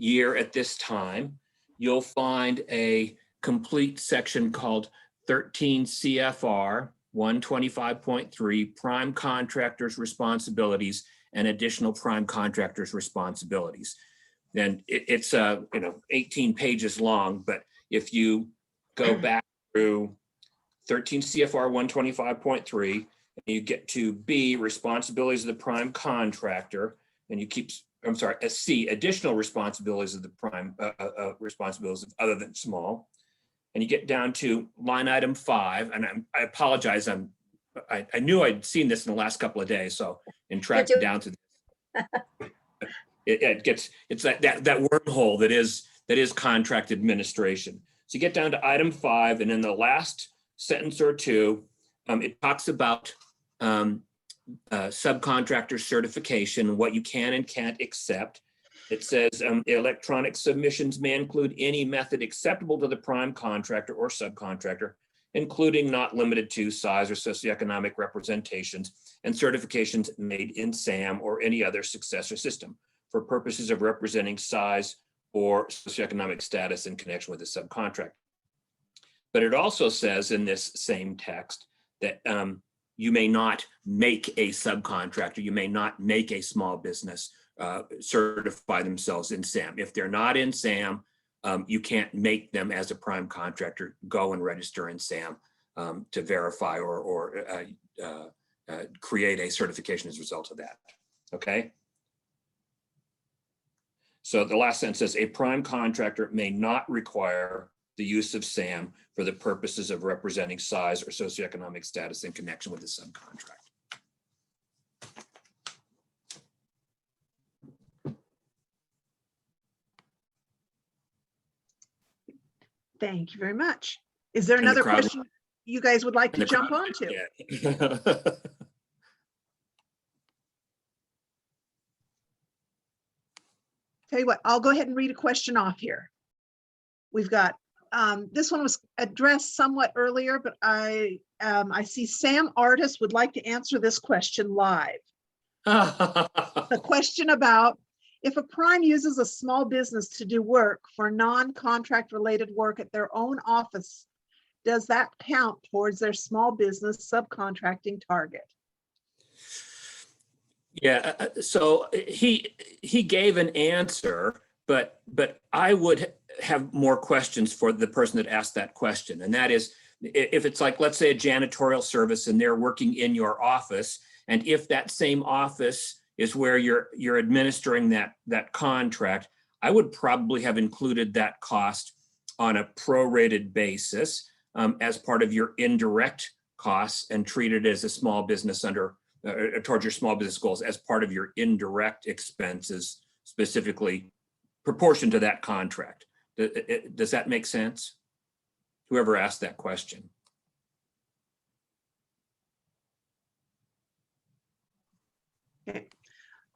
year at this time, you'll find a complete section called 13 CFR 125.3 prime contractors responsibilities and additional prime contractors responsibilities. And it's 18 pages long, but if you go back through 13 CFR 125.3 and you get to B, responsibilities of the prime contractor, and you keep, I'm sorry, C, additional responsibilities of the prime responsibilities of other than small. And you get down to line item 5, and I apologize, I knew I'd seen this in the last couple of days, so and tracked it down to this. It's that wormhole that is contract administration. So you get down to item 5, and in the last sentence or two, it talks about subcontractor certification, what you can and can't accept. It says electronic submissions may include any method acceptable to the prime contractor or subcontractor, including not limited to size or socioeconomic representations, and certifications made in SAM or any other successor system for purposes of representing size or socioeconomic status in connection with the subcontract. But it also says in this same text that you may not make a subcontractor, you may not make a small business certify themselves in SAM. If they're not in SAM, you can't make them as a prime contractor go and register in SAM to verify or create a certification as a result of that, okay? So the last sentence says, a prime contractor may not require the use of SAM for the purposes of representing size or socioeconomic status in connection with the subcontract. Thank you very much. Is there And the another crowd- question you guys would like to jump onto? Yeah. Tell you what, I'll go ahead and read a question off here. We've got, this one was addressed somewhat earlier, but I see Sam Artis would like to answer this question live. The question about if a prime uses a small business to do work for non-contract related work at their own office, does that count towards their small business subcontracting target? Yeah, so he gave an answer, but I would have more questions for the person that asked that question. And that is, if it's like, let's say a janitorial service and they're working in your office, and if that same office is where you're administering that contract, I would probably have included that cost on a prorated basis as part of your indirect costs and treat it as a small business under towards your small business goals as part of your indirect expenses, specifically proportion to that contract. Does that make sense? Whoever asked that question. Okay.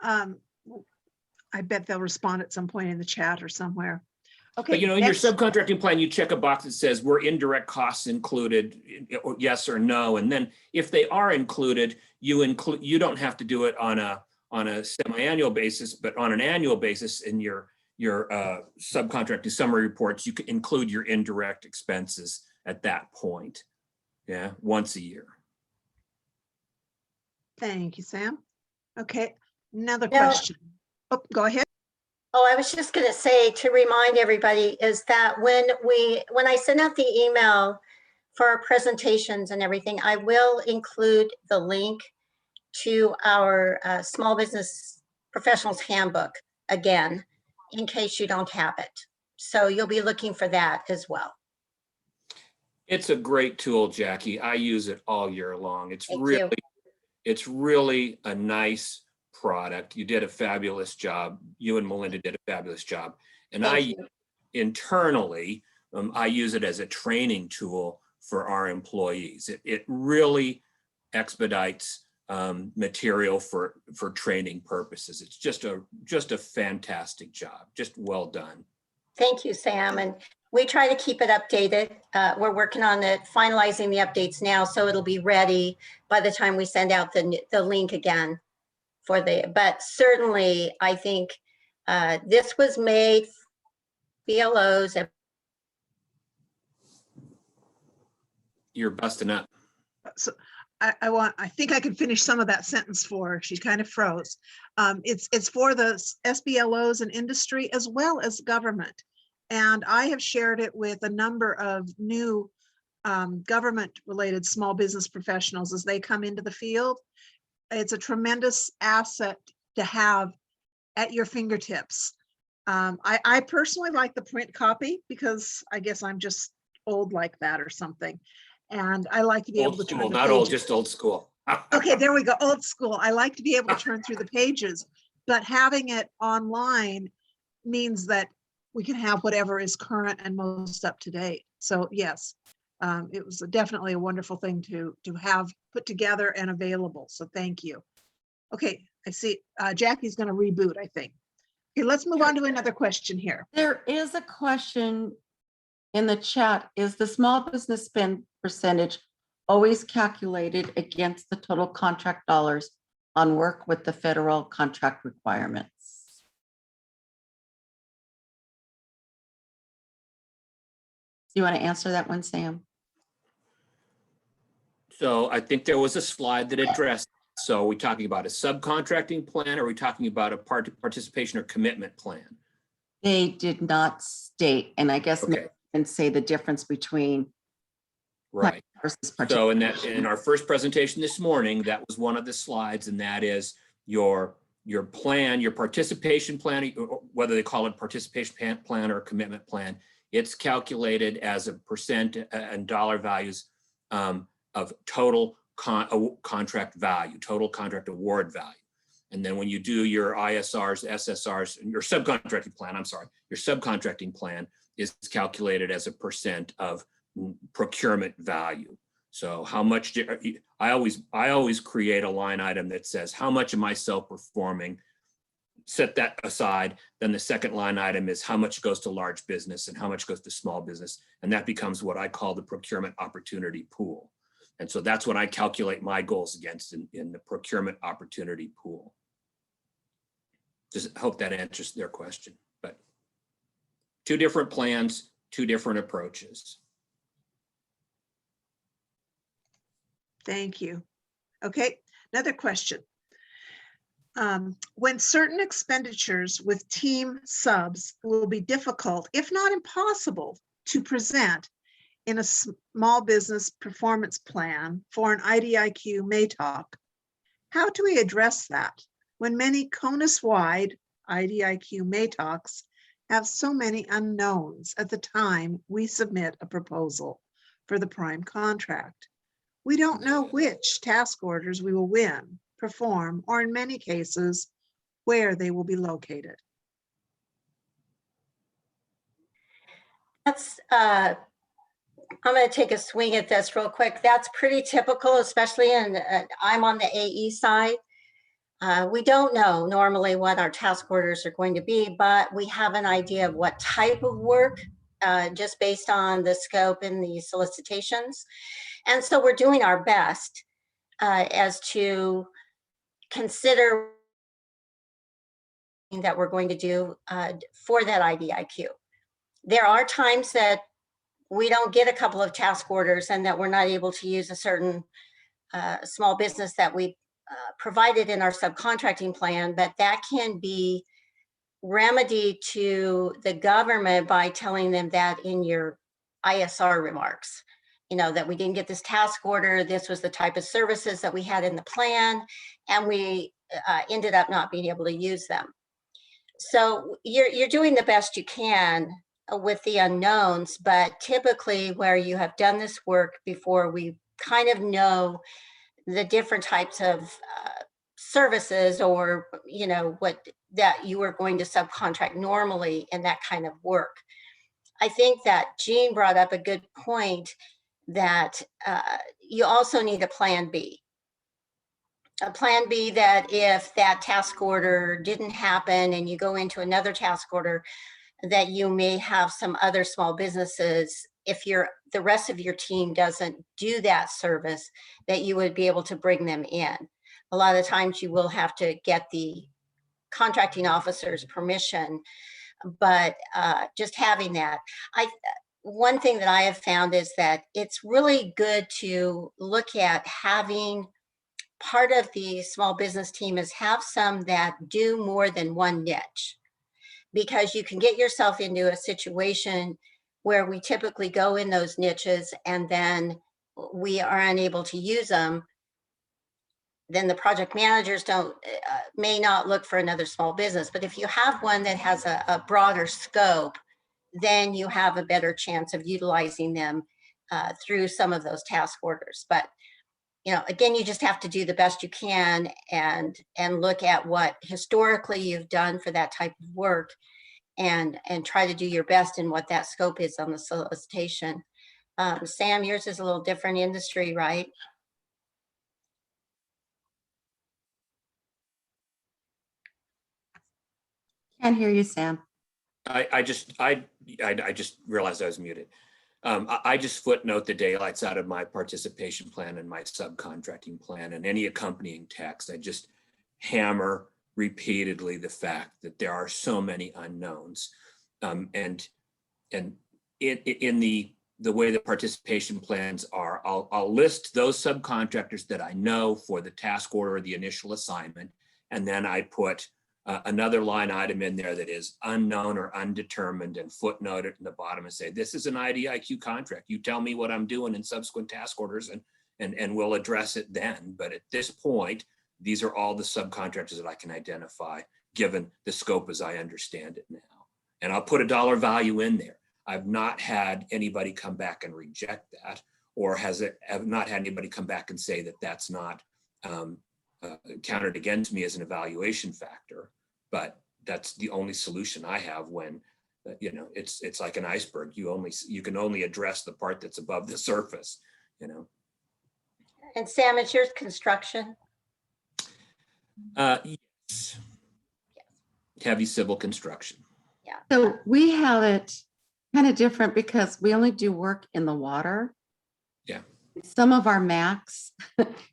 I bet they'll respond at some point in the chat or somewhere. Okay. But in your next- subcontracting plan, you check a box that says were indirect costs included, or yes or no. And then if they are included, you don't have to do it on a semi-annual basis, but on an annual basis in your subcontracting summary reports, you can include your indirect expenses at that point. Yeah, once a year. Thank you, Sam. Okay, another Now- question. Oh, go ahead. Oh, I was just going to say to remind everybody is that when I send out the email for our presentations and everything, I will include the link to our Small Business Professionals Handbook again, in case you don't have it. So you'll be looking for that as well. It's a great tool, Jackie. I use it all year long. Thank you. It's really a nice product. You did a fabulous job. You and Melinda did a fabulous job. And Thank you. internally, I use it as a training tool for our employees. It really expedites material for training purposes. It's just a fantastic job. Just well done. Thank you, Sam. And we try to keep it updated. We're working on finalizing the updates now, so it'll be ready by the time we send out the link again but certainly I think this was made BLOs. You're busting up. So I think I can finish some of that sentence for her. She kind of froze. It's for the SBLOs and industry as well as government. And I have shared it with a number of new government-related small business professionals as they come into the field. It's a tremendous asset to have at your fingertips. I personally like the print copy because I guess I'm just old like that or something. And I like to be able Old to turn school, the not old, pages. just old school. Okay, there we go. Old school. I like to be able to turn through the pages, but having it online means that we can have whatever is current and most up to date. So yes, it was definitely a wonderful thing to have put together and available. So thank you. Okay, I see Jackie's going to reboot, I think. Okay, let's move on to another question here. There is a question in the chat. Is the small business spend percentage always calculated against the total contract dollars on work with the federal contract requirements? Do you want to answer that one, Sam? So I think there was a slide that addressed, so are we talking about a subcontracting plan? Or are we talking about a participation or commitment plan? They did not state, and I guess maybe Okay, I can say the difference between right. versus So participation. in our first presentation this morning, that was one of the slides, and that is your plan, your participation plan, or whether they call it participation plan or commitment plan. It's calculated as a percent and dollar values of total contract value, total contract award value. And then when you do your ISRs, SSRs, your subcontracting plan, I'm sorry, your subcontracting plan is calculated as a percent of procurement value. So how much I always create a line item that says, how much am I self-performing? Set that aside. Then the second line item is how much goes to large business and how much goes to small business. And that becomes what I call the procurement opportunity pool. And so that's what I calculate my goals against in the procurement opportunity pool. Just hope that answers their question, but two different plans, two different approaches. Thank you. Okay, another question. When certain expenditures with team subs will be difficult, if not impossible, to present in a small business performance plan for an IDIQ MATOC, how do we address that when many CONUS-wide IDIQ MATOCs have so many unknowns at the time we submit a proposal for the prime contract? We don't know which task orders we will win, perform, or in many cases, where they will be located. That's, I'm going to take a swing at this real quick. That's pretty typical, especially in, I'm on the AE side. We don't know normally what our task orders are going to be, but we have an idea of what type of work, just based on the scope and the solicitations. And so we're doing our best as to consider that we're going to do for that IDIQ. There are times that we don't get a couple of task orders and that we're not able to use a certain small business that we provided in our subcontracting plan, but that can be remedied to the government by telling them that in your ISR remarks, you know, that we didn't get this task order, this was the type of services that we had in the plan, and we ended up not being able to use them. So you're doing the best you can with the unknowns, but typically where you have done this work before, we kind of know the different types of services, or, you know, what that you are going to subcontract normally in that kind of work. I think that Jean brought up a good point that you also need a plan B. A plan B that if that task order didn't happen and you go into another task order, that you may have some other small businesses, if the rest of your team doesn't do that service, that you would be able to bring them in. A lot of times you will have to get the contracting officer's permission, but just having that. One thing that I have found is that it's really good to look at having part of the small business team is have some that do more than one niche, because you can get yourself into a situation where we typically go in those niches and then we are unable to use them. Then the project managers may not look for another small business. But if you have one that has a broader scope, then you have a better chance of utilizing them through some of those task orders. But you know, again, you just have to do the best you can and look at what historically you've done for that type of work, and try to do your best in what that scope is on the solicitation. Sam, yours is a little different industry, right? Can't hear you, Sam. I just realized I was muted. I just footnote the daylights out of my participation plan and my subcontracting plan and any accompanying text. I just hammer repeatedly the fact that there are so many unknowns, and in the way the participation plans are, I'll list those subcontractors that I know for the task order or the initial assignment, and then I put another line item in there that is unknown or undetermined, and footnote it in the bottom and say, this is an IDIQ contract. You tell me what I'm doing in subsequent task orders and we'll address it then. But at this point, these are all the subcontractors that I can identify given the scope as I understand it now. And I'll put a dollar value in there. I've not had anybody come back and reject that, or have not had anybody come back and say that that's not counted against me as an evaluation factor. But that's the only solution I have when, you know, it's like an iceberg. You can only address the part that's above the surface, you know. And Sam, it's yours construction? Yes. Heavy civil construction. So we have it kind of different because we only do work in the water. Yeah. Some of our max,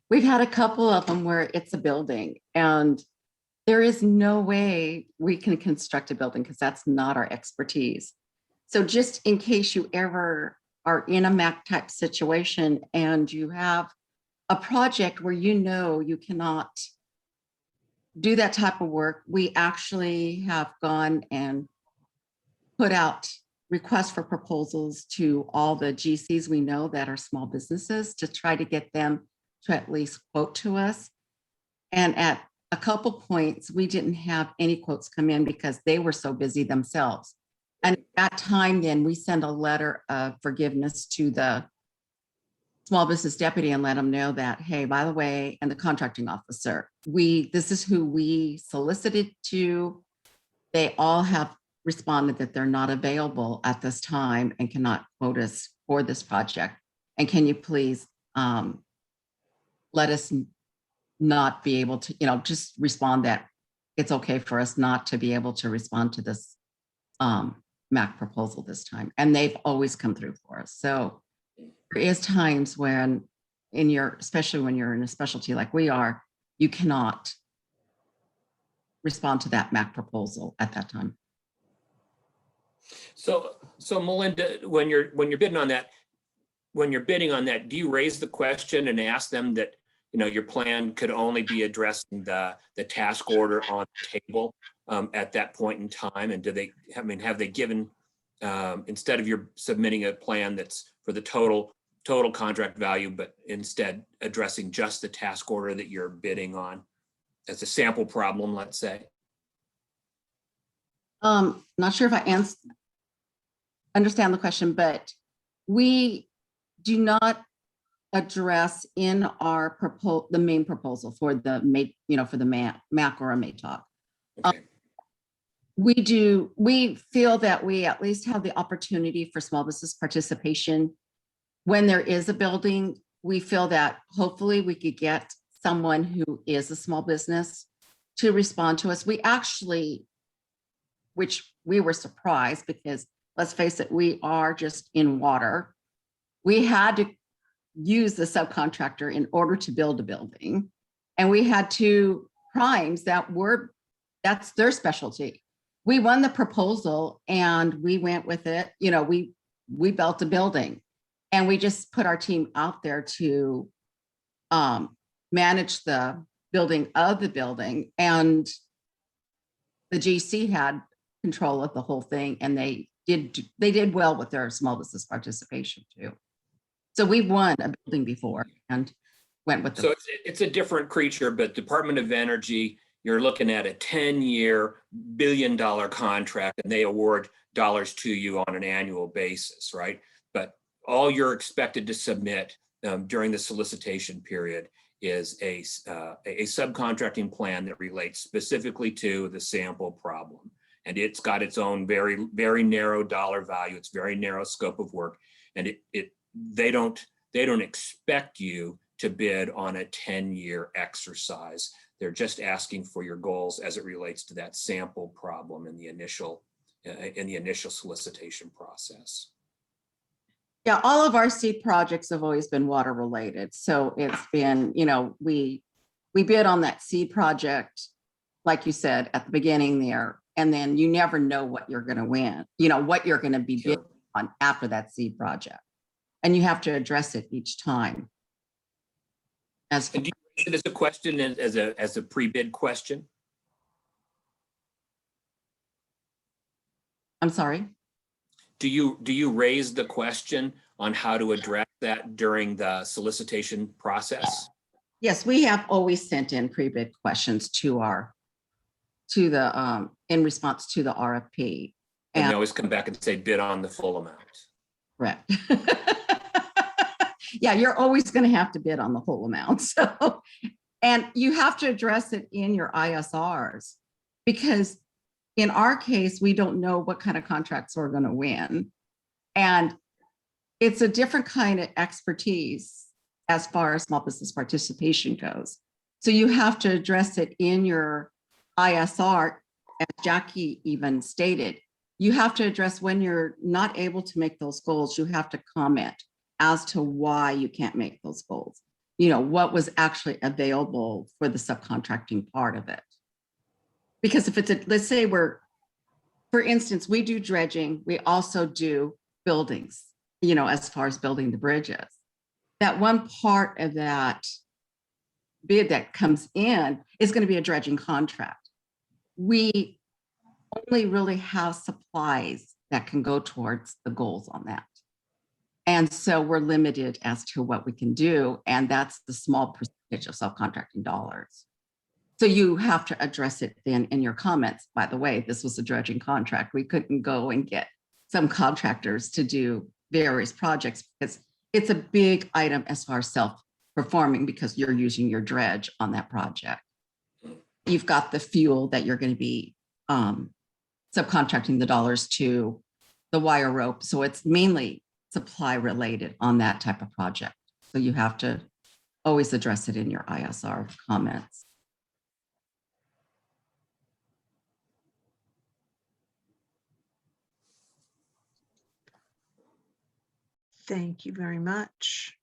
we've had a couple of them where it's a building, and there is no way we can construct a building because that's not our expertise. So just in case you ever are in a MAC type situation and you have a project where you know you cannot do that type of work, we actually have gone and put out requests for proposals to all the GCs we know that are small businesses to try to get them to at least quote to us. And at a couple points, we didn't have any quotes come in because they were so busy themselves. And at that time, then we send a letter of forgiveness to the small business deputy and let them know that, hey, by the way, and the contracting officer, this is who we solicited to. They all have responded that they're not available at this time and cannot quote us for this project. And can you please let us not be able to, just respond that it's okay for us not to be able to respond to this MAC proposal this time. And they've always come through for us. So there is times when especially when you're in a specialty like we are, you cannot respond to that MAC proposal at that time. So Melinda, when you're bidding on that, do you raise the question and ask them that, your plan could only be addressing the task order on the table at that point in time? And have they given, instead of you're submitting a plan that's for the total contract value, but instead addressing just the task order that you're bidding on as a sample problem, let's say? Not sure if I understand the question, but we do not address in our the main proposal for the for the MAC or a MATOC. Okay. We feel that we at least have the opportunity for small business participation. When there is a building, we feel that hopefully we could get someone who is a small business to respond to us. We actually, which we were surprised because let's face it, we are just in water. We had to use the subcontractor in order to build a building. And we had two primes that's their specialty. We won the proposal and we went with it. We built a building and we just put our team out there to manage the building of the building. And the GC had control of the whole thing and they did well with their small business participation too. So we've won a building before and went with So it's a different creature, but Department of Energy, you're looking at a 10-year billion-dollar contract and they award dollars to you on an annual basis, right? But all you're expected to submit during the solicitation period is a subcontracting plan that relates specifically to the sample problem. And it's got its own very, very narrow dollar value. It's very narrow scope of work. And they don't expect you to bid on a 10-year exercise. They're just asking for your goals as it relates to that sample problem in the initial solicitation process. Yeah, all of our seed projects have always been water related. So it's been, we bid on that seed project, like you said, at the beginning there, and then you never know what you're going to win, what you're going to be bidding on after that seed project. And you have to address it each time. And do you raise it as a question, as a pre-bid question? I'm sorry? Do you raise the question on how to address that during the solicitation process? Yes, we have always sent in pre-bid questions in response to the RFP. And they always come back and say bid on the full amount. Correct. Yeah, you're always going to have to bid on the whole amount. So, and you have to address it in your ISRs because in our case, we don't know what kind of contracts we're going to win. And it's a different kind of expertise as far as small business participation goes. So you have to address it in your ISR, as Jackie even stated. You have to address when you're not able to make those goals, you have to comment as to why you can't make those goals. What was actually available for the subcontracting part of it. Because if let's say for instance, we do dredging, we also do buildings, as far as building the bridges. That one part of that bid that comes in is going to be a dredging contract. We only really have supplies that can go towards the goals on that. And so we're limited as to what we can do. And that's the small percentage of subcontracting dollars. So you have to address it then in your comments. By the way, this was a dredging contract. We couldn't go and get some contractors to do various projects because it's a big item as far as self-performing because you're using your dredge on that project. You've got the fuel that you're going to be subcontracting the dollars to the wire rope. So it's mainly supply related on that type of project. So you have to always address it in your ISR comments. Thank you very much.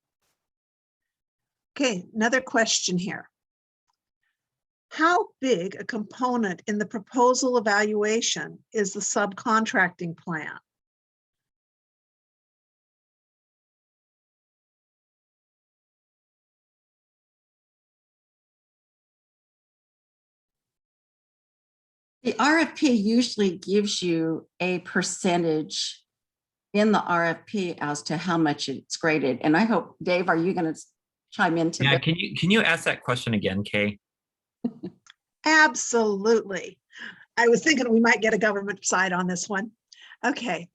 Okay, another question here. How big a component in the proposal evaluation is the subcontracting plan? The RFP usually gives you a percentage in the RFP as to how much it's graded. And I hope, Dave, are you going to chime into Yeah, that? can you ask that question again, Kay? Absolutely. I was thinking we might get a government side on this one. Okay.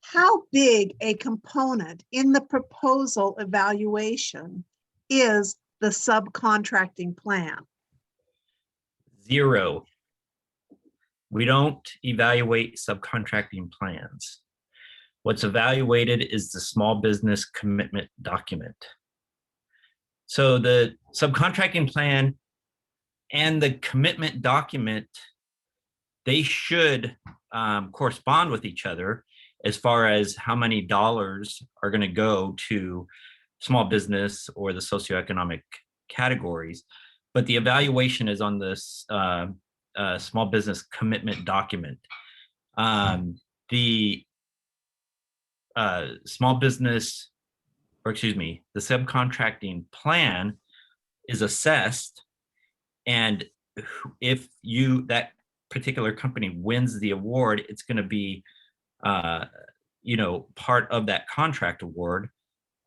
How big a component in the proposal evaluation is the subcontracting plan? 0. We don't evaluate subcontracting plans. What's evaluated is the small business commitment document. So the subcontracting plan and the commitment document, they should correspond with each other as far as how many dollars are going to go to small business or the socioeconomic categories. But the evaluation is on this small business commitment document. The small business, or excuse me, the subcontracting plan is assessed, and if that particular company wins the award, it's going to be part of that contract award.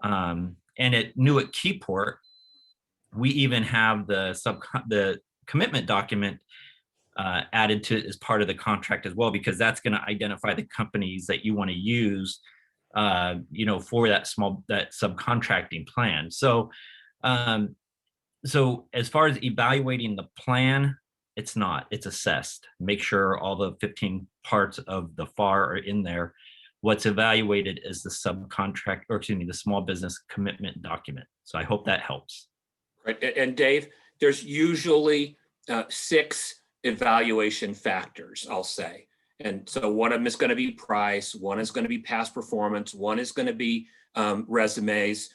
And at Newark Keyport, we even have the commitment document added to as part of the contract as well, because that's going to identify the companies that you want to use for that subcontracting plan. So as far as evaluating the plan, it's assessed. Make sure all the 15 parts of the FAR are in there. What's evaluated is the the small business commitment document. So I hope that helps. Right. And Dave, there's usually 6 evaluation factors, I'll say. And so one of them is going to be price, one is going to be past performance, one is going to be resumes,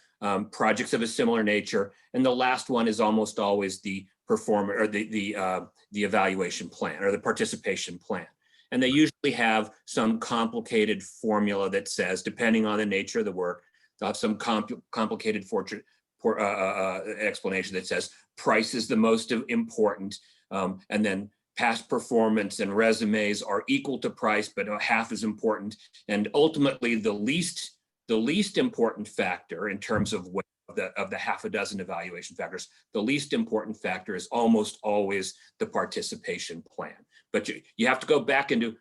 projects of a similar nature, and the last one is almost always the performer or the evaluation plan or the participation plan. And they usually have some complicated formula that says, depending on the nature of the work, they'll have some complicated explanation that says price is the most important, and then past performance and resumes are equal to price, but half as important. And ultimately, the least important factor in terms of the half a dozen evaluation factors, the least important factor is almost always the participation plan. But you have to go back into,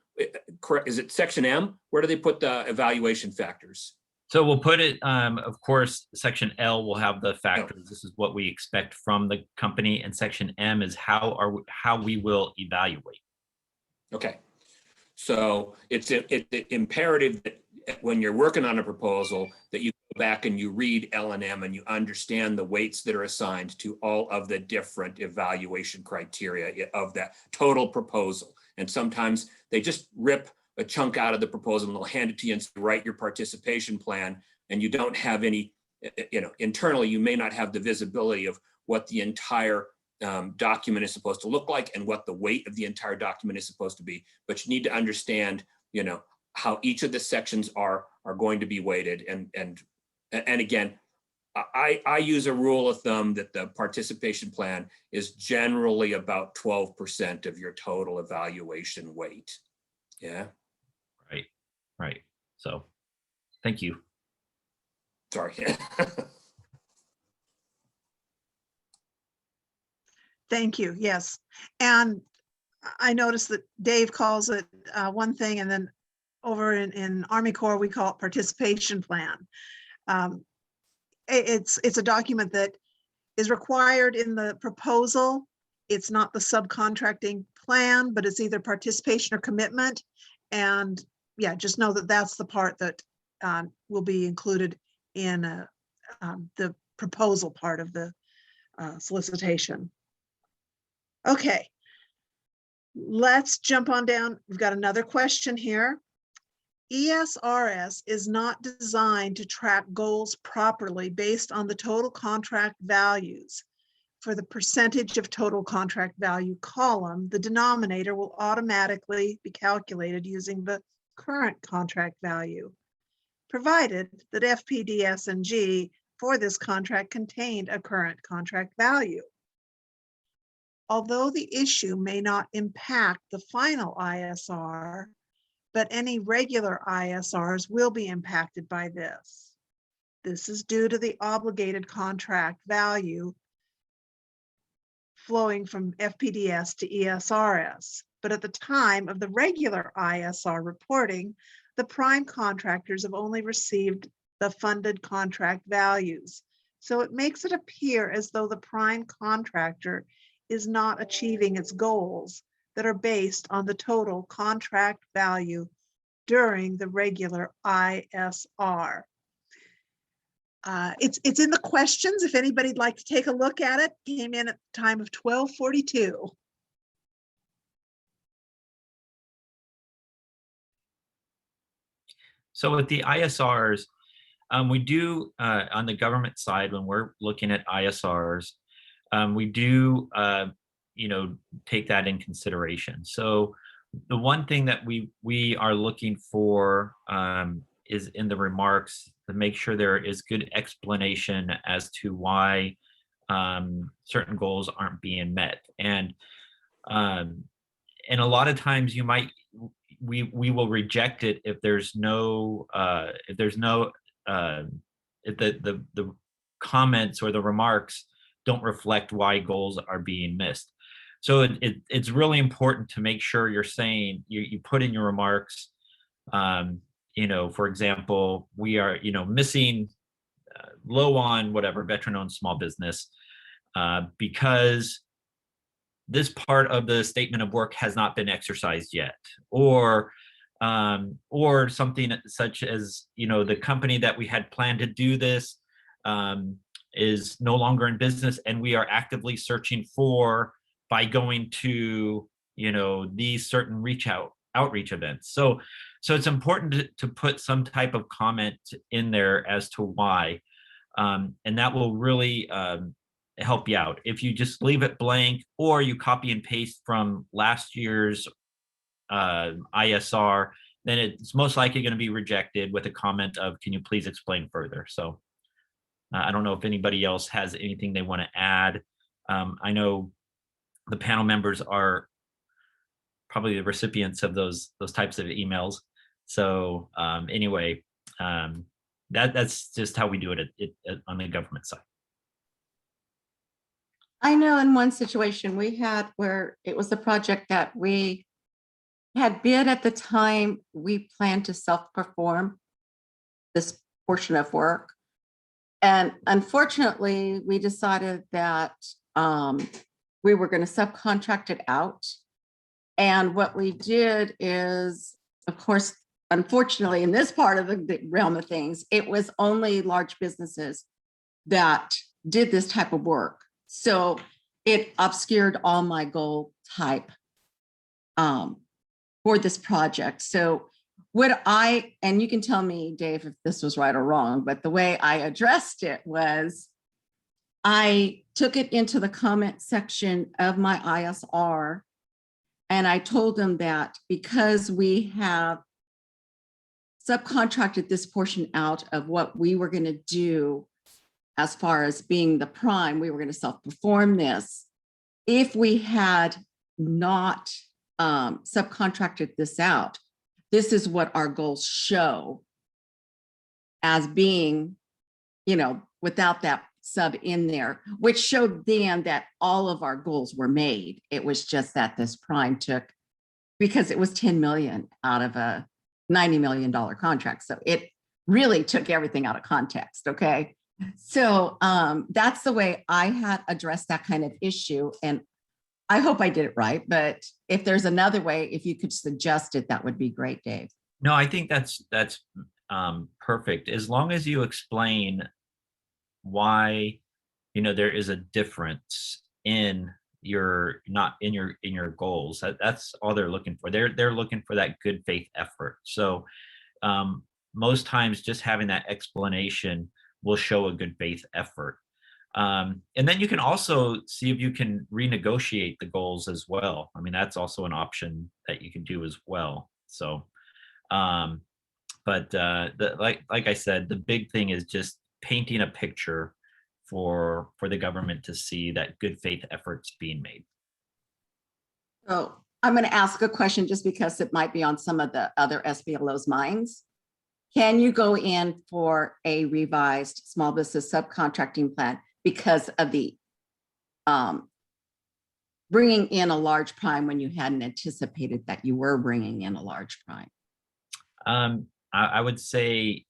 is it section M? Where do they put the evaluation factors? So we'll put it, of course, section L will have the factors. This is what we expect from the company, and section M is how we will evaluate. Okay, so it's imperative that when you're working on a proposal that you go back and you read L&M and you understand the weights that are assigned to all of the different evaluation criteria of that total proposal. And sometimes they just rip a chunk out of the proposal and they'll hand it to you and say, write your participation plan, and you don't have any, internally you may not have the visibility of what the entire document is supposed to look like and what the weight of the entire document is supposed to be. But you need to understand, how each of the sections are going to be weighted. And again, I use a rule of thumb that the participation plan is generally about 12% of your total evaluation weight. Yeah. Right. So, thank you. Sorry. Thank you. Yes. And I noticed that Dave calls it one thing, and then over in Army Corps, we call it participation plan. It's a document that is required in the proposal, it's not the subcontracting plan, but it's either participation or commitment. And yeah, just know that that's the part that will be included in the proposal part of the solicitation. Okay, let's jump on down. We've got another question here. ESRS is not designed to track goals properly based on the total contract values. For the percentage of total contract value column, the denominator will automatically be calculated using the current contract value, provided that FPDS&G for this contract contained a current contract value. Although the issue may not impact the final ISR, but any regular ISRs will be impacted by this. This is due to the obligated contract value flowing from FPDS to ESRS. But at the time of the regular ISR reporting, the prime contractors have only received the funded contract values. So it makes it appear as though the prime contractor is not achieving its goals that are based on the total contract value during the regular ISR. It's in the questions. If anybody'd like to take a look at it, came in at the time of 12:42. So with the ISRs, we do on the government side, when we're looking at ISRs, we do take that in consideration. So the one thing that we are looking for is in the remarks to make sure there is good explanation as to why certain goals aren't being met. And a lot of times we will reject it if the comments or the remarks don't reflect why goals are being missed. So it's really important to make sure you're saying, you put in your remarks, for example, we are, missing low on whatever veteran-owned small business because this part of the statement of work has not been exercised yet, or something such as, the company that we had planned to do this is no longer in business, and we are actively searching for by going to, these certain outreach events. So it's important to put some type of comment in there as to why, and that will really help you out. If you just leave it blank, or you copy and paste from last year's ISR, then it's most likely going to be rejected with a comment of, can you please explain further? So I don't know if anybody else has anything they want to add. I know the panel members are probably the recipients of those types of emails. So anyway, that's just how we do it on the government side. I know in one situation we had where it was a project that we had bid at the time, we planned to self-perform this portion of work. And unfortunately, we decided that we were going to subcontract it out. And what we did is, of course, unfortunately, in this part of the realm of things, it was only large businesses that did this type of work. So it obscured all my goal type for this project. So and you can tell me, Dave, if this was right or wrong, but the way I addressed it was I took it into the comment section of my ISR, and I told them that because we have subcontracted this portion out of what we were going to do as far as being the prime, we were going to self-perform this. If we had not subcontracted this out, this is what our goals show as being, without that sub in there, which showed them that all of our goals were made. It was just that this prime took, because it was 10 million out of a $90 million contract. So it really took everything out of context. Okay. So that's the way I had addressed that kind of issue. And I hope I did it right, but if there's another way, if you could suggest it, that would be great, Dave. No, I think that's perfect. As long as you explain why, there is a difference in your not in your goals. That's all they're looking for. They're looking for that good faith effort. So most times just having that explanation will show a good faith effort. And then you can also see if you can renegotiate the goals as well. I mean, that's also an option that you can do as well. So, like I said, the big thing is just painting a picture for the government to see that good faith efforts being made. So I'm going to ask a question just because it might be on some of the other SBLO's minds. Can you go in for a revised small business subcontracting plan because of the bringing in a large prime when you hadn't anticipated that you were bringing in a large prime? I would say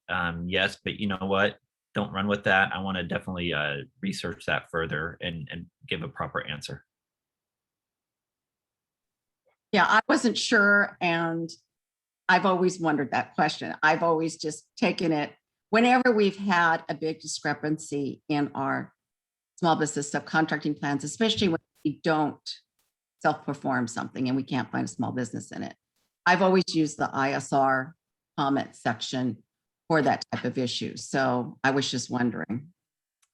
yes, but you know what? Don't run with that. I want to definitely research that further and give a proper answer. Yeah, I wasn't sure, and I've always wondered that question. I've always just taken it whenever we've had a big discrepancy in our small business subcontracting plans, especially when we don't self-perform something and we can't find a small business in it. I've always used the ISR comment section for that type of issue. So I was just wondering.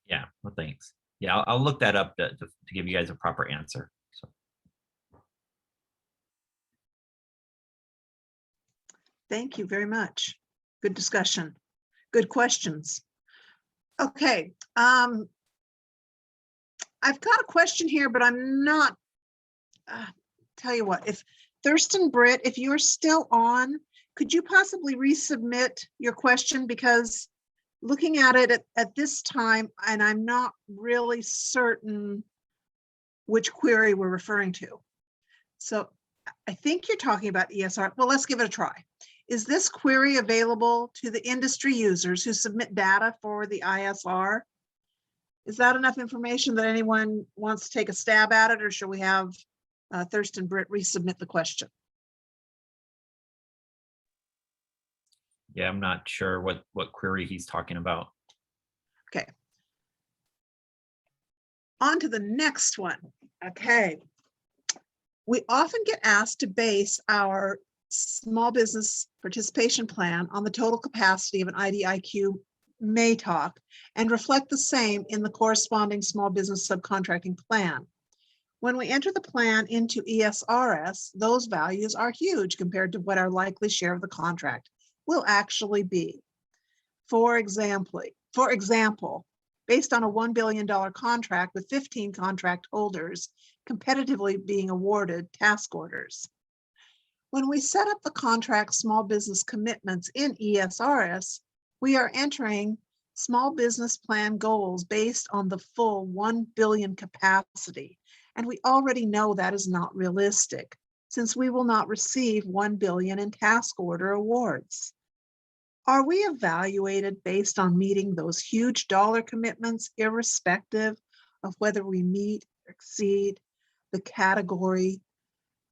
Yeah, well, thanks. Yeah, I'll look that up to give you guys a proper answer. So. Thank you very much. Good discussion. Good questions. Okay. I've got a question here, but I'm not, tell you what, if Thurston Britt, if you're still on, could you possibly resubmit your question? Because looking at it at this time, and I'm not really certain which query we're referring to. So I think you're talking about ESR. Well, let's give it a try. Is this query available to the industry users who submit data for the ISR? Is that enough information that anyone wants to take a stab at it, or should we have Thurston Britt resubmit the question? Yeah, I'm not sure what query he's talking about. Okay. On to the next one. Okay. We often get asked to base our small business participation plan on the total capacity of an IDIQ MATOC and reflect the same in the corresponding small business subcontracting plan. When we enter the plan into ESRS, those values are huge compared to what our likely share of the contract will actually be. For example, based on a $1 billion contract with 15 contract holders competitively being awarded task orders. When we set up the contract small business commitments in ESRS, we are entering small business plan goals based on the full 1 billion capacity. And we already know that is not realistic, since we will not receive 1 billion in task order awards. Are we evaluated based on meeting those huge dollar commitments, irrespective of whether we meet or exceed the category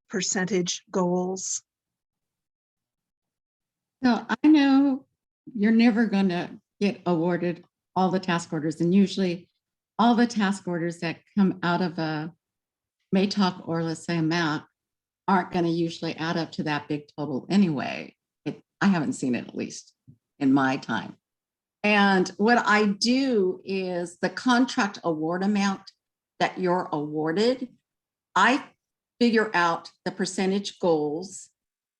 percentage goals? So I know you're never going to get awarded all the task orders, and usually all the task orders that come out of a MATOC or let's say a MAP aren't going to usually add up to that big total anyway. I haven't seen it, at least in my time. And what I do is the contract award amount that you're awarded, I figure out the percentage goals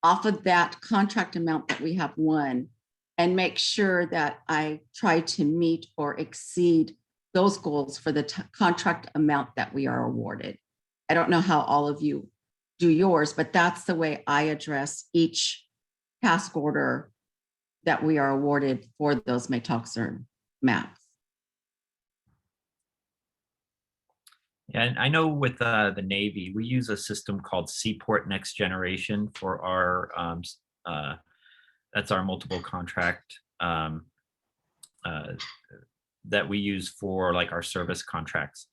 off of that contract amount that we have won and make sure that I try to meet or exceed those goals for the contract amount that we are awarded. I don't know how all of you do yours, but that's the way I address each task order that we are awarded for those MATOCs or MAPs. Yeah, and I know with the Navy, we use a system called Seaport Next Generation for our, that's our multiple contract that we use for like our service contracts.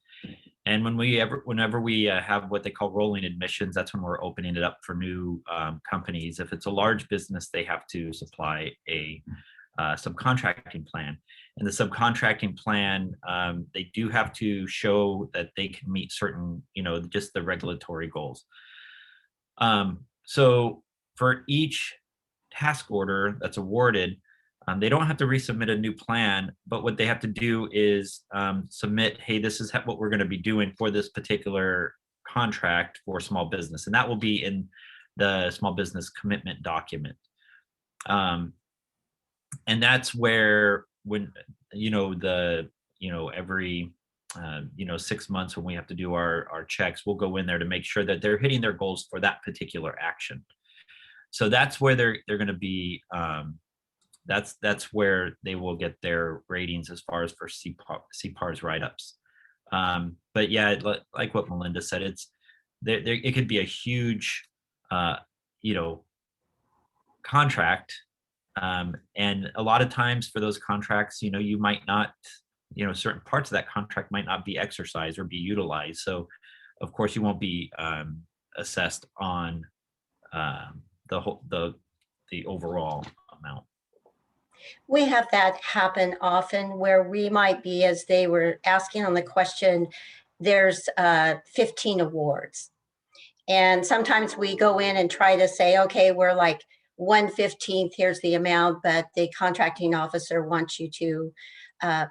And whenever we have what they call rolling admissions, that's when we're opening it up for new companies. If it's a large business, they have to supply a subcontracting plan. And the subcontracting plan, they do have to show that they can meet certain, just the regulatory goals. So for each task order that's awarded, they don't have to resubmit a new plan, but what they have to do is submit, hey, this is what we're going to be doing for this particular contract for small business. And that will be in the small business commitment document. And that's where every 6 months when we have to do our checks, we'll go in there to make sure that they're hitting their goals for that particular action. So that's where they're going to be. That's where they will get their ratings as far as for CPARS write-ups. But yeah, like what Melinda said, it could be a huge, contract. And a lot of times for those contracts, you might not, certain parts of that contract might not be exercised or be utilized. So of course you won't be assessed on the overall amount. We have that happen often where we might be, as they were asking on the question, there's 15 awards. And sometimes we go in and try to say, okay, we're like 1/15, here's the amount, but the contracting officer wants you to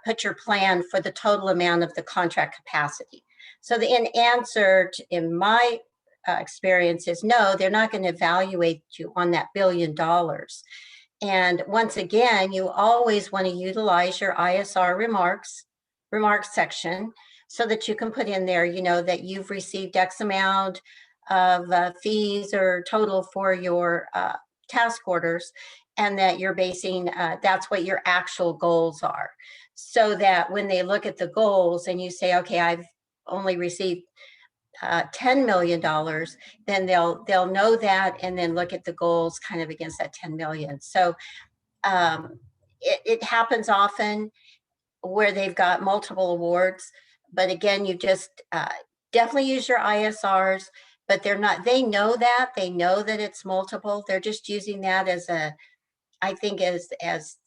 put your plan for the total amount of the contract capacity. So in answer in my experience is no, they're not going to evaluate you on that $1 billion. And once again, you always want to utilize your ISR remarks section so that you can put in there, that you've received X amount of fees or total for your task orders, and that you're basing, that's what your actual goals are. So that when they look at the goals and you say, okay, I've only received $10 million, then they'll know that and then look at the goals kind of against that 10 million. So it happens often where they've got multiple awards, but again, you just definitely use your ISRs, but they know that it's multiple. They're just using that as I think as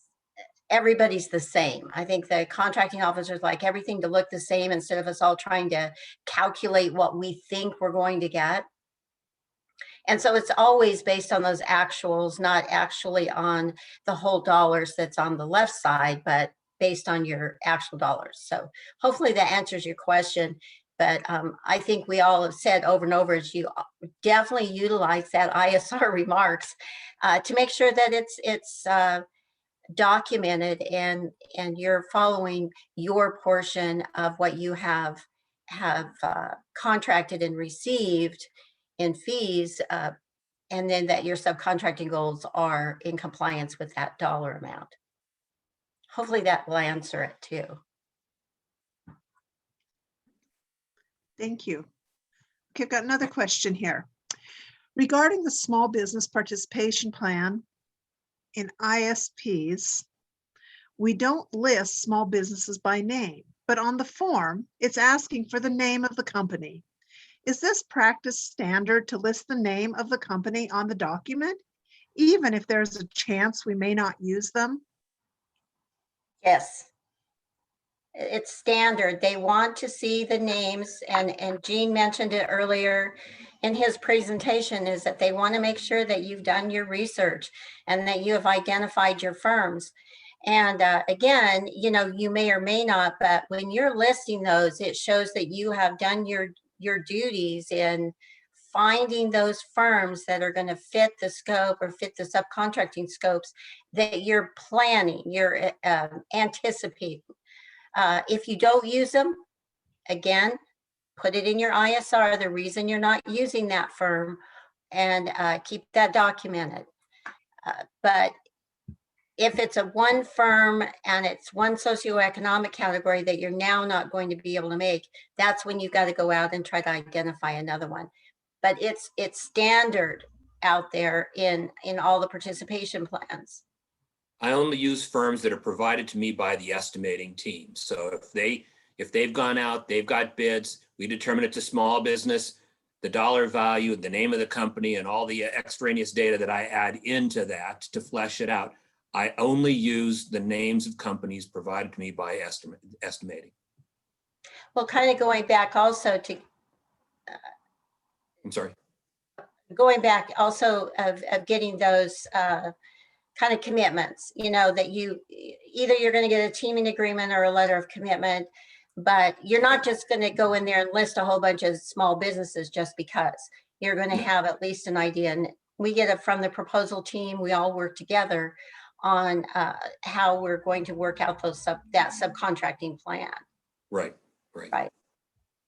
everybody's the same. I think the contracting officers like everything to look the same instead of us all trying to calculate what we think we're going to get. And so it's always based on those actuals, not actually on the whole dollars that's on the left side, but based on your actual dollars. So hopefully that answers your question. But I think we all have said over and over is you definitely utilize that ISR remarks to make sure that it's documented and you're following your portion of what you have contracted and received in fees, and then that your subcontracting goals are in compliance with that dollar amount. Hopefully that will answer it too. Thank you. Okay, I've got another question here. Regarding the small business participation plan in ISPs, we don't list small businesses by name, but on the form, it's asking for the name of the company. Is this practice standard to list the name of the company on the document, even if there's a chance we may not use them? Yes. It's standard. They want to see the names, and Gene mentioned it earlier in his presentation, is that they want to make sure that you've done your research and that you have identified your firms. And again, you may or may not, but when you're listing those, it shows that you have done your duties in finding those firms that are going to fit the scope or fit the subcontracting scopes that you're planning, you're anticipating. If you don't use them, again, put it in your ISR, the reason you're not using that firm, and keep that documented. But if it's a one firm and it's one socioeconomic category that you're now not going to be able to make, that's when you've got to go out and try to identify another one. But it's standard out there in all the participation plans. I only use firms that are provided to me by the estimating team. So if they If they've gone out, they've got bids, we determine it's a small business, the dollar value, the name of the company, and all the extraneous data that I add into that to flesh it out. I only use the names of companies provided to me by estimating. Well, kind of going back also to, I'm sorry. going back also of getting those kind of commitments, you know, that you, either you're going to get a teaming agreement or a letter of commitment, but you're not just going to go in there and list a whole bunch of small businesses just because. You're going to have at least an idea. And we get it from the proposal team. We all work together on how we're going to work out that subcontracting plan. Right.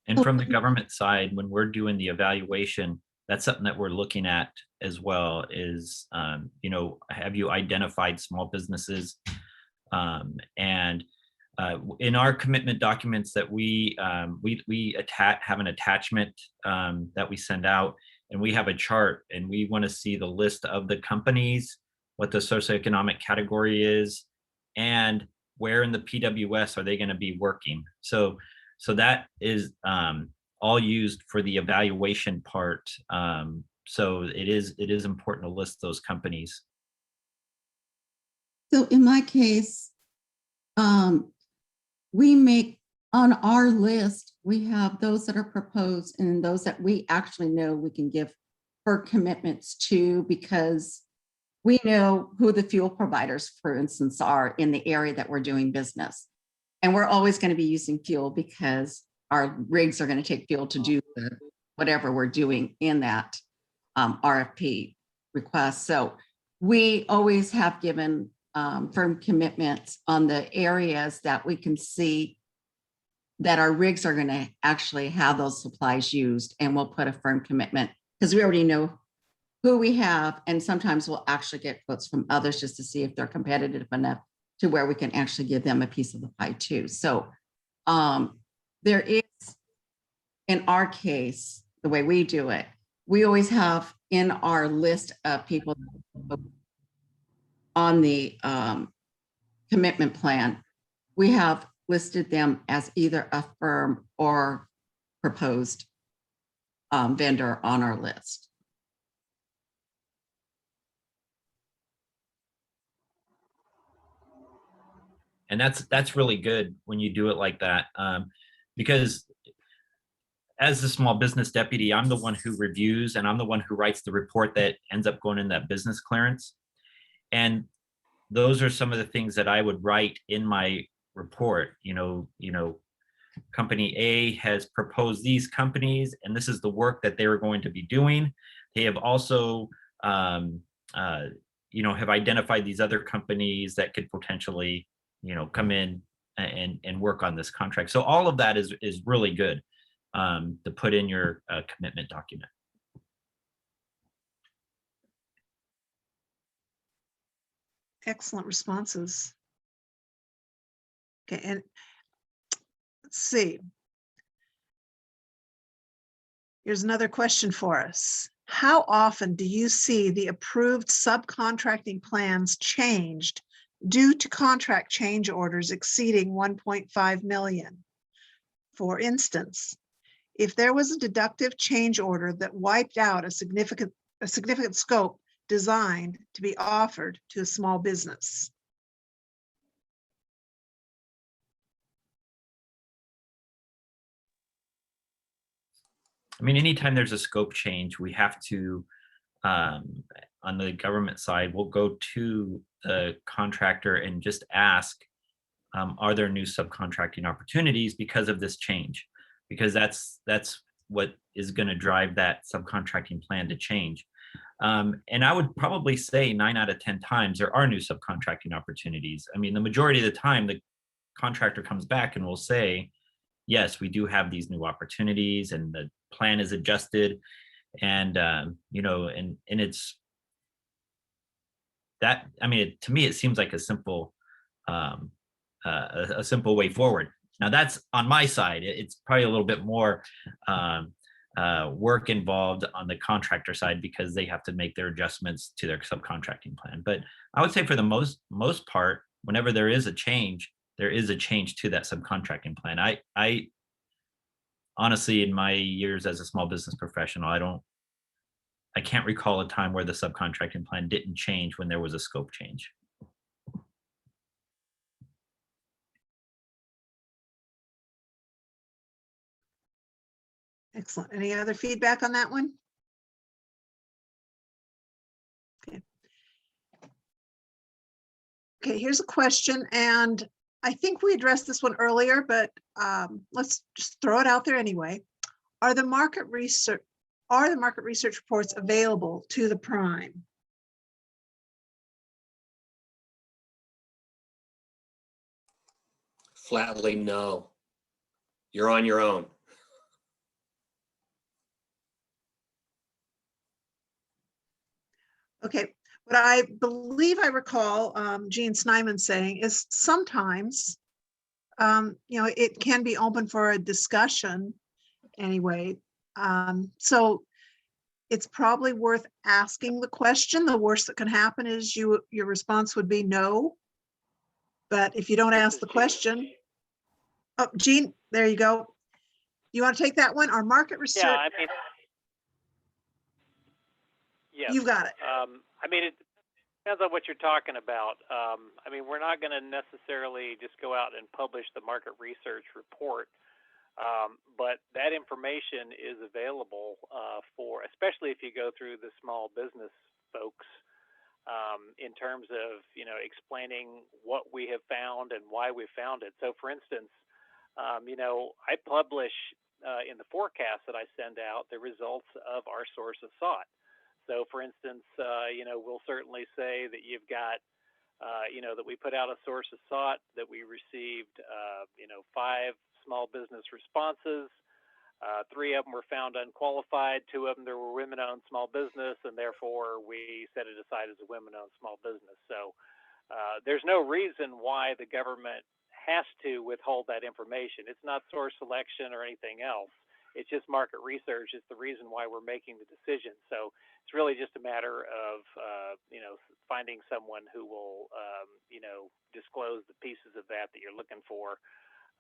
And from the government side, when we're doing the evaluation, that's something that we're looking at as well is, you know, have you identified small businesses? And in our commitment documents that we have an attachment that we send out, and we have a chart, and we want to see the list of the companies, what the socioeconomic category is, and where in the PWS are they going to be working. So that is all used for the evaluation part. So it is important to list those companies. So in my case, we make on our list, we have those that are proposed and those that we actually know we can give for commitments to, because we know who the fuel providers, for instance, are in the area that we're doing business. And we're always going to be using fuel because our rigs are going to take fuel to do whatever we're doing in that RFP request. So we always have given firm commitments on the areas that we can see that our rigs are going to actually have those supplies used, and we'll put a firm commitment because we already know who we have, and sometimes we'll actually get quotes from others just to see if they're competitive enough to where we can actually give them a piece of the pie too. So there is, in our case, the way we do it, we always have in our list of people on the commitment plan, we have listed them as either a firm or proposed vendor on our list. And that's really good when you do it like that, because as the small business deputy, I'm the one who reviews and I'm the one who writes the report that ends up going in that business clearance. And those are some of the things that I would write in my report. You know, company A has proposed these companies, and this is the work that they were going to be doing. They have also, you know, have identified these other companies that could potentially, you know, come in and work on this contract. So all of that is really good to put in your commitment document. Excellent responses. Okay, and let's see. Here's another question for us. How often do you see the approved subcontracting plans changed due to contract change orders exceeding 1.5 million? For instance, if there was a deductive change order that wiped out a significant scope designed to be offered to a small business. I mean, anytime there's a scope change, we have to, on the government side, we'll go to the contractor and just ask, are there new subcontracting opportunities because of this change? Because that's what is going to drive that subcontracting plan to change. And I would probably say 9 out of 10 times there are new subcontracting opportunities. I mean, the majority of the time, the contractor comes back and will say, yes, we do have these new opportunities and the plan is adjusted. And, you know, and it's that, I mean, to me, it seems like a simple way forward. Now that's on my side. It's probably a little bit more work involved on the contractor side because they have to make their adjustments to their subcontracting plan. But I would say for the most part, whenever there is a change, there is a change to that subcontracting plan. I honestly, in my years as a small business professional, I can't recall a time where the subcontracting plan didn't change when there was a scope change. Excellent. Any other feedback on that one? Okay. Okay, here's a question, and I think we addressed this one earlier, but let's just throw it out there anyway. Are the market research reports available to the prime? Flatly, no. You're on your own. Okay, what I believe I recall Gene Snyman saying is sometimes, it can be open for a discussion anyway. So it's probably worth asking the question. The worst that can happen is your response would be no. But if you don't ask the question, oh, Gene, there you go. You want to take that one? Our market research, Yeah, I mean, yes. you got it. I mean, it depends on what you're talking about. I mean, we're not going to necessarily just go out and publish the market research report, but that information is available for, especially if you go through the small business folks, in terms of, explaining what we have found and why we found it. So, for instance, I publish in the forecast that I send out the results of our source of thought. So, for instance, we'll certainly say that you've got, that we put out a source of thought, that we received, 5 small business responses. 3 of them were found unqualified. 2 of them, there were women-owned small business, and therefore we set it aside as a women-owned small business. So there's no reason why the government has to withhold that information. It's not source selection or anything else. It's just market research. It's the reason why we're making the decision. So it's really just a matter of, finding someone who will, disclose the pieces of that you're looking for.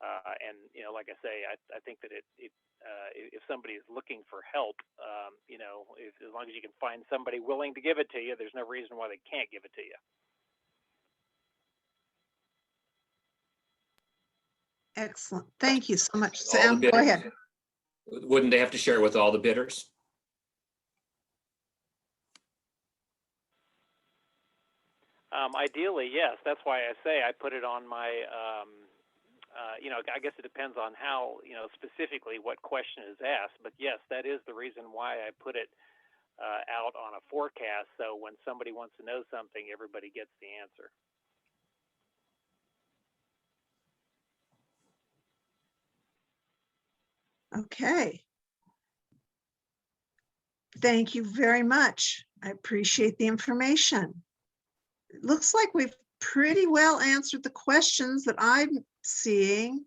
And, like I say, I think that if somebody is looking for help, as long as you can find somebody willing to give it to you, there's no reason why they can't give it to you. Excellent. Thank you so much. All the Sam, go bidders. ahead. Wouldn't they have to share it with all the bidders? Ideally, yes. That's why I say I put it on my, I guess it depends on how, specifically what question is asked. But yes, that is the reason why I put it out on a forecast. So when somebody wants to know something, everybody gets the answer. Okay. Thank you very much. I appreciate the information. It looks like we've pretty well answered the questions that I'm seeing.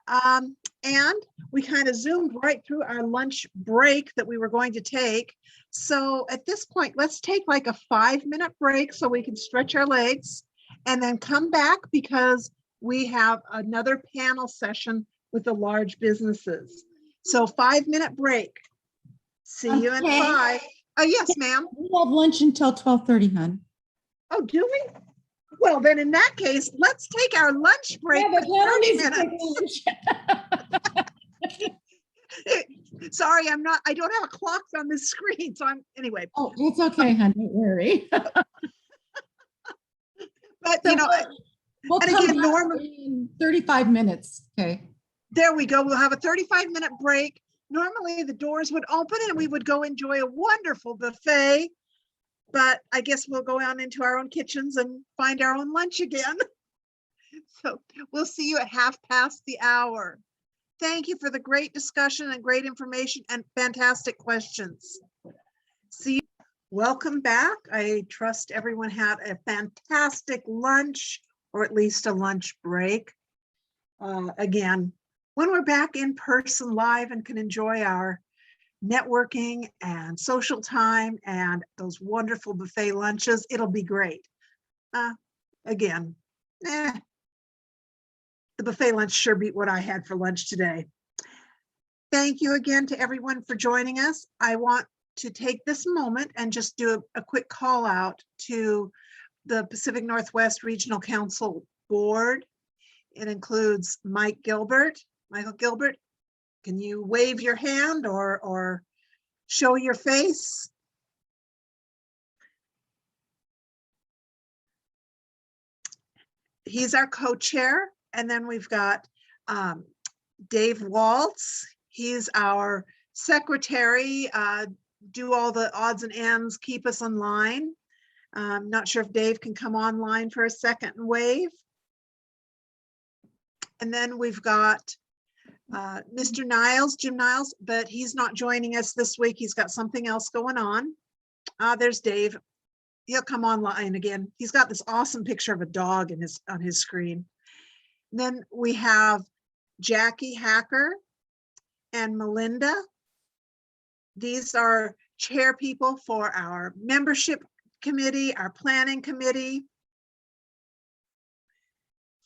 And we kind of zoomed right through our lunch break that we were going to take. So at this point, let's take like a 5-minute break so we can stretch our legs and then come back because we have another panel session with the large businesses. So 5-minute break. See you in Okay. 5. Oh, yes, ma'am. We have lunch until 12:30, hon. Oh, do we? Well, then in that case, let's take our lunch break for 30 minutes. Sorry, I don't have a clock on the screen, so anyway. Oh, it's okay, hon, don't worry. But, We'll and come again, back normally, in 35 minutes, okay? there we go. We'll have a 35-minute break. Normally, the doors would open and we would go enjoy a wonderful buffet. But I guess we'll go out into our own kitchens and find our own lunch again. So we'll see you at 1:30. Thank you for the great discussion and great information and fantastic questions. See you. Welcome back. I trust everyone had a fantastic lunch, or at least a lunch break. Again, when we're back in person live and can enjoy our networking and social time and those wonderful buffet lunches, it'll be great. Again, the buffet lunch sure beat what I had for lunch today. Thank you again to everyone for joining us. I want to take this moment and just do a quick call out to the Pacific Northwest Regional Council Board. It includes Michael Gilbert. Can you wave your hand or show your face? He's our co-chair. And then we've got Dave Waltz. He's our secretary, do all the odds and ends, keep us in line. Not sure if Dave can come online for a second and wave. And then we've got Mr. Niles, Jim Niles, but he's not joining us this week. He's got something else going on. There's Dave. He'll come online again. He's got this awesome picture of a dog on his screen. Then we have Jackie Hacker and Melinda. These are chair people for our membership committee, our planning committee.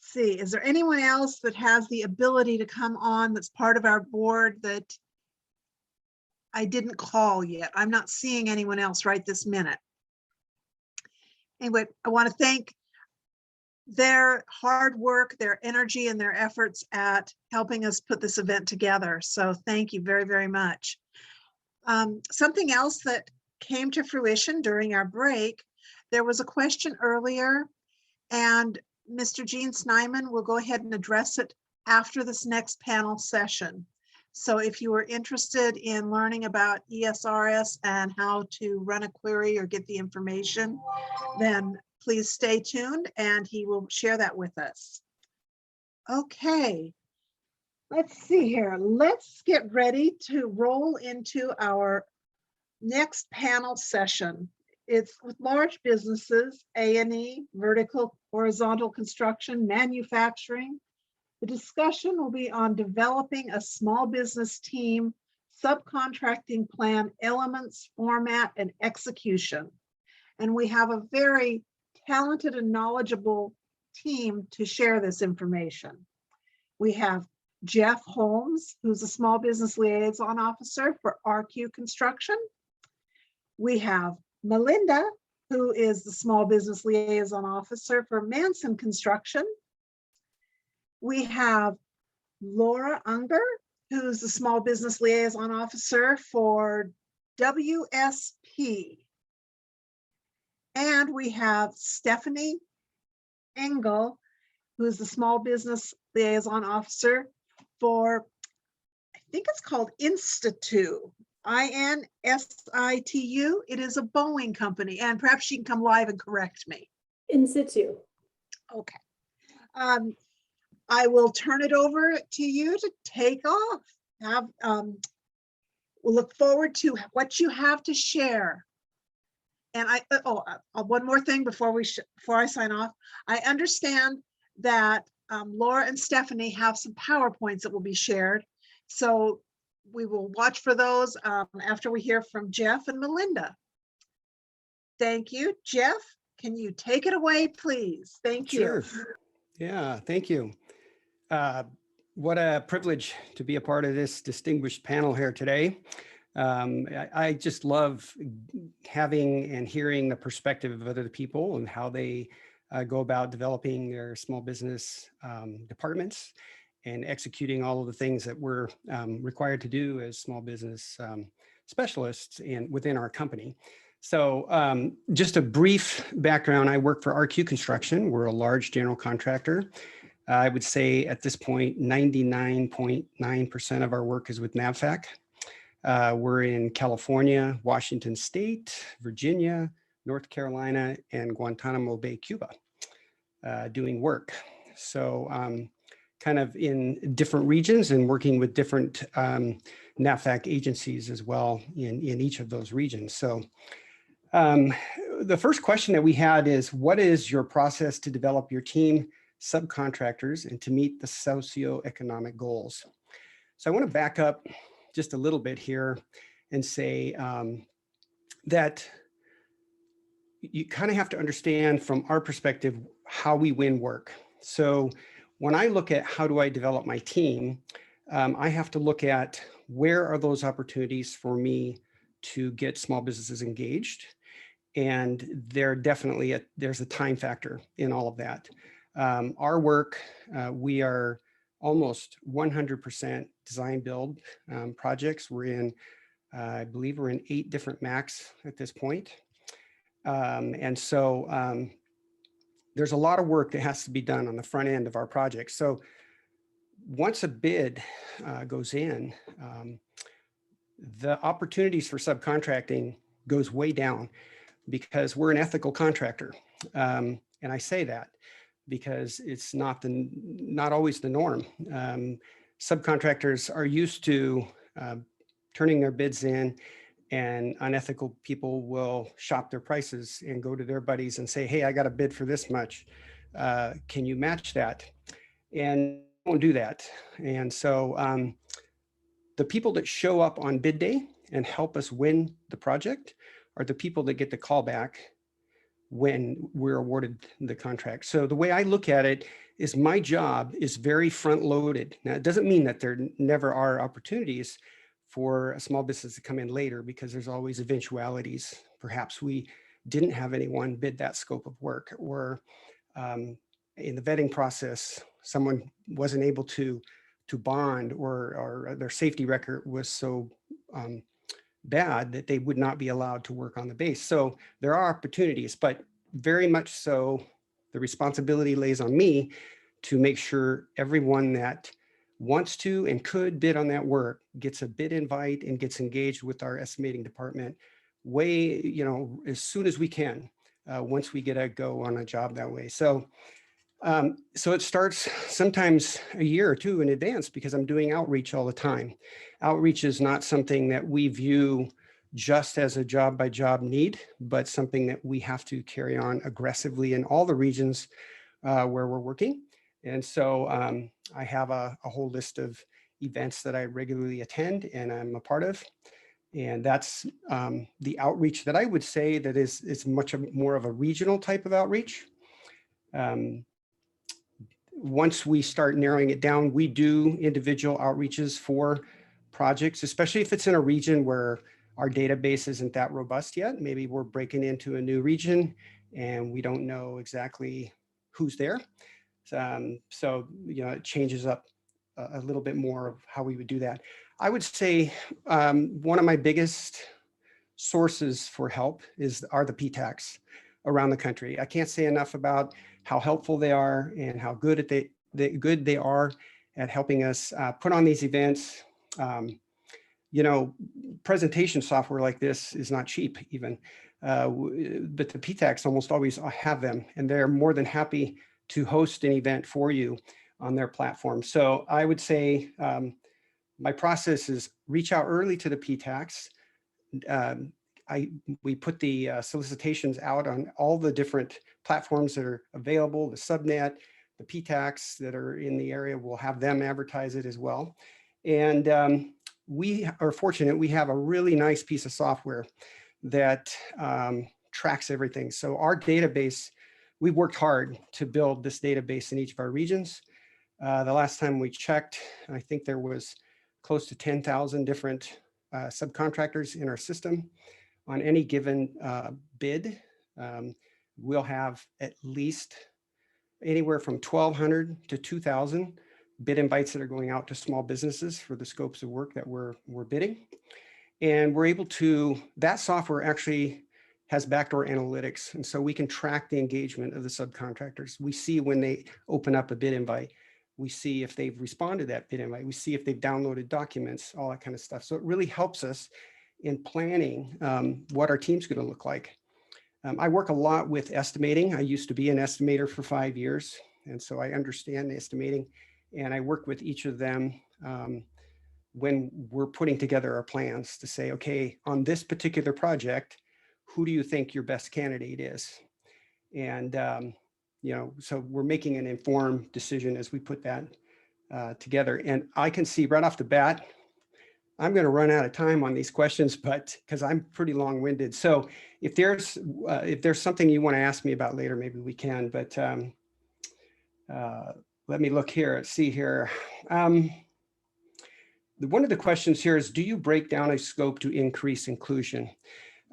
See, is there anyone else that has the ability to come on that's part of our board that I didn't call yet? I'm not seeing anyone else right this minute. Anyway, I want to thank their hard work, their energy, and their efforts at helping us put this event together. So thank you very, very much. Something else that came to fruition during our break, there was a question earlier, and Mr. Gene Snyman will go ahead and address it after this next panel session. So if you are interested in learning about ESRS and how to run a query or get the information, then please stay tuned and he will share that with us. Okay, let's see here. Let's get ready to roll into our next panel session. It's with large businesses, A&E, vertical, horizontal construction, manufacturing. The discussion will be on developing a small business team, subcontracting plan elements, format, and execution. And we have a very talented and knowledgeable team to share this information. We have Jeff Holmes, who's a small business liaison officer for RQ Construction. We have Melinda, who is the small business liaison officer for Manson Construction. We have Laura Unger, who's the small business liaison officer for WSP. And we have Stephanie Engel, who's the small business liaison officer for, I think it's called Institu, INSITU. It is a Boeing company, and perhaps she can come live and correct me. Institu. Okay. I will turn it over to you to take off. We'll look forward to what you have to share. And one more thing before I sign off. I understand that Laura and Stephanie have some PowerPoints that will be shared. So we will watch for those after we hear from Jeff and Melinda. Thank you. Jeff, can you take it away, please? Thank you. Sure. Yeah, thank you. What a privilege to be a part of this distinguished panel here today. I just love having and hearing the perspective of other people and how they go about developing their small business departments and executing all of the things that we're required to do as small business specialists within our company. So just a brief background, I work for RQ Construction. We're a large general contractor. I would say at this point, 99.9% of our work is with NAVFAC. We're in California, Washington State, Virginia, North Carolina, and Guantanamo Bay, Cuba, doing work. So kind of in different regions and working with different NAVFAC agencies as well in each of those regions. So the first question that we had is, what is your process to develop your team, subcontractors, and to meet the socioeconomic goals? So I want to back up just a little bit here and say that you kind of have to understand from our perspective how we win work. So when I look at how do I develop my team, I have to look at where are those opportunities for me to get small businesses engaged. And there's a time factor in all of that. Our work, we are almost 100% design build projects. We're in, I believe we're in 8 different MACs at this point. And so there's a lot of work that has to be done on the front end of our project. So once a bid goes in, the opportunities for subcontracting goes way down because we're an ethical contractor. And I say that because it's not always the norm. Subcontractors are used to turning their bids in, and unethical people will shop their prices and go to their buddies and say, hey, I got a bid for this much. Can you match that? And won't do that. And so the people that show up on bid day and help us win the project are the people that get the call back when we're awarded the contract. So the way I look at it is my job is very front loaded. Now, it doesn't mean that there never are opportunities for a small business to come in later, because there's always eventualities. Perhaps we didn't have anyone bid that scope of work, or in the vetting process, someone wasn't able to bond, or their safety record was so bad that they would not be allowed to work on the base. So there are opportunities, but very much so the responsibility lays on me to make sure everyone that wants to and could bid on that work gets a bid invite and gets engaged with our estimating department as soon as we can, once we get a go on a job that way. So it starts sometimes a year or two in advance, because I'm doing outreach all the time. Outreach is not something that we view just as a job by job need, but something that we have to carry on aggressively in all the regions where we're working. And so I have a whole list of events that I regularly attend and I'm a part of. And that's the outreach that I would say that is much more of a regional type of outreach. Once we start narrowing it down, we do individual outreaches for projects, especially if it's in a region where our database isn't that robust yet. Maybe we're breaking into a new region and we don't know exactly who's there. So, it changes up a little bit more of how we would do that. I would say one of my biggest sources for help are the PTACs around the country. I can't say enough about how helpful they are and how good they are at helping us put on these events. Presentation software like this is not cheap even, but the PTACs almost always have them, and they're more than happy to host an event for you on their platform. So I would say my process is reach out early to the PTACs. We put the solicitations out on all the different platforms that are available, the subnet, the PTACs that are in the area, will have them advertise it as well. And we are fortunate, we have a really nice piece of software that tracks everything. So our database, we worked hard to build this database in each of our regions. The last time we checked, I think there was close to 10,000 different subcontractors in our system. On any given bid, we'll have at least anywhere from 1,200 to 2,000 bid invites that are going out to small businesses for the scopes of work that we're bidding. And we're able to, that software actually has backdoor analytics. And so we can track the engagement of the subcontractors. We see when they open up a bid invite. We see if they've responded to that bid invite. We see if they've downloaded documents, all that kind of stuff. So it really helps us in planning what our team's going to look like. I work a lot with estimating. I used to be an estimator for 5 years, and so I understand estimating. And I work with each of them when we're putting together our plans to say, okay, on this particular project, who do you think your best candidate is? And so we're making an informed decision as we put that together. And I can see right off the bat, I'm going to run out of time on these questions, but because I'm pretty long-winded. So if there's something you want to ask me about later, maybe we can. But let me look here, see here. One of the questions here is, do you break down a scope to increase inclusion?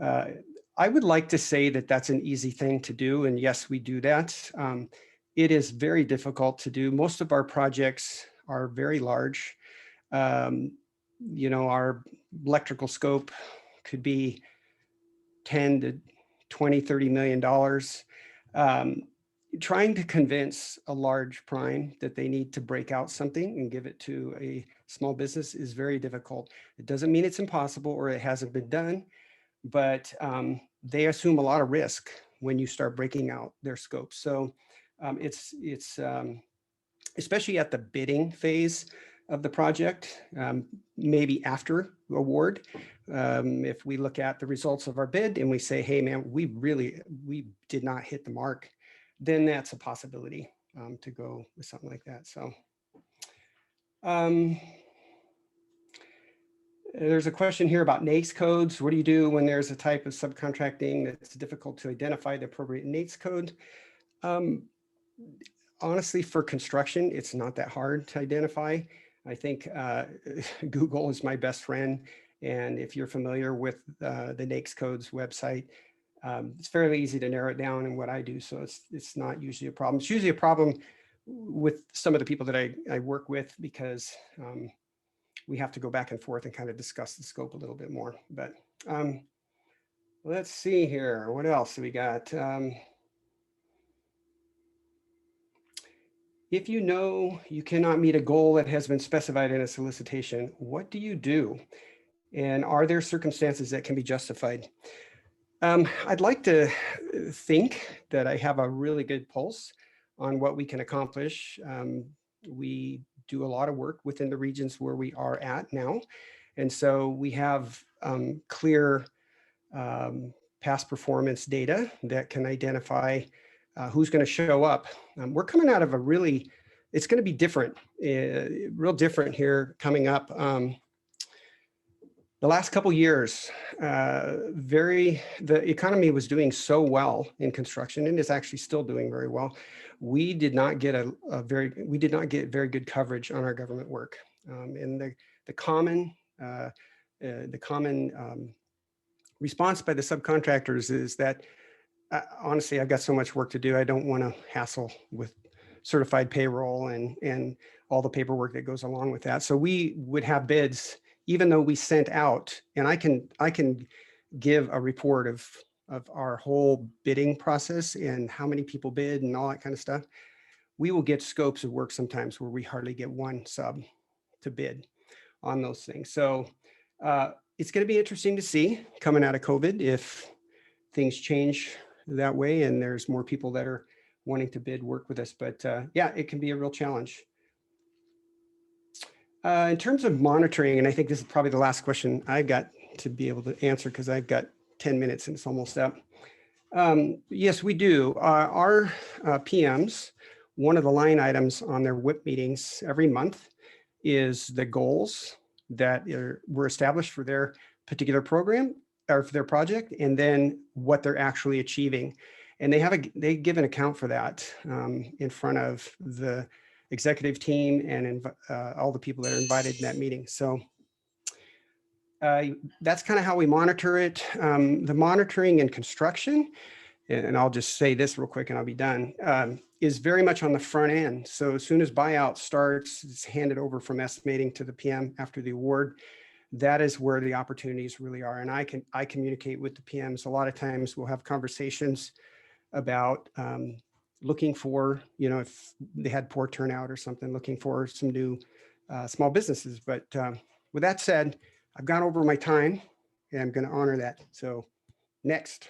I would like to say that that's an easy thing to do. And yes, we do that. It is very difficult to do. Most of our projects are very large. You know, our electrical scope could be 10 to 20, $30 million. Trying to convince a large prime that they need to break out something and give it to a small business is very difficult. It doesn't mean it's impossible or it hasn't been done, but they assume a lot of risk when you start breaking out their scope. So it's especially at the bidding phase of the project, maybe after award. If we look at the results of our bid and we say, hey man, we did not hit the mark, then that's a possibility to go with something like that. So there's a question here about NAICS codes. What do you do when there's a type of subcontracting that's difficult to identify the appropriate NAICS code? Honestly, for construction, it's not that hard to identify. I think Google is my best friend. And if you're familiar with the NAICS codes website, it's fairly easy to narrow it down in what I do. So it's not usually a problem. It's usually a problem with some of the people that I work with, because we have to go back and forth and kind of discuss the scope a little bit more. But let's see here. What else do we got? If you know you cannot meet a goal that has been specified in a solicitation, what do you do? And are there circumstances that can be justified? I'd like to think that I have a really good pulse on what we can accomplish. We do a lot of work within the regions where we are at now. And so we have clear past performance data that can identify who's going to show up. We're coming out of it's going to be different, real different here coming up. The last couple of years, the economy was doing so well in construction, and is actually still doing very well. We did not get very good coverage on our government work. And the common response by the subcontractors is that, honestly, I've got so much work to do. I don't want to hassle with certified payroll and all the paperwork that goes along with that. So we would have bids, even though we sent out, and I can give a report of our whole bidding process and how many people bid and all that kind of stuff. We will get scopes of work sometimes where we hardly get one sub to bid on those things. So it's going to be interesting to see coming out of COVID if things change that way and there's more people that are wanting to bid work with us. But yeah, it can be a real challenge. In terms of monitoring, and I think this is probably the last question I've got to be able to answer because I've got 10 minutes and it's almost up. Yes, we do. Our PMs, one of the line items on their WIP meetings every month is the goals that were established for their particular program or for their project, and then what they're actually achieving. And they give an account for that in front of the executive team and all the people that are invited in that meeting. So that's kind of how we monitor it. The monitoring in construction, and I'll just say this real quick and I'll be done, is very much on the front end. So as soon as buyout starts, it's handed over from estimating to the PM after the award. That is where the opportunities really are. And I communicate with the PMs. A lot of times we'll have conversations about looking for, if they had poor turnout or something, looking for some new small businesses. But with that said, I've gone over my time and I'm going to honor that. So next.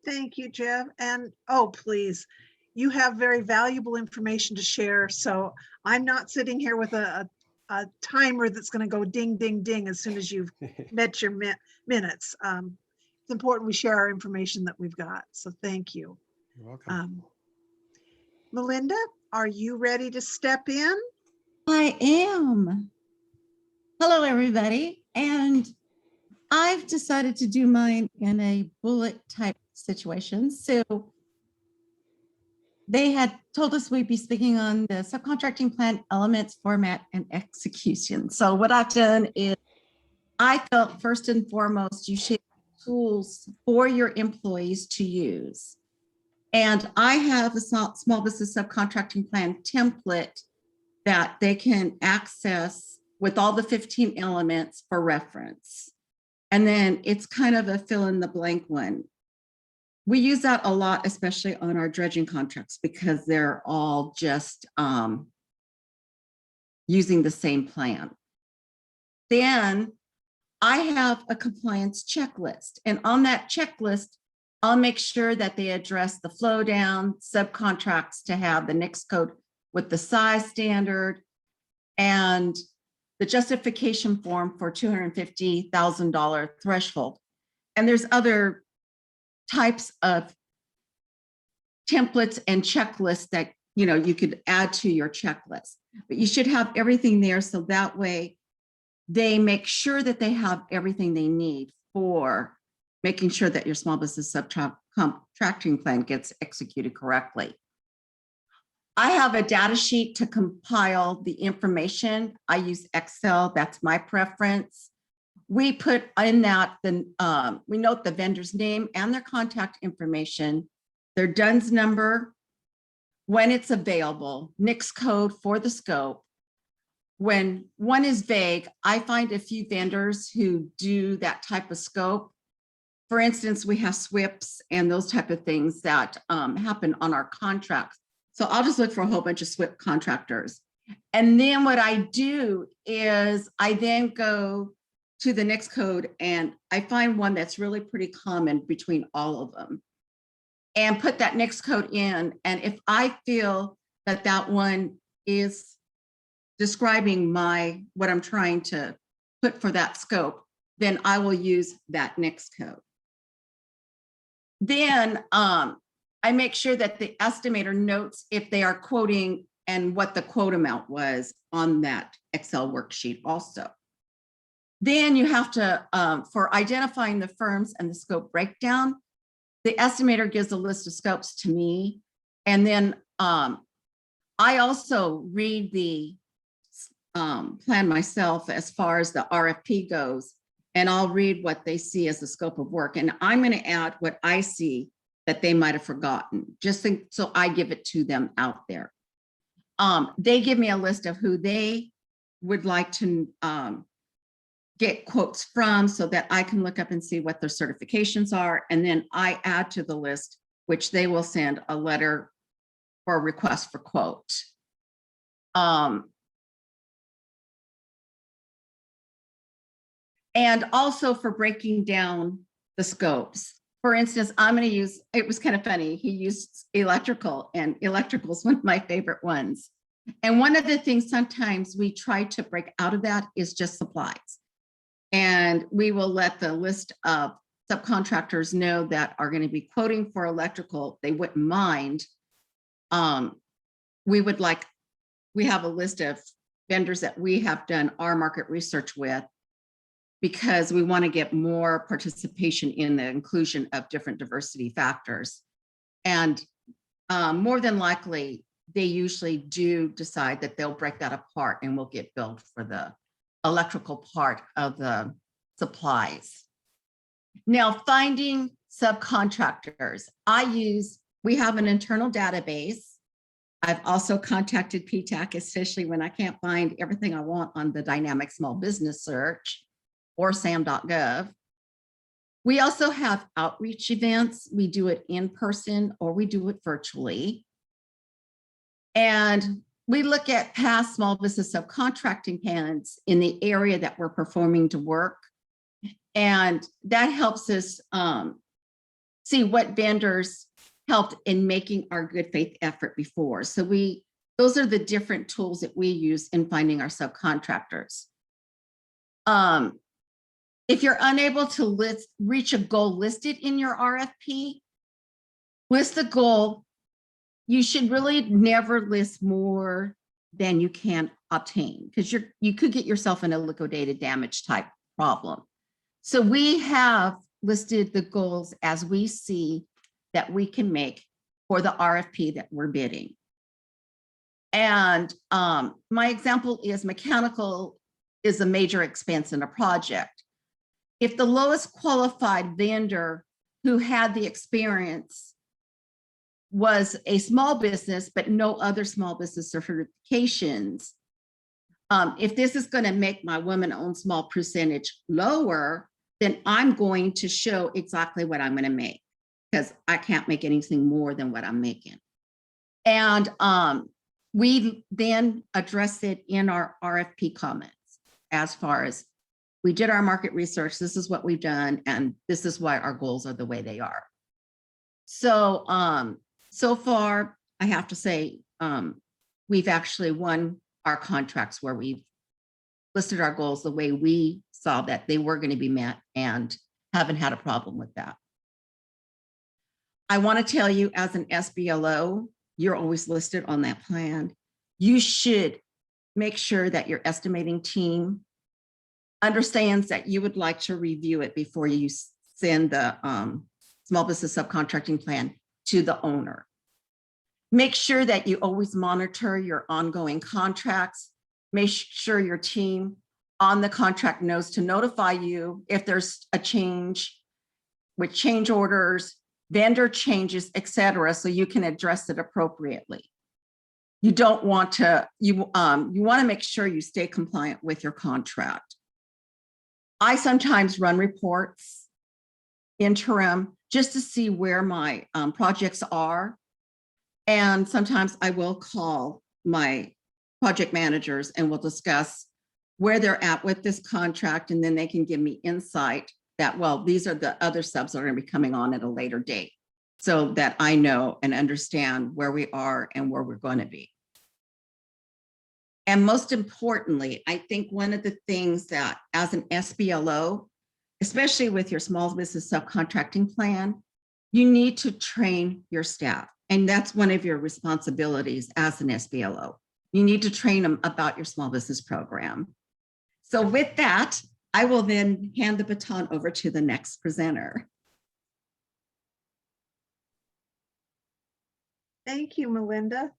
Thank you, Jeff. And oh, please, you have very valuable information to share. So I'm not sitting here with a timer that's going to go ding, ding, ding as soon as you've met your minutes. It's important we share our information that we've got. So thank you. You're welcome. Melinda, are you ready to step in? I am. Hello, everybody. And I've decided to do mine in a bullet type situation. So they had told us we'd be speaking on the subcontracting plan elements, format, and execution. So what I've done is I felt first and foremost, you should have tools for your employees to use. And I have a small business subcontracting plan template that they can access with all the 15 elements for reference. And then it's kind of a fill in the blank one. We use that a lot, especially on our dredging contracts, because they're all just using the same plan. Then I have a compliance checklist, and on that checklist, I'll make sure that they address the flow down subcontracts to have the NICS code with the size standard and the justification form for $250,000 threshold. And there's other types of templates and checklists that you could add to your checklist, but you should have everything there so that way they make sure that they have everything they need for making sure that your small business subcontracting plan gets executed correctly. I have a data sheet to compile the information. I use Excel, that's my preference. We put in that, we note the vendor's name and their contact information, their DUNS number, when it's available, NICS code for the scope. When one is vague, I find a few vendors who do that type of scope. For instance, we have SWIPs and those type of things that happen on our contracts. So I'll just look for a whole bunch of SWIP contractors. And then what I do is I then go to the NICS code and I find one that's really pretty common between all of them and put that NICS code in. And if I feel that that one is describing what I'm trying to put for that scope, then I will use that NICS code. Then I make sure that the estimator notes if they are quoting and what the quote amount was on that Excel worksheet also. Then you have to, for identifying the firms and the scope breakdown, the estimator gives a list of scopes to me. And then I also read the plan myself as far as the RFP goes, and I'll read what they see as the scope of work. And I'm going to add what I see that they might have forgotten, so I give it to them out there. They give me a list of who they would like to get quotes from so that I can look up and see what their certifications are. And then I add to the list, which they will send a letter for a request for quote. And also for breaking down the scopes. For instance, I'm going to use, it was kind of funny, he used electrical, and electrical is one of my favorite ones. And one of the things sometimes we try to break out of that is just supplies. And we will let the list of subcontractors know that are going to be quoting for electrical, they wouldn't mind. We have a list of vendors that we have done our market research with, because we want to get more participation in the inclusion of different diversity factors. And more than likely, they usually do decide that they'll break that apart and we'll get billed for the electrical part of the supplies. Now, finding subcontractors. We have an internal database. I've also contacted PTAC, especially when I can't find everything I want on the Dynamic Small Business Search or SAM.gov. We also have outreach events. We do it in person or we do it virtually. And we look at past small business subcontracting plans in the area that we're performing to work. And that helps us see what vendors helped in making our good faith effort before. So those are the different tools that we use in finding our subcontractors. If you're unable to reach a goal listed in your RFP, list the goal. You should really never list more than you can obtain, because you could get yourself in a liquidated damage type problem. So we have listed the goals as we see that we can make for the RFP that we're bidding. And my example is mechanical is a major expense in a project. If the lowest qualified vendor who had the experience was a small business, but no other small business certifications, if this is going to make my women-owned small percentage lower, then I'm going to show exactly what I'm going to make, because I can't make anything more than what I'm making. And we then address it in our RFP comments as far as we did our market research, this is what we've done, and this is why our goals are the way they are. So, so far, I have to say, we've actually won our contracts where we've listed our goals the way we saw that they were going to be met and haven't had a problem with that. I want to tell you, as an SBLO, you're always listed on that plan. You should make sure that your estimating team understands that you would like to review it before you send the small business subcontracting plan to the owner. Make sure that you always monitor your ongoing contracts. Make sure your team on the contract knows to notify you if there's a change with change orders, vendor changes, et cetera, so you can address it appropriately. You don't want to, you want to make sure you stay compliant with your contract. I sometimes run reports interim just to see where my projects are. And sometimes I will call my project managers and we'll discuss where they're at with this contract. And then they can give me insight that, well, these are the other subs that are going to be coming on at a later date, so that I know and understand where we are and where we're going to be. And most importantly, I think one of the things that as an SBLO, especially with your small business subcontracting plan, you need to train your staff. And that's one of your responsibilities as an SBLO. You need to train them about your small business program. So with that, I will then hand the baton over to the next presenter. Thank you, Melinda.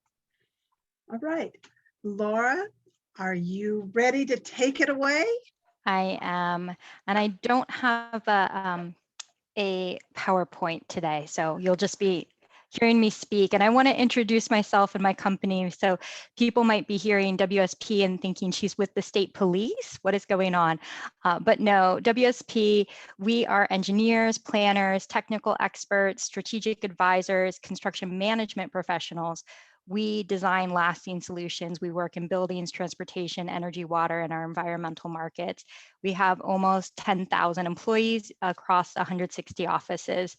All right, Laura, are you ready to take it away? I am, and I don't have a PowerPoint today, so you'll just be hearing me speak. And I want to introduce myself and my company. So people might be hearing WSP and thinking she's with the state police. What is going on? But no, WSP, we are engineers, planners, technical experts, strategic advisors, construction management professionals. We design lasting solutions. We work in buildings, transportation, energy, water, and our environmental markets. We have almost 10,000 employees across 160 offices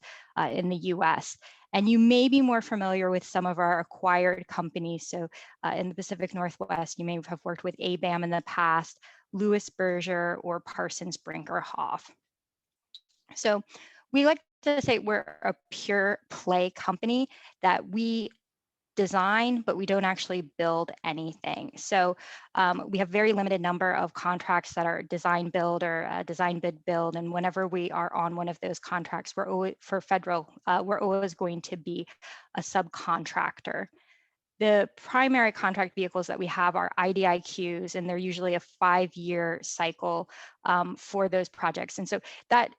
in the US. And you may be more familiar with some of our acquired companies. So in the Pacific Northwest, you may have worked with ABAM in the past, Lewis Berger, or Parsons Brinkerhoff. So we like to say we're a pure play company, that we design, but we don't actually build anything. So we have very limited number of contracts that are design build or design bid build. And whenever we are on one of those contracts, we're always, for federal, we're always going to be a subcontractor. The primary contract vehicles that we have are IDIQs, and they're usually a 5-year cycle for those projects. And so that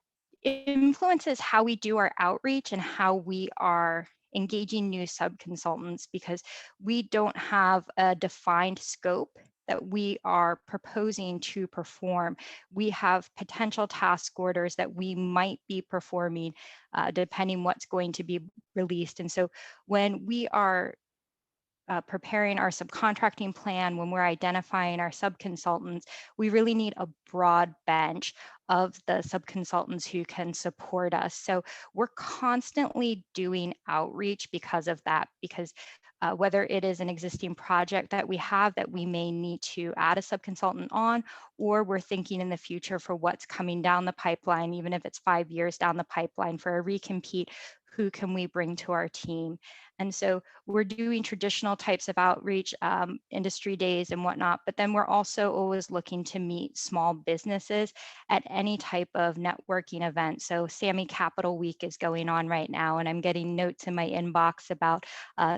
influences how we do our outreach and how we are engaging new sub-consultants, because we don't have a defined scope that we are proposing to perform. We have potential task orders that we might be performing depending what's going to be released. And so when we are preparing our subcontracting plan, when we're identifying our sub-consultants, we really need a broad bench of the sub-consultants who can support us. So we're constantly doing outreach because of that, because whether it is an existing project that we have that we may need to add a sub-consultant on, or we're thinking in the future for what's coming down the pipeline, even if it's 5 years down the pipeline for a recompete, who can we bring to our team? And so we're doing traditional types of outreach, industry days and whatnot, but then we're also always looking to meet small businesses at any type of networking event. So Sammy Capital Week is going on right now, and I'm getting notes in my inbox about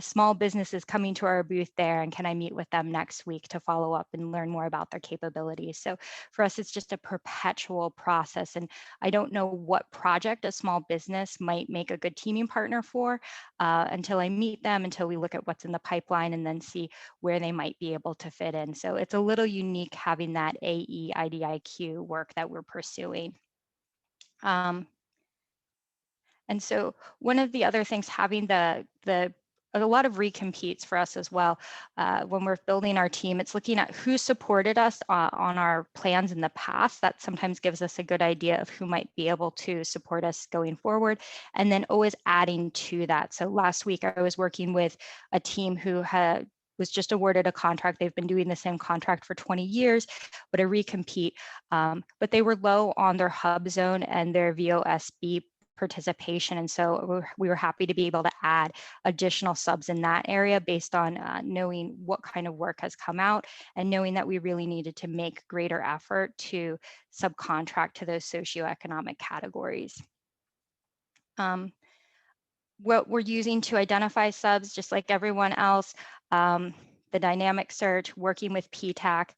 small businesses coming to our booth there, and can I meet with them next week to follow up and learn more about their capabilities. So for us, it's just a perpetual process, and I don't know what project a small business might make a good teaming partner for until I meet them, until we look at what's in the pipeline and then see where they might be able to fit in. So it's a little unique having that AE IDIQ work that we're pursuing. And so one of the other things, having a lot of recompetes for us as well. When we're building our team, it's looking at who supported us on our plans in the past. That sometimes gives us a good idea of who might be able to support us going forward, and then always adding to that. So last week I was working with a team who was just awarded a contract. They've been doing the same contract for 20 years, but a recompete. But they were low on their hub zone and their VOSB participation. And so we were happy to be able to add additional subs in that area based on knowing what kind of work has come out and knowing that we really needed to make greater effort to subcontract to those socioeconomic categories. What we're using to identify subs, just like everyone else, the dynamic search, working with PTAC.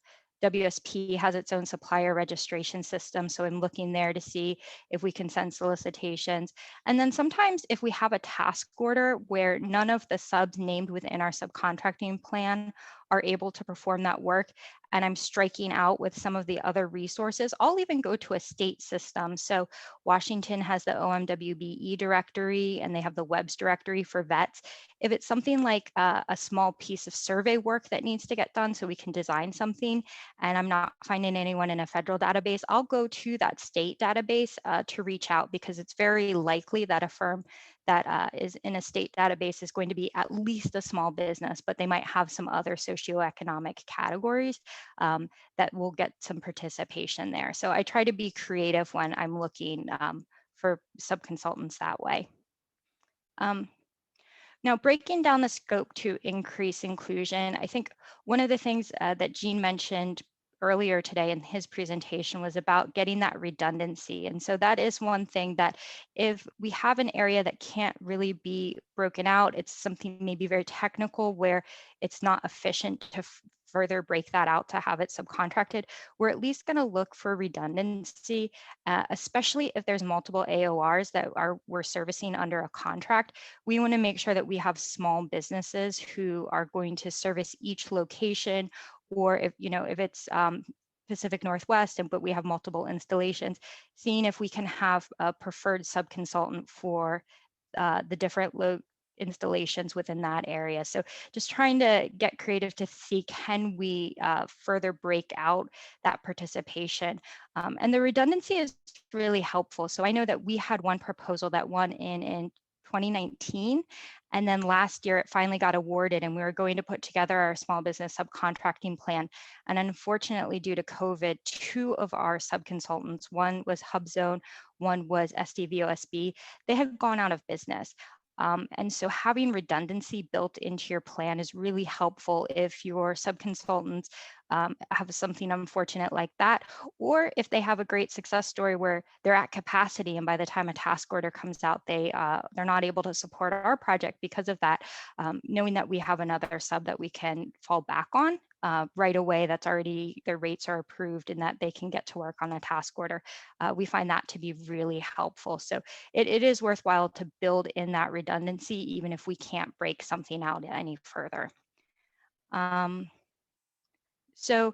WSP has its own supplier registration system, so I'm looking there to see if we can send solicitations. And then sometimes if we have a task order where none of the subs named within our subcontracting plan are able to perform that work, and I'm striking out with some of the other resources, I'll even go to a state system. So Washington has the OMWBE directory, and they have the WEBS directory for vets. If it's something like a small piece of survey work that needs to get done so we can design something, and I'm not finding anyone in a federal database, I'll go to that state database to reach out, because it's very likely that a firm that is in a state database is going to be at least a small business, but they might have some other socioeconomic categories that will get some participation there. So I try to be creative when I'm looking for subconsultants that way. Now, breaking down the scope to increase inclusion, I think one of the things that Gene mentioned earlier today in his presentation was about getting that redundancy. And so that is one thing that if we have an area that can't really be broken out, it's something maybe very technical where it's not efficient to further break that out to have it subcontracted, we're at least going to look for redundancy, especially if there's multiple AORs that we're servicing under a contract. We want to make sure that we have small businesses who are going to service each location, or if it's Pacific Northwest, but we have multiple installations, seeing if we can have a preferred subconsultant for the different installations within that area. So just trying to get creative to see, can we further break out that participation? And the redundancy is really helpful. So I know that we had one proposal that won in 2019. And then last year it finally got awarded, and we were going to put together our small business subcontracting plan. And unfortunately, due to COVID, 2 of our subconsultants, one was HubZone, one was SDVOSB, they had gone out of business. And so having redundancy built into your plan is really helpful if your subconsultants have something unfortunate like that, or if they have a great success story where they're at capacity and by the time a task order comes out, they're not able to support our project because of that. Knowing that we have another sub that we can fall back on right away, that's already, their rates are approved and that they can get to work on a task order. We find that to be really helpful. So it is worthwhile to build in that redundancy, even if we can't break something out any further. So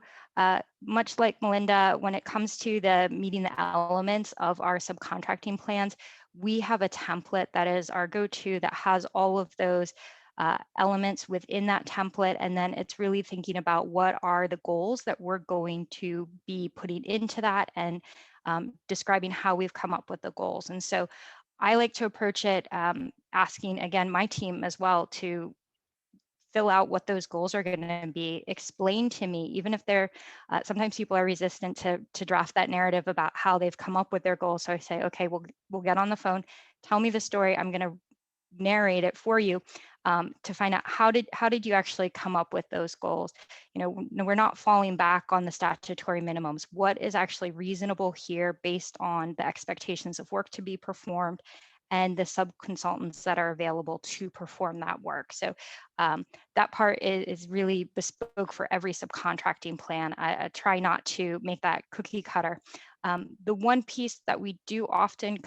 much like Melinda, when it comes to meeting the elements of our subcontracting plans, we have a template that is our go-to that has all of those elements within that template. And then it's really thinking about what are the goals that we're going to be putting into that, and describing how we've come up with the goals. And so I like to approach it asking, again, my team as well to fill out what those goals are going to be, explain to me, even if they're, sometimes people are resistant to draft that narrative about how they've come up with their goals. So I say, okay, we'll get on the phone, tell me the story, I'm going to narrate it for you, to find out how did you actually come up with those goals. We're not falling back on the statutory minimums. What is actually reasonable here based on the expectations of work to be performed and the sub-consultants that are available to perform that work. So that part is really bespoke for every subcontracting plan. I try not to make that cookie cutter. The one piece that we do often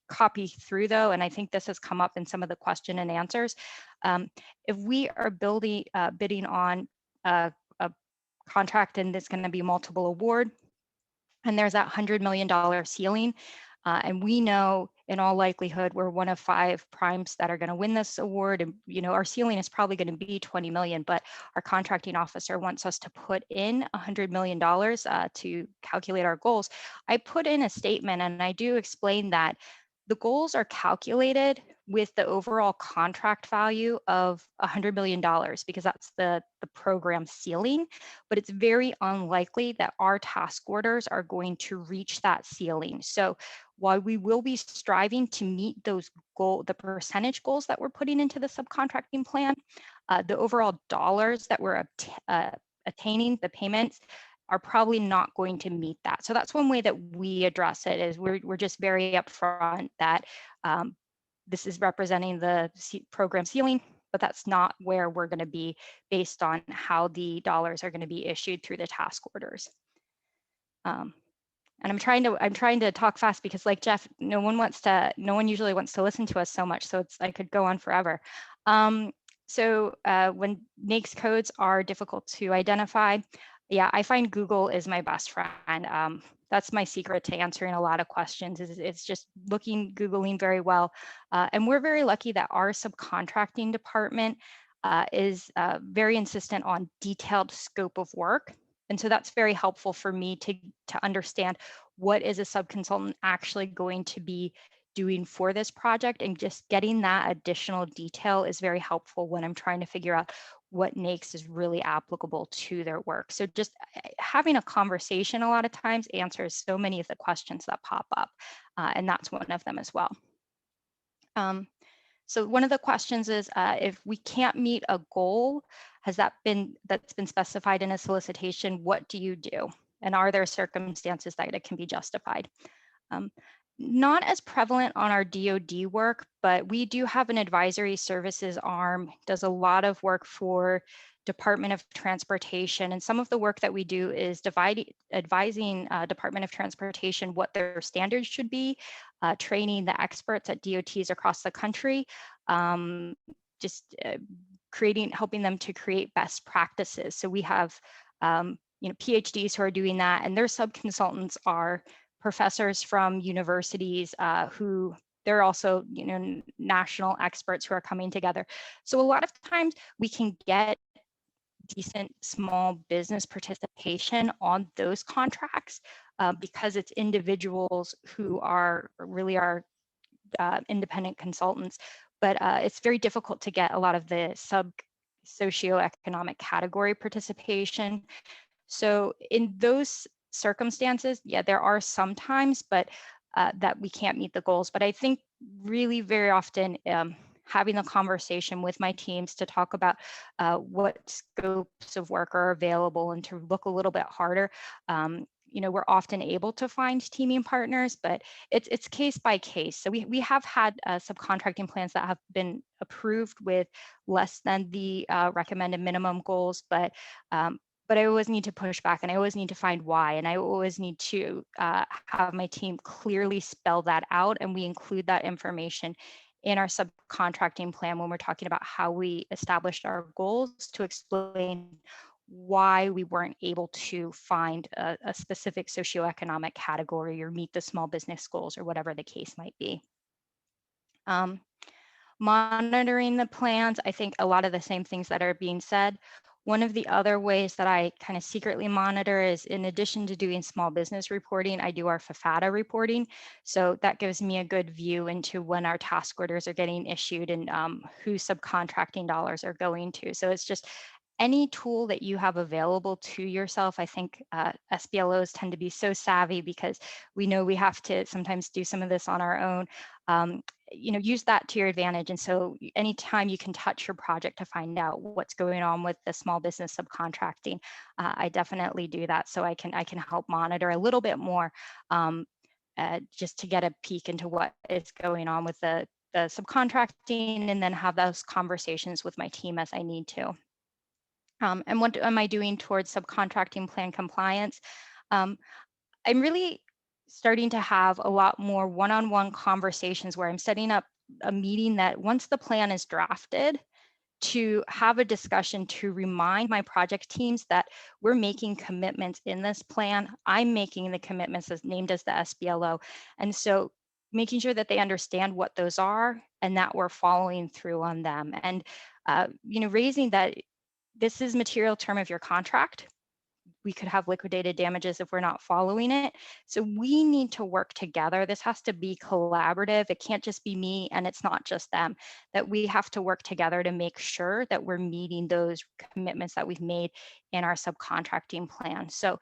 copy through though, and I think this has come up in some of the question and answers, if we are bidding on a contract and it's going to be multiple award, and there's that $100 million ceiling, and we know in all likelihood we're one of 5 primes that are going to win this award, and our ceiling is probably going to be 20 million, but our contracting officer wants us to put in $100 million to calculate our goals. I put in a statement and I do explain that the goals are calculated with the overall contract value of $100 million because that's the program ceiling, but it's very unlikely that our task orders are going to reach that ceiling. So while we will be striving to meet the percentage goals that we're putting into the subcontracting plan, the overall dollars that we're attaining, the payments, are probably not going to meet that. So that's one way that we address it, is we're just very upfront that this is representing the program ceiling, but that's not where we're going to be based on how the dollars are going to be issued through the task orders. And I'm trying to talk fast because, like Jeff, no one usually wants to listen to us so much, so I could go on forever. So when NAICS codes are difficult to identify, yeah, I find Google is my best friend. That's my secret to answering a lot of questions. It's just Googling very well. And we're very lucky that our subcontracting department is very insistent on detailed scope of work. And so that's very helpful for me to understand what is a subconsultant actually going to be doing for this project, and just getting that additional detail is very helpful when I'm trying to figure out what NAICS is really applicable to their work. So just having a conversation a lot of times answers so many of the questions that pop up, and that's one of them as well. So one of the questions is, if we can't meet a goal, that's been specified in a solicitation, what do you do? And are there circumstances that it can be justified? Not as prevalent on our DoD work, but we do have an advisory services arm, does a lot of work for Department of Transportation. And some of the work that we do is advising Department of Transportation what their standards should be, training the experts at DOTs across the country, helping them to create best practices. So we have PhDs who are doing that, and their sub-consultants are professors from universities who they're also national experts who are coming together. So a lot of times we can get decent small business participation on those contracts because it's individuals who are really our independent consultants, but it's very difficult to get a lot of the socioeconomic category participation. So in those circumstances, yeah, there are some times, but that we can't meet the goals. But I think really very often having a conversation with my teams to talk about what scopes of work are available and to look a little bit harder. We're often able to find teaming partners, but it's case by case. So we have had subcontracting plans that have been approved with less than the recommended minimum goals, but I always need to push back, and I always need to find why, and I always need to have my team clearly spell that out, and we include that information in our subcontracting plan when we're talking about how we established our goals, to explain why we weren't able to find a specific socioeconomic category or meet the small business goals or whatever the case might be. Monitoring the plans, I think a lot of the same things that are being said. One of the other ways that I kind of secretly monitor is, in addition to doing small business reporting, I do our FAFATA reporting. So that gives me a good view into when our task orders are getting issued and who subcontracting dollars are going to. So it's just any tool that you have available to yourself. I think SBLOs tend to be so savvy because we know we have to sometimes do some of this on our own. use that to your advantage. And so anytime you can touch your project to find out what's going on with the small business subcontracting, I definitely do that. So I can help monitor a little bit more, just to get a peek into what is going on with the subcontracting, and then have those conversations with my team as I need to. And what am I doing towards subcontracting plan compliance? I'm really starting to have a lot more one-on-one conversations where I'm setting up a meeting that once the plan is drafted, to have a discussion to remind my project teams that we're making commitments in this plan. I'm making the commitments as named as the SBLO. And so making sure that they understand what those are and that we're following through on them. And, raising that this is material term of your contract. We could have liquidated damages if we're not following it. So we need to work together. This has to be collaborative. It can't just be me and it's not just them, that we have to work together to make sure that we're meeting those commitments that we've made in our subcontracting plan. So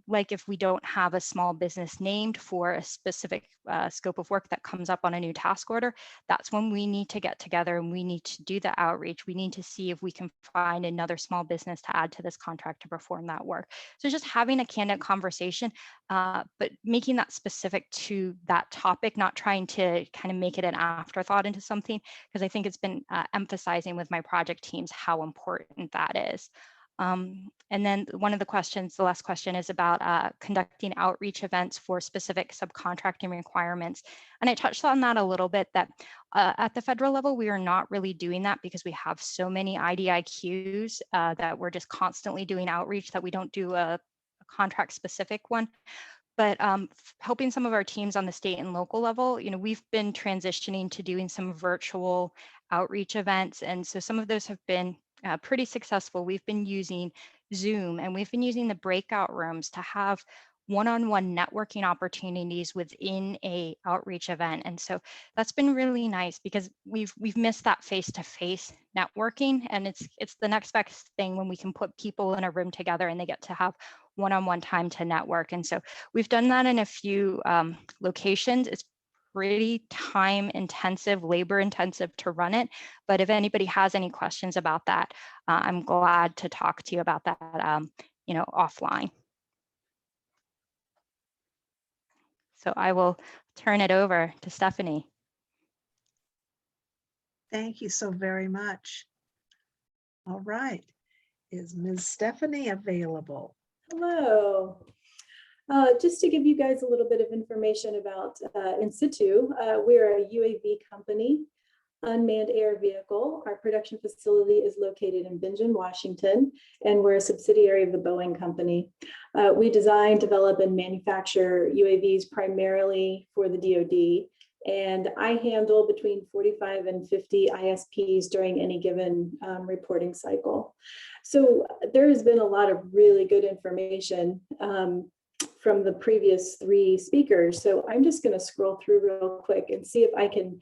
like if we don't have a small business named for a specific scope of work that comes up on a new task order, that's when we need to get together and we need to do the outreach. We need to see if we can find another small business to add to this contract to perform that work. So just having a candid conversation, but making that specific to that topic, not trying to kind of make it an afterthought into something, because I think it's been emphasizing with my project teams how important that is. And then one of the questions, the last question, is about conducting outreach events for specific subcontracting requirements. And I touched on that a little bit, that at the federal level, we are not really doing that because we have so many IDIQs that we're just constantly doing outreach, that we don't do a contract specific one. But helping some of our teams on the state and local level, we've been transitioning to doing some virtual outreach events. And so some of those have been pretty successful. We've been using Zoom, and we've been using the breakout rooms to have one-on-one networking opportunities within a outreach event. And so that's been really nice because we've missed that face-to-face networking, and it's the next best thing when we can put people in a room together and they get to have one-on-one time to network. And so we've done that in a few locations. It's pretty time intensive, labor intensive to run it. But if anybody has any questions about that, I'm glad to talk to you about that, offline. So I will turn it over to Stephanie. Thank you so very much. All right. Is Ms. Stephanie available? Hello. Just to give you guys a little bit of information about In-Situ, we're a UAV company, unmanned air vehicle. Our production facility is located in Bingen, Washington, and we're a subsidiary of the Boeing company. We design, develop, and manufacture UAVs primarily for the DoD, and I handle between 45 and 50 ISPs during any given reporting cycle. So there has been a lot of really good information from the previous three speakers. So I'm just going to scroll through real quick and see if I can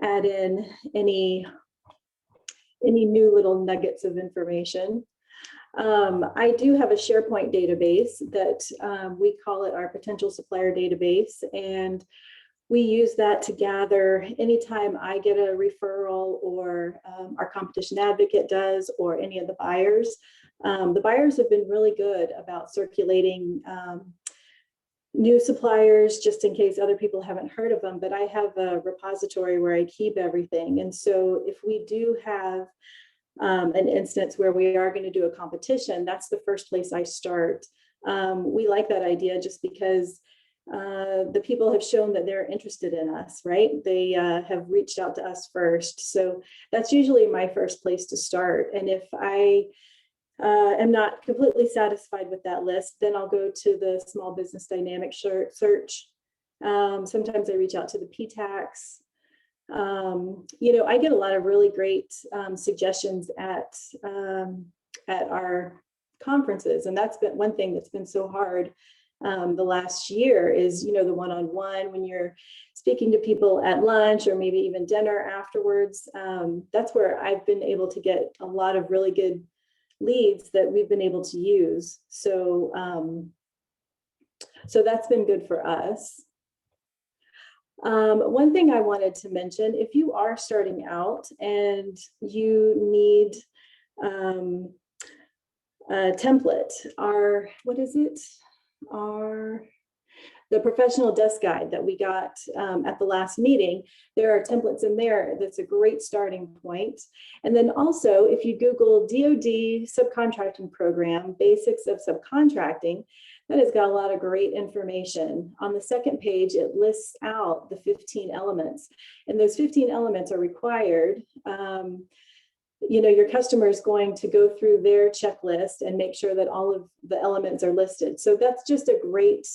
add in any new little nuggets of information. I do have a SharePoint database that we call it our potential supplier database, and we use that to gather anytime I get a referral, or our competition advocate does, or any of the buyers. The buyers have been really good about circulating new suppliers just in case other people haven't heard of them, but I have a repository where I keep everything. And so if we do have an instance where we are going to do a competition, that's the first place I start. We like that idea just because the people have shown that they're interested in us, right? They have reached out to us first. So that's usually my first place to start. And if I am not completely satisfied with that list, then I'll go to the Small Business Dynamic search. Sometimes I reach out to the PTACs. I get a lot of really great suggestions at our conferences, and that's been one thing that's been so hard the last year is, the one-on-one, when you're speaking to people at lunch or maybe even dinner afterwards. That's where I've been able to get a lot of really good leads that we've been able to use. So, so that's been good for us. One thing I wanted to mention, if you are starting out and you need a template, what is it? The professional desk guide that we got at the last meeting, there are templates in there. That's a great starting point. And then also, if you Google DoD subcontracting program, basics of subcontracting, that has got a lot of great information. On the second page, it lists out the 15 elements, and those 15 elements are required. Your customer is going to go through their checklist and make sure that all of the elements are listed. So that's just a great,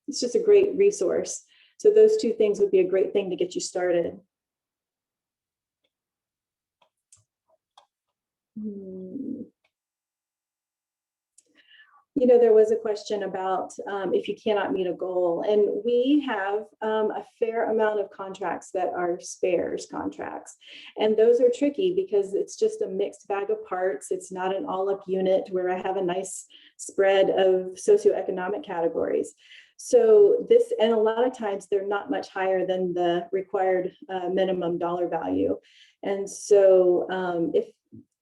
it's just a great resource. So those two things would be a great thing to get you started. There was a question about if you cannot meet a goal, and we have a fair amount of contracts that are spares contracts, and those are tricky because it's just a mixed bag of parts. It's not an all-up unit where I have a nice spread of socioeconomic categories. So and a lot of times they're not much higher than the required minimum dollar value. And so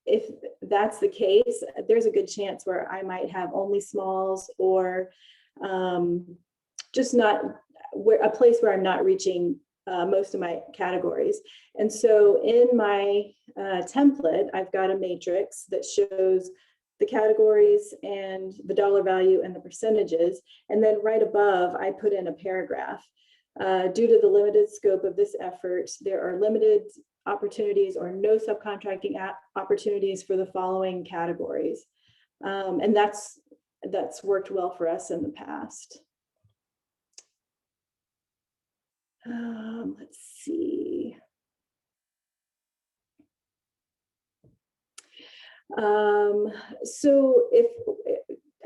if that's the case, there's a good chance where I might have only smalls, or just not a place where I'm not reaching most of my categories. And so in my template, I've got a matrix that shows the categories and the dollar value and the percentages. And then right above, I put in a paragraph. Due to the limited scope of this effort, there are limited opportunities or no subcontracting opportunities for the following categories. And that's worked well for us in the past. Let's see. So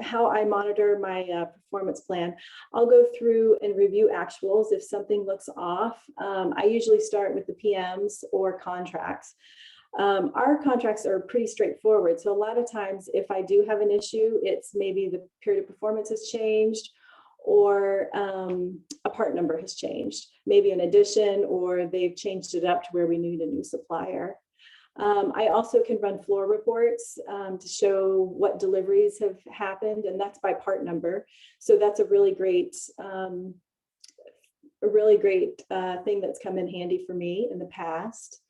how I monitor my performance plan, I'll go through and review actuals. If something looks off, I usually start with the PMs or contracts. Our contracts are pretty straightforward. So a lot of times if I do have an issue, it's maybe the period of performance has changed, or a part number has changed, maybe an addition, or they've changed it up to where we need a new supplier. I also can run floor reports to show what deliveries have happened, and that's by part number. So that's a really great thing that's come in handy for me in the past.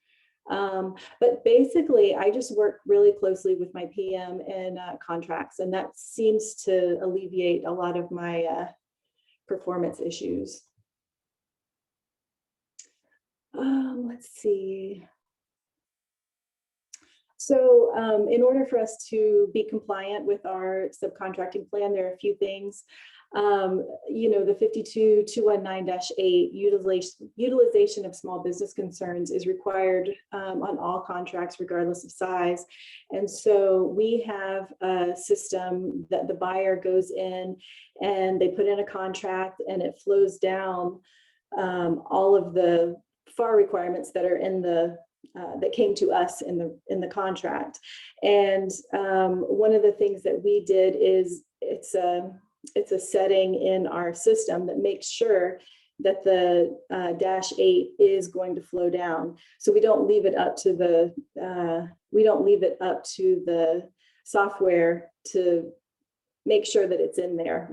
But basically, I just work really closely with my PM and contracts, and that seems to alleviate a lot of my performance issues. Let's see. So in order for us to be compliant with our subcontracting plan, there are a few things. The 52219-8 utilization of small business concerns is required on all contracts, regardless of size. And so we have a system that the buyer goes in and they put in a contract, and it flows down all of the FAR requirements that are in the that came to us in the contract. And one of the things that we did is it's a setting in our system that makes sure that the -8 is going to flow down. So we don't leave it up to the software to make sure that it's in there.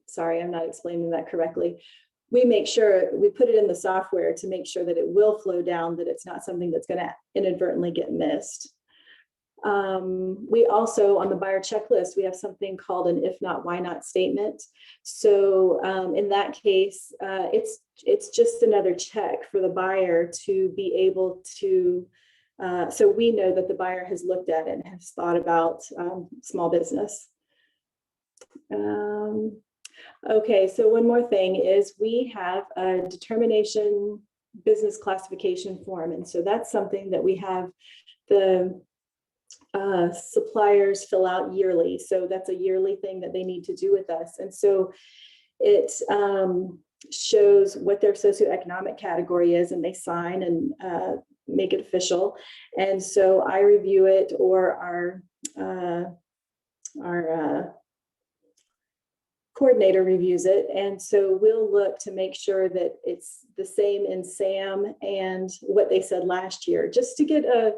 Sorry, I'm not explaining that correctly. We make sure we put it in the software to make sure that it will flow down, that it's not something that's going to inadvertently get missed. We also, on the buyer checklist, we have something called an if not, why not statement. So in that case, it's just another check for the buyer to be able to, so we know that the buyer has looked at it and has thought about small business. Okay, so one more thing is we have a determination business classification form. And so that's something that we have the suppliers fill out yearly. So that's a yearly thing that they need to do with us. And so it shows what their socioeconomic category is, and they sign and make it official. And so I review it, or our coordinator reviews it. And so we'll look to make sure that it's the same in SAM and what they said last year, just to get a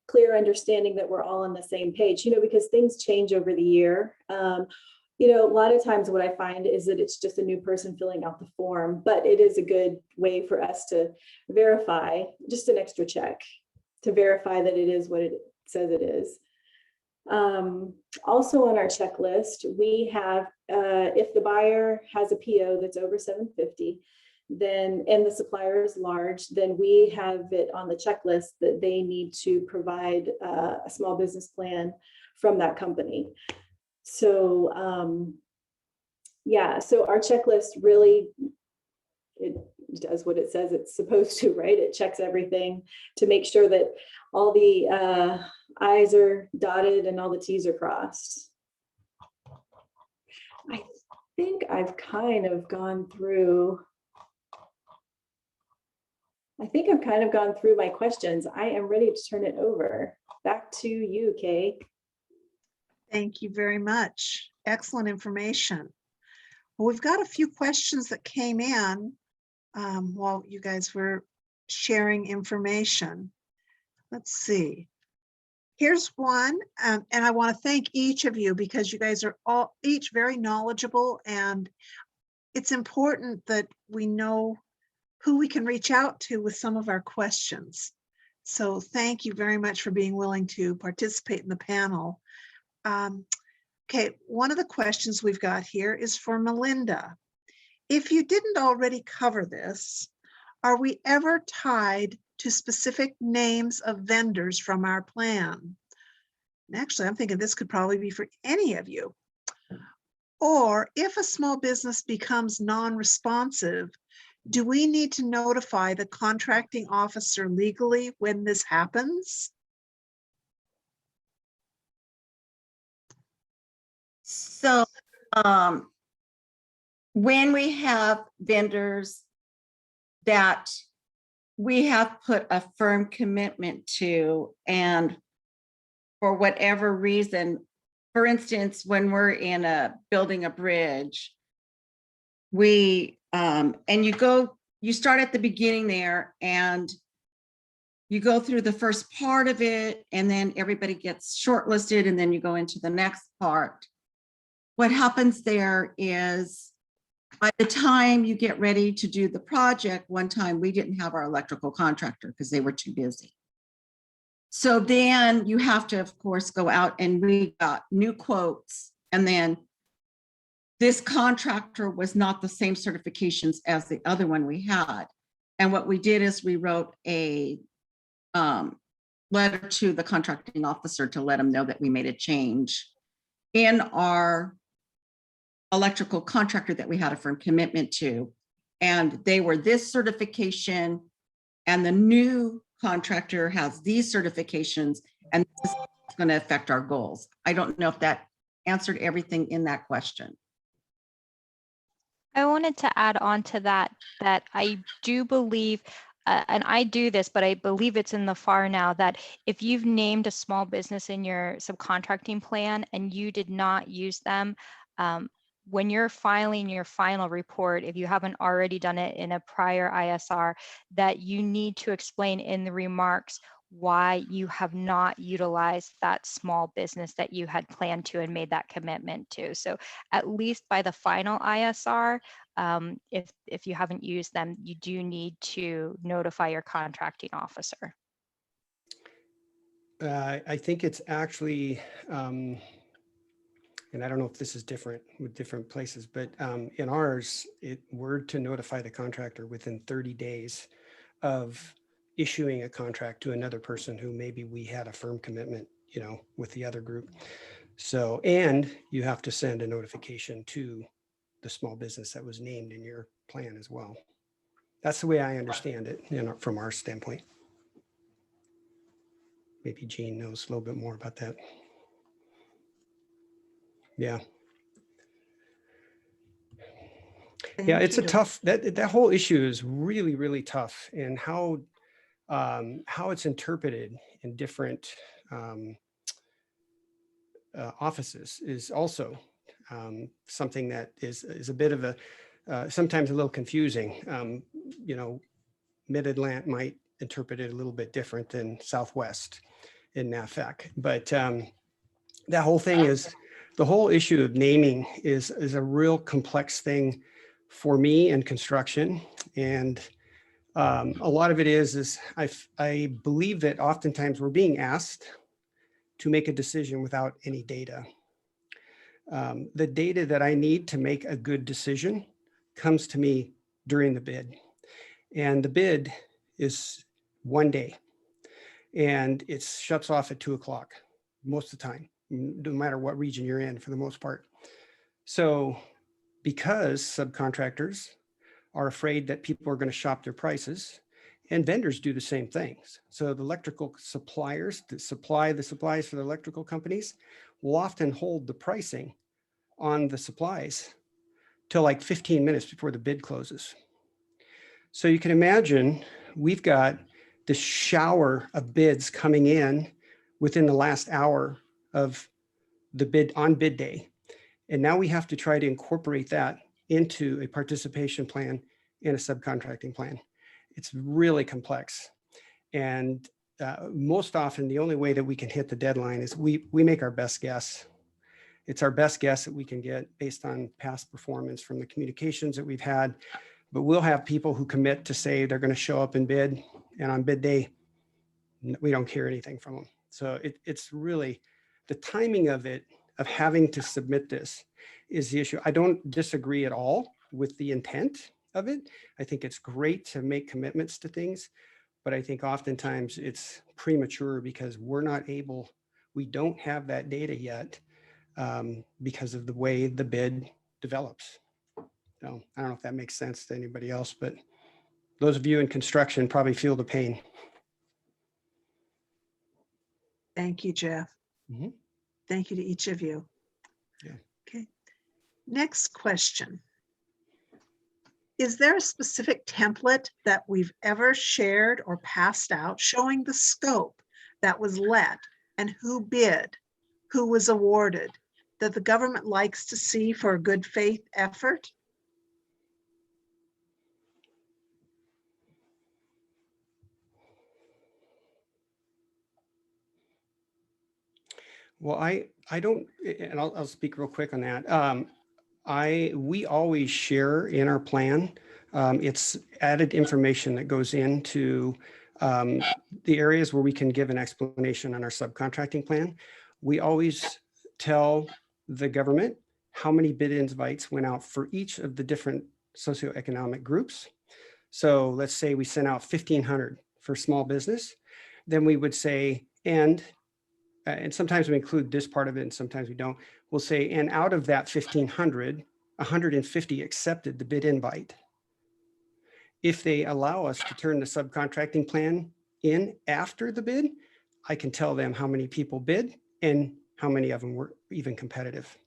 clear understanding that we're all on the same page, because things change over the year. A lot of times what I find is that it's just a new person filling out the form, but it is a good way for us to verify, just an extra check to verify that it is what it says it is. Also on our checklist, we have, if the buyer has a PO that's over $750, then, and the supplier is large, then we have it on the checklist that they need to provide a small business plan from that company. So, so our checklist really, it does what it says it's supposed to, right? It checks everything to make sure that all the I's are dotted and all the T's are crossed. I think I've kind of gone through my questions. I am ready to turn it over. Back to you, Kay. Thank you very much. Excellent information. Well, we've got a few questions that came in while you guys were sharing information. Let's see. Here's one, and I want to thank each of you because you guys are each very knowledgeable, and it's important that we know who we can reach out to with some of our questions. So thank you very much for being willing to participate in the panel. Okay, one of the questions we've got here is for Melinda. If you didn't already cover this, are we ever tied to specific names of vendors from our plan? And actually, I'm thinking this could probably be for any of you. Or if a small business becomes non-responsive, do we need to notify the contracting officer legally when this happens? So when we have vendors that we have put a firm commitment to, and for whatever reason, for instance, when we're building a bridge, we and you start at the beginning there and you go through the first part of it, and then everybody gets shortlisted, and then you go into the next part. What happens there is by the time you get ready to do the project, one time we didn't have our electrical contractor because they were too busy. So then you have to, of course, go out and we got new quotes. And then this contractor was not the same certifications as the other one we had. And what we did is we wrote a letter to the contracting officer to let them know that we made a change in our electrical contractor that we had a firm commitment to. And they were this certification, and the new contractor has these certifications, and this is going to affect our goals. I don't know if that answered everything in that question. I wanted to add on to that I do believe, and I do this, but I believe it's in the FAR now, that if you've named a small business in your subcontracting plan and you did not use them, when you're filing your final report, if you haven't already done it in a prior ISR, that you need to explain in the remarks why you have not utilized that small business that you had planned to and made that commitment to. So at least by the final ISR, if you haven't used them, you do need to notify your contracting officer. I think it's actually, and I don't know if this is different with different places, but in ours, we're to notify the contractor within 30 days of issuing a contract to another person who maybe we had a firm commitment, with the other group. So, and you have to send a notification to the small business that was named in your plan as well. That's the way I understand it, from our standpoint. Maybe Jean knows a little bit more about that. Yeah. Yeah, it's a tough, that whole issue is really, really tough, and how it's interpreted in different offices is also something that is a bit of a, sometimes a little confusing. Mid-Atlantic might interpret it a little bit different than Southwest in NAFAC. But that whole thing is, the whole issue of naming is a real complex thing for me in construction. And a lot of it is I believe that oftentimes we're being asked to make a decision without any data. The data that I need to make a good decision comes to me during the bid. And the bid is one day. And it shuts off at 2 o'clock most of the time, no matter what region you're in for the most part. So because subcontractors are afraid that people are going to shop their prices, and vendors do the same things. So the electrical suppliers that supply the supplies for the electrical companies will often hold the pricing on the supplies till like 15 minutes before the bid closes. So you can imagine we've got this shower of bids coming in within the last hour of the bid on bid day. And now we have to try to incorporate that into a participation plan and a subcontracting plan. It's really complex. And most often, the only way that we can hit the deadline is we make our best guess. It's our best guess that we can get based on past performance from the communications that we've had. But we'll have people who commit to say they're going to show up and bid. And on bid day, we don't hear anything from them. So it's really the timing of it, of having to submit this, is the issue. I don't disagree at all with the intent of it. I think it's great to make commitments to things, but I think oftentimes it's premature because we don't have that data yet because of the way the bid develops. So I don't know if that makes sense to anybody else, but those of you in construction probably feel the pain. Thank you, Jeff. Mhm. Thank you to each of you. Yeah. Okay. Next question. Is there a specific template that we've ever shared or passed out showing the scope that was let and who bid, who was awarded, that the government likes to see for a good faith effort? Well, I don't, and I'll speak real quick on that. We always share in our plan. It's added information that goes into the areas where we can give an explanation on our subcontracting plan. We always tell the government how many bid invites went out for each of the different socioeconomic groups. So let's say we sent out 1,500 for small business, then we would say, and sometimes we include this part of it and sometimes we don't. We'll say, and out of that 1,500, 150 accepted the bid invite. If they allow us to turn the subcontracting plan in after the bid, I can tell them how many people bid and how many of them were even competitive.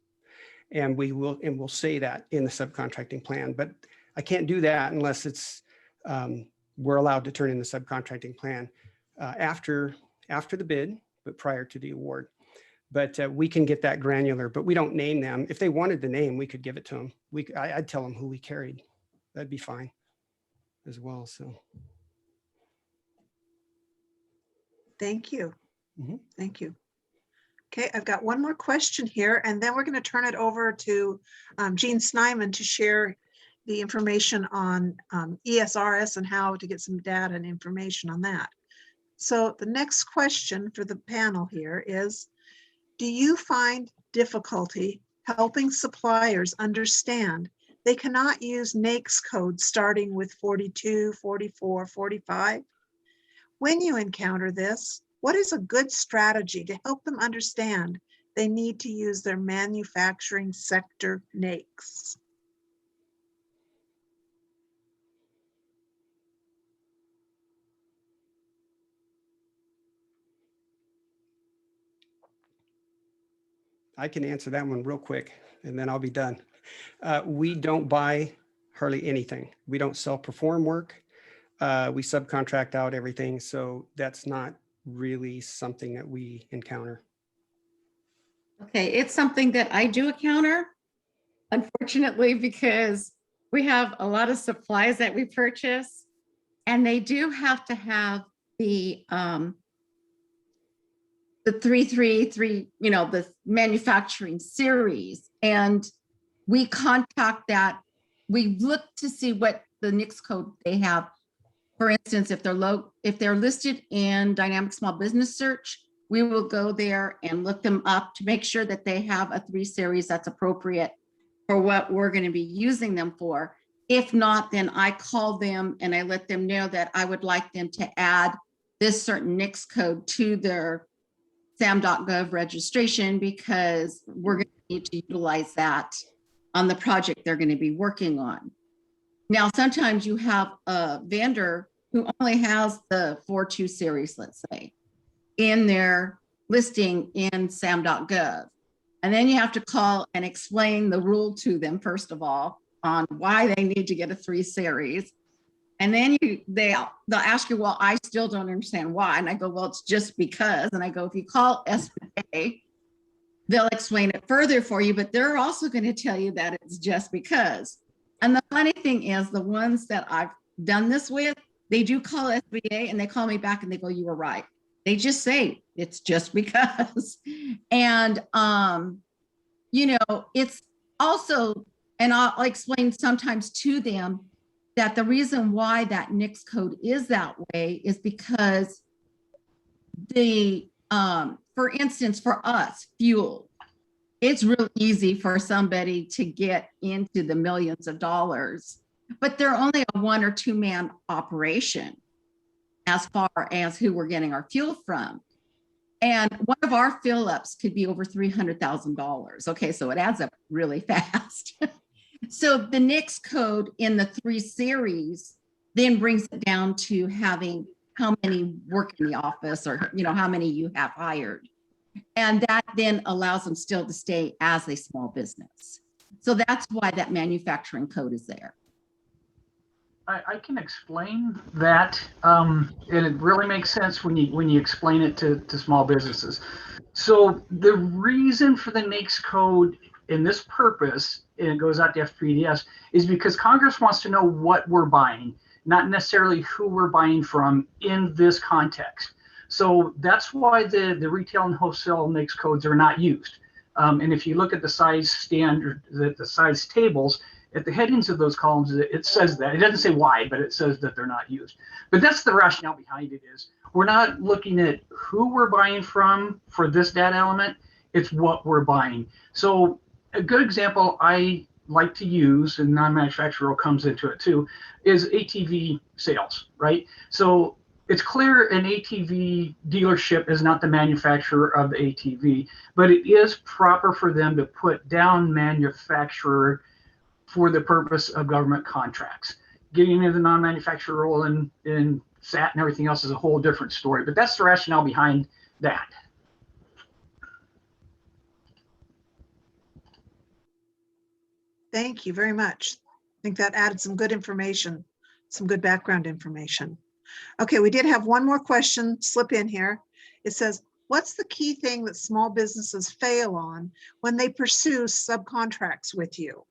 And we'll say that in the subcontracting plan, but I can't do that unless it's, we're allowed to turn in the subcontracting plan after the bid, but prior to the award. But we can get that granular, but we don't name them. If they wanted the name, we could give it to them. I'd tell them who we carried. That'd be fine as well, so. Thank you. Mhm. Thank you. Okay, I've got one more question here, and then we're going to turn it over to Gene Snyman to share the information on ESRS and how to get some data and information on that. So the next question for the panel here is, do you find difficulty helping suppliers understand they cannot use NAICS code starting with 42, 44, 45? When you encounter this, what is a good strategy to help them understand they need to use their manufacturing sector NAICS? I can answer that one real quick and then I'll be done. We don't buy hardly anything. We don't self-perform work. We subcontract out everything. So that's not really something that we encounter. Okay, it's something that I do encounter. unfortunately, because we have a lot of supplies that we purchase, and they do have to have the 333, the manufacturing series. And we contact that. We look to see what the NICS code they have. For instance, if they're listed in Dynamic Small Business Search, we will go there and look them up to make sure that they have a 3 series that's appropriate for what we're going to be using them for. If not, then I call them and I let them know that I would like them to add this certain NICS code to their SAM.gov registration, because we're going to need to utilize that on the project they're going to be working on. Now, sometimes you have a vendor who only has the 42 series, let's say, in their listing in SAM.gov. And then you have to call and explain the rule to them, first of all, on why they need to get a 3 series. And then they'll ask you, well, I still don't understand why. And I go, well, it's just because. And I go, if you call SBA, they'll explain it further for you, but they're also going to tell you that it's just because. And the funny thing is, the ones that I've done this with, they do call SBA and they call me back and they go, you were right. They just say it's just because. And, it's also, and I'll explain sometimes to them that the reason why that NICS code is that way is because for instance, for us, fuel, it's real easy for somebody to get into the millions of dollars, but they're only a 1 or 2 man operation as far as who we're getting our fuel from. And one of our fill ups could be over $300,000. Okay, so it adds up really fast. So the NICS code in the 3 series then brings it down to having how many work in the office, or how many you have hired. And that then allows them still to stay as a small business. So that's why that manufacturing code is there. I can explain that, and it really makes sense when you explain it to small businesses. So the reason for the NAICS code in this purpose, and it goes out to FPDS, is because Congress wants to know what we're buying, not necessarily who we're buying from in this context. So that's why the retail and wholesale NAICS codes are not used. And if you look at the size standard, the size tables, at the headings of those columns, it says that. It doesn't say why, but it says that they're not used. But that's the rationale behind it is we're not looking at who we're buying from for this data element, it's what we're buying. So a good example I like to use, and non-manufacturer comes into it too, is ATV sales, right? So it's clear an ATV dealership is not the manufacturer of the ATV, but it is proper for them to put down manufacturer for the purpose of government contracts. Getting into the non-manufacturer role in SAT and everything else is a whole different story, but that's the rationale behind that. Thank you very much. I think that added some good information, some good background information. Okay, we did have one more question slip in here. It says, what's the key thing that small businesses fail on when they pursue subcontracts with you?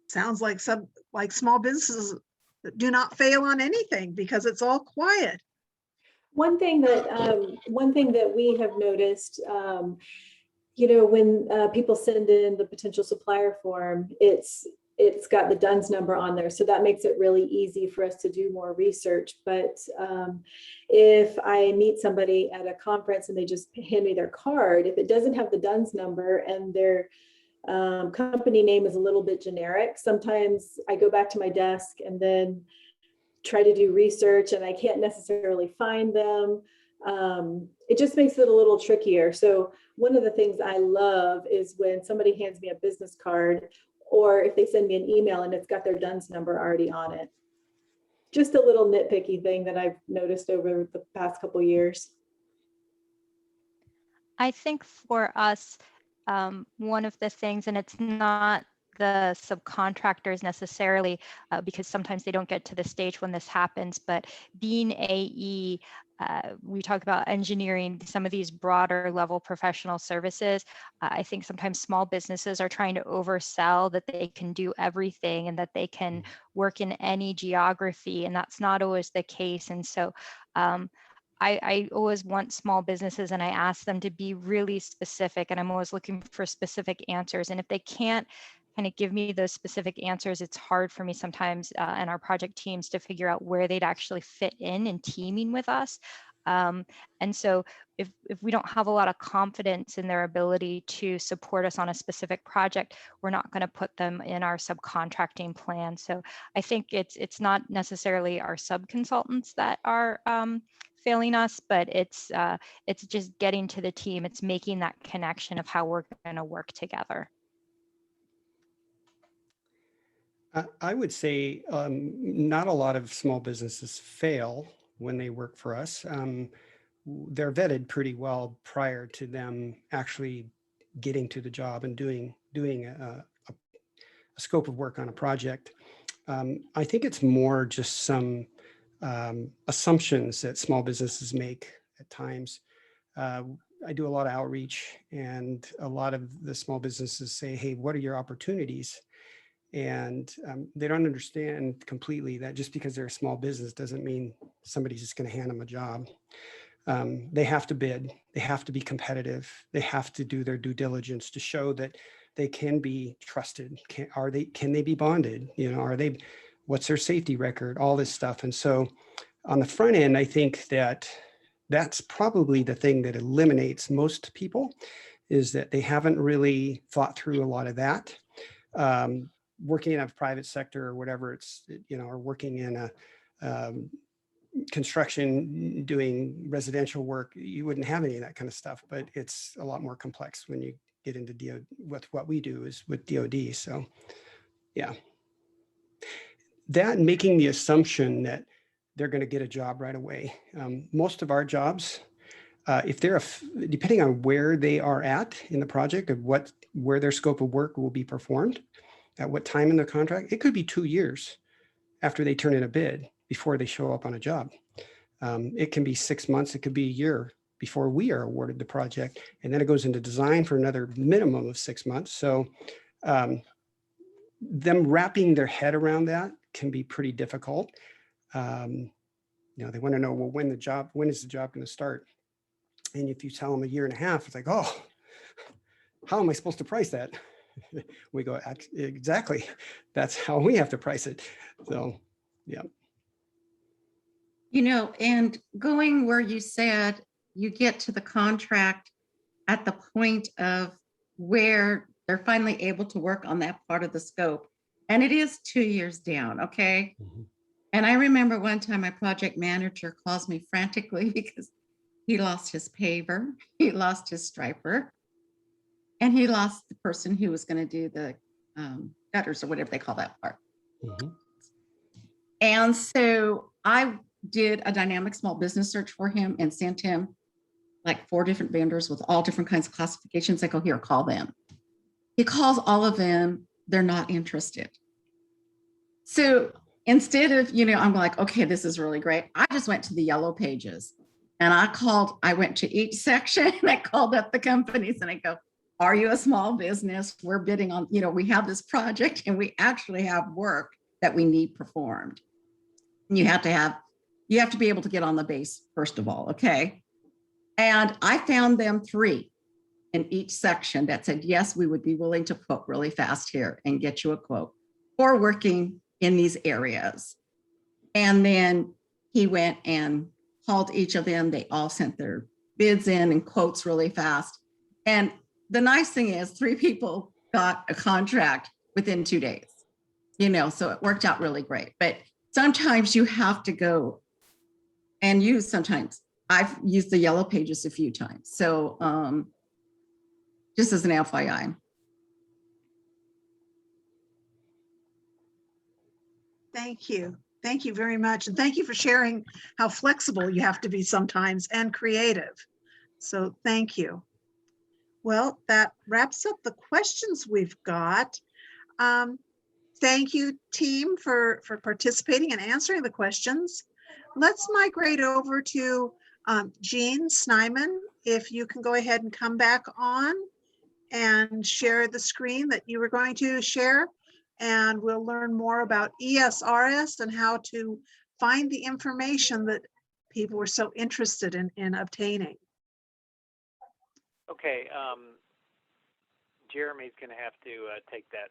Sounds like small businesses that do not fail on anything because it's all quiet. One thing that we have noticed, when people send in the potential supplier form, it's got the DUNS number on there. So that makes it really easy for us to do more research. But if I meet somebody at a conference and they just hand me their card, if it doesn't have the DUNS number and their company name is a little bit generic, sometimes I go back to my desk and then try to do research and I can't necessarily find them. It just makes it a little trickier. So one of the things I love is when somebody hands me a business card, or if they send me an email and it's got their DUNS number already on it. Just a little nitpicky thing that I've noticed over the past couple of years. I think for us, one of the things, and it's not the subcontractors necessarily, because sometimes they don't get to the stage when this happens, but being AE, we talk about engineering, some of these broader level professional services. I think sometimes small businesses are trying to oversell that they can do everything and that they can work in any geography, and that's not always the case. And so I always want small businesses, and I ask them to be really specific, and I'm always looking for specific answers. And if they can't kind of give me those specific answers, it's hard for me sometimes and our project teams to figure out where they'd actually fit in teaming with us. And so if we don't have a lot of confidence in their ability to support us on a specific project, we're not going to put them in our subcontracting plan. So I think it's not necessarily our sub-consultants that are failing us, but it's just getting to the team. It's making that connection of how we're going to work together. I would say not a lot of small businesses fail when they work for us. They're vetted pretty well prior to them actually getting to the job and doing a scope of work on a project. I think it's more just some assumptions that small businesses make at times. I do a lot of outreach, and a lot of the small businesses say, hey, what are your opportunities? And they don't understand completely that just because they're a small business doesn't mean somebody's just going to hand them a job. They have to bid, they have to be competitive, they have to do their due diligence to show that they can be trusted. Can they be bonded? You know, what's their safety record? All this stuff. And so on the front end, I think that that's probably the thing that eliminates most people, is that they haven't really thought through a lot of that. Working in a private sector or whatever, or working in a construction, doing residential work, you wouldn't have any of that kind of stuff, but it's a lot more complex when you get into DOD. With what we do is with DOD. So yeah, that making the assumption that they're going to get a job right away. Most of our jobs, if they're depending on where they are at in the project of where their scope of work will be performed, at what time in the contract, it could be 2 years after they turn in a bid before they show up on a job. It can be 6 months, it could be a year before we are awarded the project. And then it goes into design for another minimum of 6 months. So them wrapping their head around that can be pretty difficult. They want to know, well, when is the job going to start? And if you tell them a year and a half, it's like, oh, how am I supposed to price that? We go, exactly. That's how we have to price it. So, yeah. And going where you said you get to the contract at the point of where they're finally able to work on that part of the scope. And it is 2 years down, okay? Mm-hmm. And I remember one time my project manager calls me frantically because he lost his paver, he lost his striper, and he lost the person who was going to do the gutters or whatever they call that part. Mm-hmm. And so I did a dynamic small business search for him and sent him like 4 different vendors with all different kinds of classifications. I go, here, call them. He calls all of them. They're not interested. So instead of, I'm like, okay, this is really great. I just went to the yellow pages and I went to each section and I called up the companies and I go, are you a small business? We're bidding on, we have this project and we actually have work that we need performed. And you have to be able to get on the base, first of all, okay? And I found them 3 in each section that said, yes, we would be willing to quote really fast here and get you a quote for working in these areas. And then he went and called each of them. They all sent their bids in and quotes really fast. And the nice thing is 3 people got a contract within 2 days, so it worked out really great. But sometimes you have to go and sometimes I've used the yellow pages a few times. So just as an FYI. Thank you. Thank you very much. And thank you for sharing how flexible you have to be sometimes and creative. So thank you. Well, that wraps up the questions we've got. Thank you, team, for participating and answering the questions. Let's migrate over to Jean Snyman. If you can go ahead and come back on and share the screen that you were going to share, and we'll learn more about ESRS and how to find the information that people were so interested in obtaining. Okay, Jeremy's going to have to take that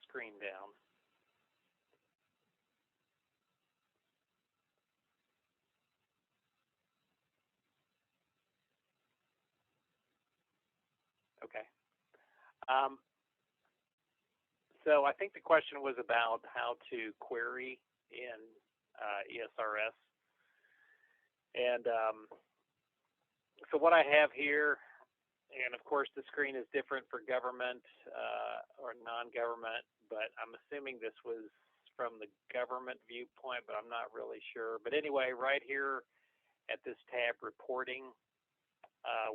screen down. Okay. So I think the question was about how to query in ESRS. And so what I have here, and of course the screen is different for government or non-government, but I'm assuming this was from the government viewpoint, but I'm not really sure. But anyway, right here at this tab, reporting,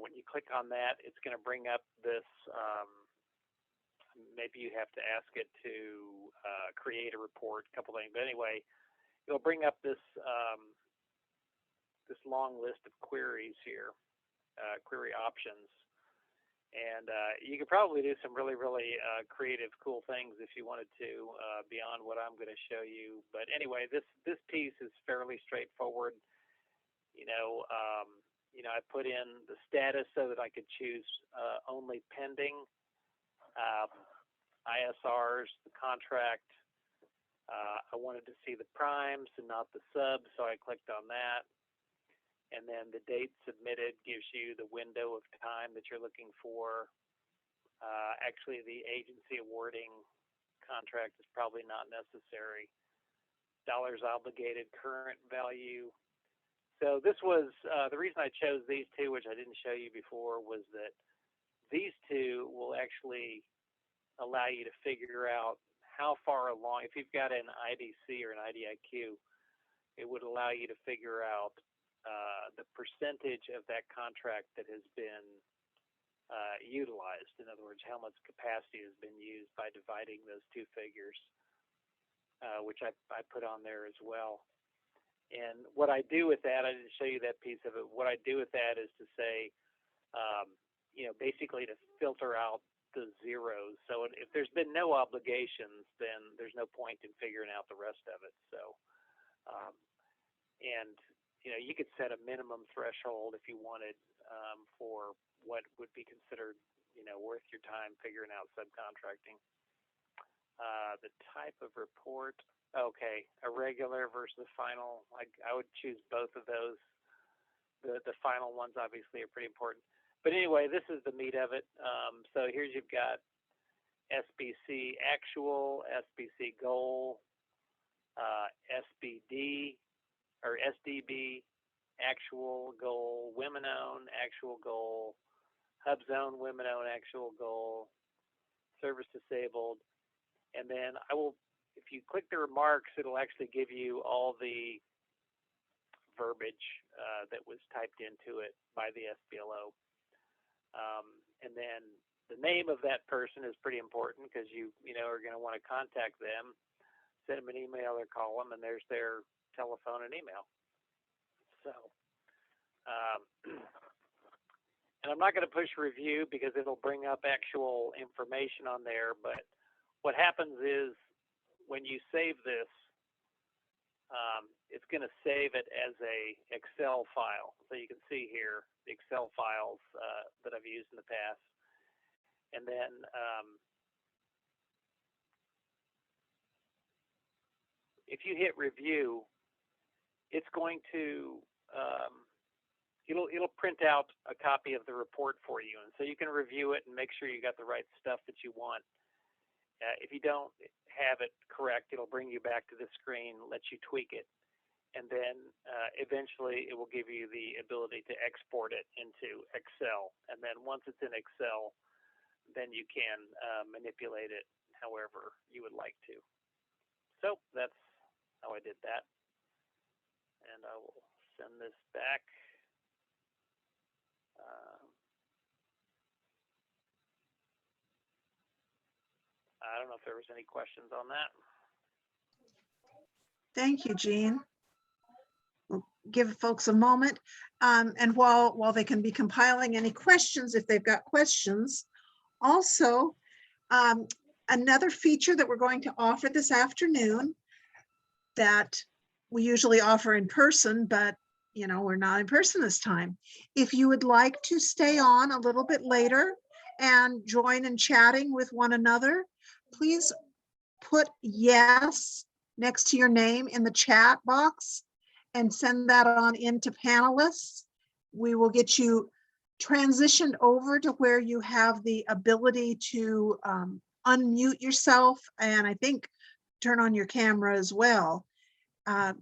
when you click on that, it's going to bring up this, maybe you have to ask it to create a report, a couple things. But anyway, it'll bring up this this long list of queries here, query options. And you could probably do some really, really creative, cool things if you wanted to beyond what I'm going to show you. But anyway, this piece is fairly straightforward. I put in the status so that I could choose only pending, ISRs, the contract. I wanted to see the primes and not the subs, so I clicked on that. And then the date submitted gives you the window of time that you're looking for. Actually, the agency awarding contract is probably not necessary. Dollars obligated, current value. So this was, the reason I chose these two, which I didn't show you before, was that these two will actually allow you to figure out how far along, if you've got an IDC or an IDIQ, it would allow you to figure out the percentage of that contract that has been utilized. In other words, how much capacity has been used by dividing those two figures, which I put on there as well. And what I do with that, I didn't show you that piece of it. What I do with that is to say, basically to filter out the zeros. So if there's been no obligations, then there's no point in figuring out the rest of it. So, you could set a minimum threshold if you wanted for what would be considered, worth your time figuring out subcontracting. The type of report, okay, a regular versus final. I would choose both of those. The final ones obviously are pretty important. But anyway, this is the meat of it. So here you've got SBC actual, SBC goal, SBD or SDB actual goal, women owned actual goal, hub zone women owned actual goal, service disabled. And then if you click the remarks, it'll actually give you all the verbiage that was typed into it by the SBLO. And then the name of that person is pretty important because you are going to want to contact them, send them an email or call them, and there's their telephone and email. So, and I'm not going to push review because it'll bring up actual information on there. But what happens is when you save this, it's going to save it as a Excel file. So you can see here the Excel files that I've used in the past. And then if you hit review, it's going to it'll print out a copy of the report for you, and so you can review it and make sure you got the right stuff that you want. If you don't have it correct, it'll bring you back to the screen, let you tweak it, and then eventually it will give you the ability to export it into Excel. And then once it's in Excel, then you can manipulate it however you would like to. So that's how I did that. And I will send this back. I don't don't know if there was any questions on that. Thank you, Jean. We'll give folks a moment. And while they can be compiling any questions, if they've got questions, also, another feature that we're going to offer this afternoon that we usually offer in person, but we're not in person this time. If you would like to stay on a little bit later and join in chatting with one another, please put yes next to your name in the chat box and send that on into panelists. We will get you transitioned over to where you have the ability to unmute yourself and I think turn on your camera as well.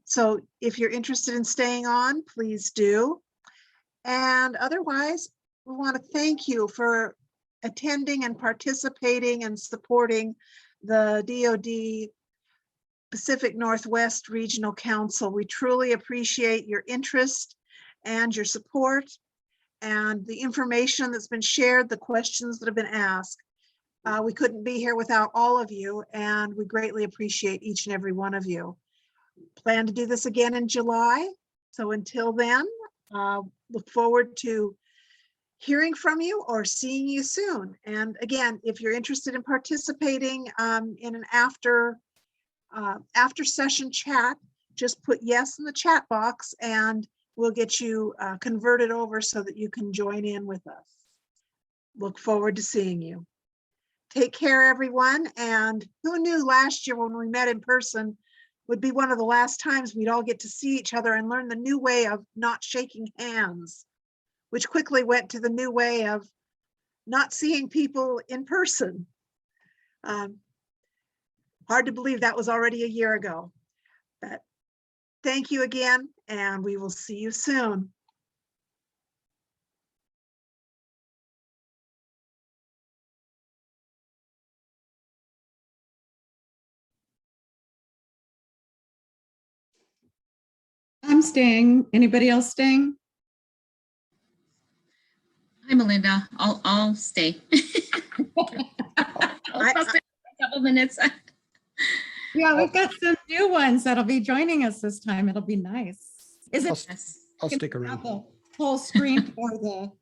So if you're interested in staying on, please do. And otherwise, we want to thank you for attending and participating and supporting the DoD Pacific Northwest Regional Council. We truly appreciate your interest and your support and the information that's been shared, the questions that have been asked. We couldn't be here without all of you, and we greatly appreciate each and every one of you. Plan to do this again in July. So until then, look forward to hearing from you or seeing you soon. And again, if you're interested in participating in an after session chat, just put yes in the chat box and we'll get you converted over so that you can join in with us. Look forward to seeing you. Take care, everyone. And who knew last year when we met in person would be one of the last times we'd all get to see each other and learn the new way of not shaking hands, which quickly went to the new way of not seeing people in person. Hard to believe that was already a year ago, but thank you again, and we will see you soon. I'm staying. Anybody else staying? Hi, Melinda. I'll stay. I'll stay for a couple minutes. Yeah, we've got some new ones that'll be joining us this time. It'll be nice. Is it? I'll stick around. The whole screen for the.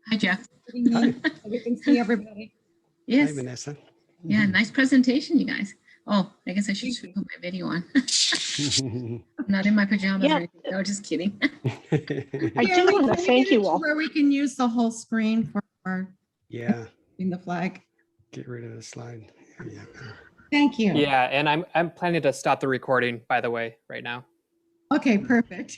Hi, Jeff. So we can see everybody. Yes. Hi, Vanessa. Yeah, nice presentation, you guys. Oh, I guess I should put my video on. I'm not in my pajamas or anything. No, just kidding. I do want to thank you all. Where we can use the whole screen for Yeah, in the flag. get rid of the slide. Yeah. Thank you. Yeah, and I'm planning to stop the recording, by the way, right now. Okay, perfect.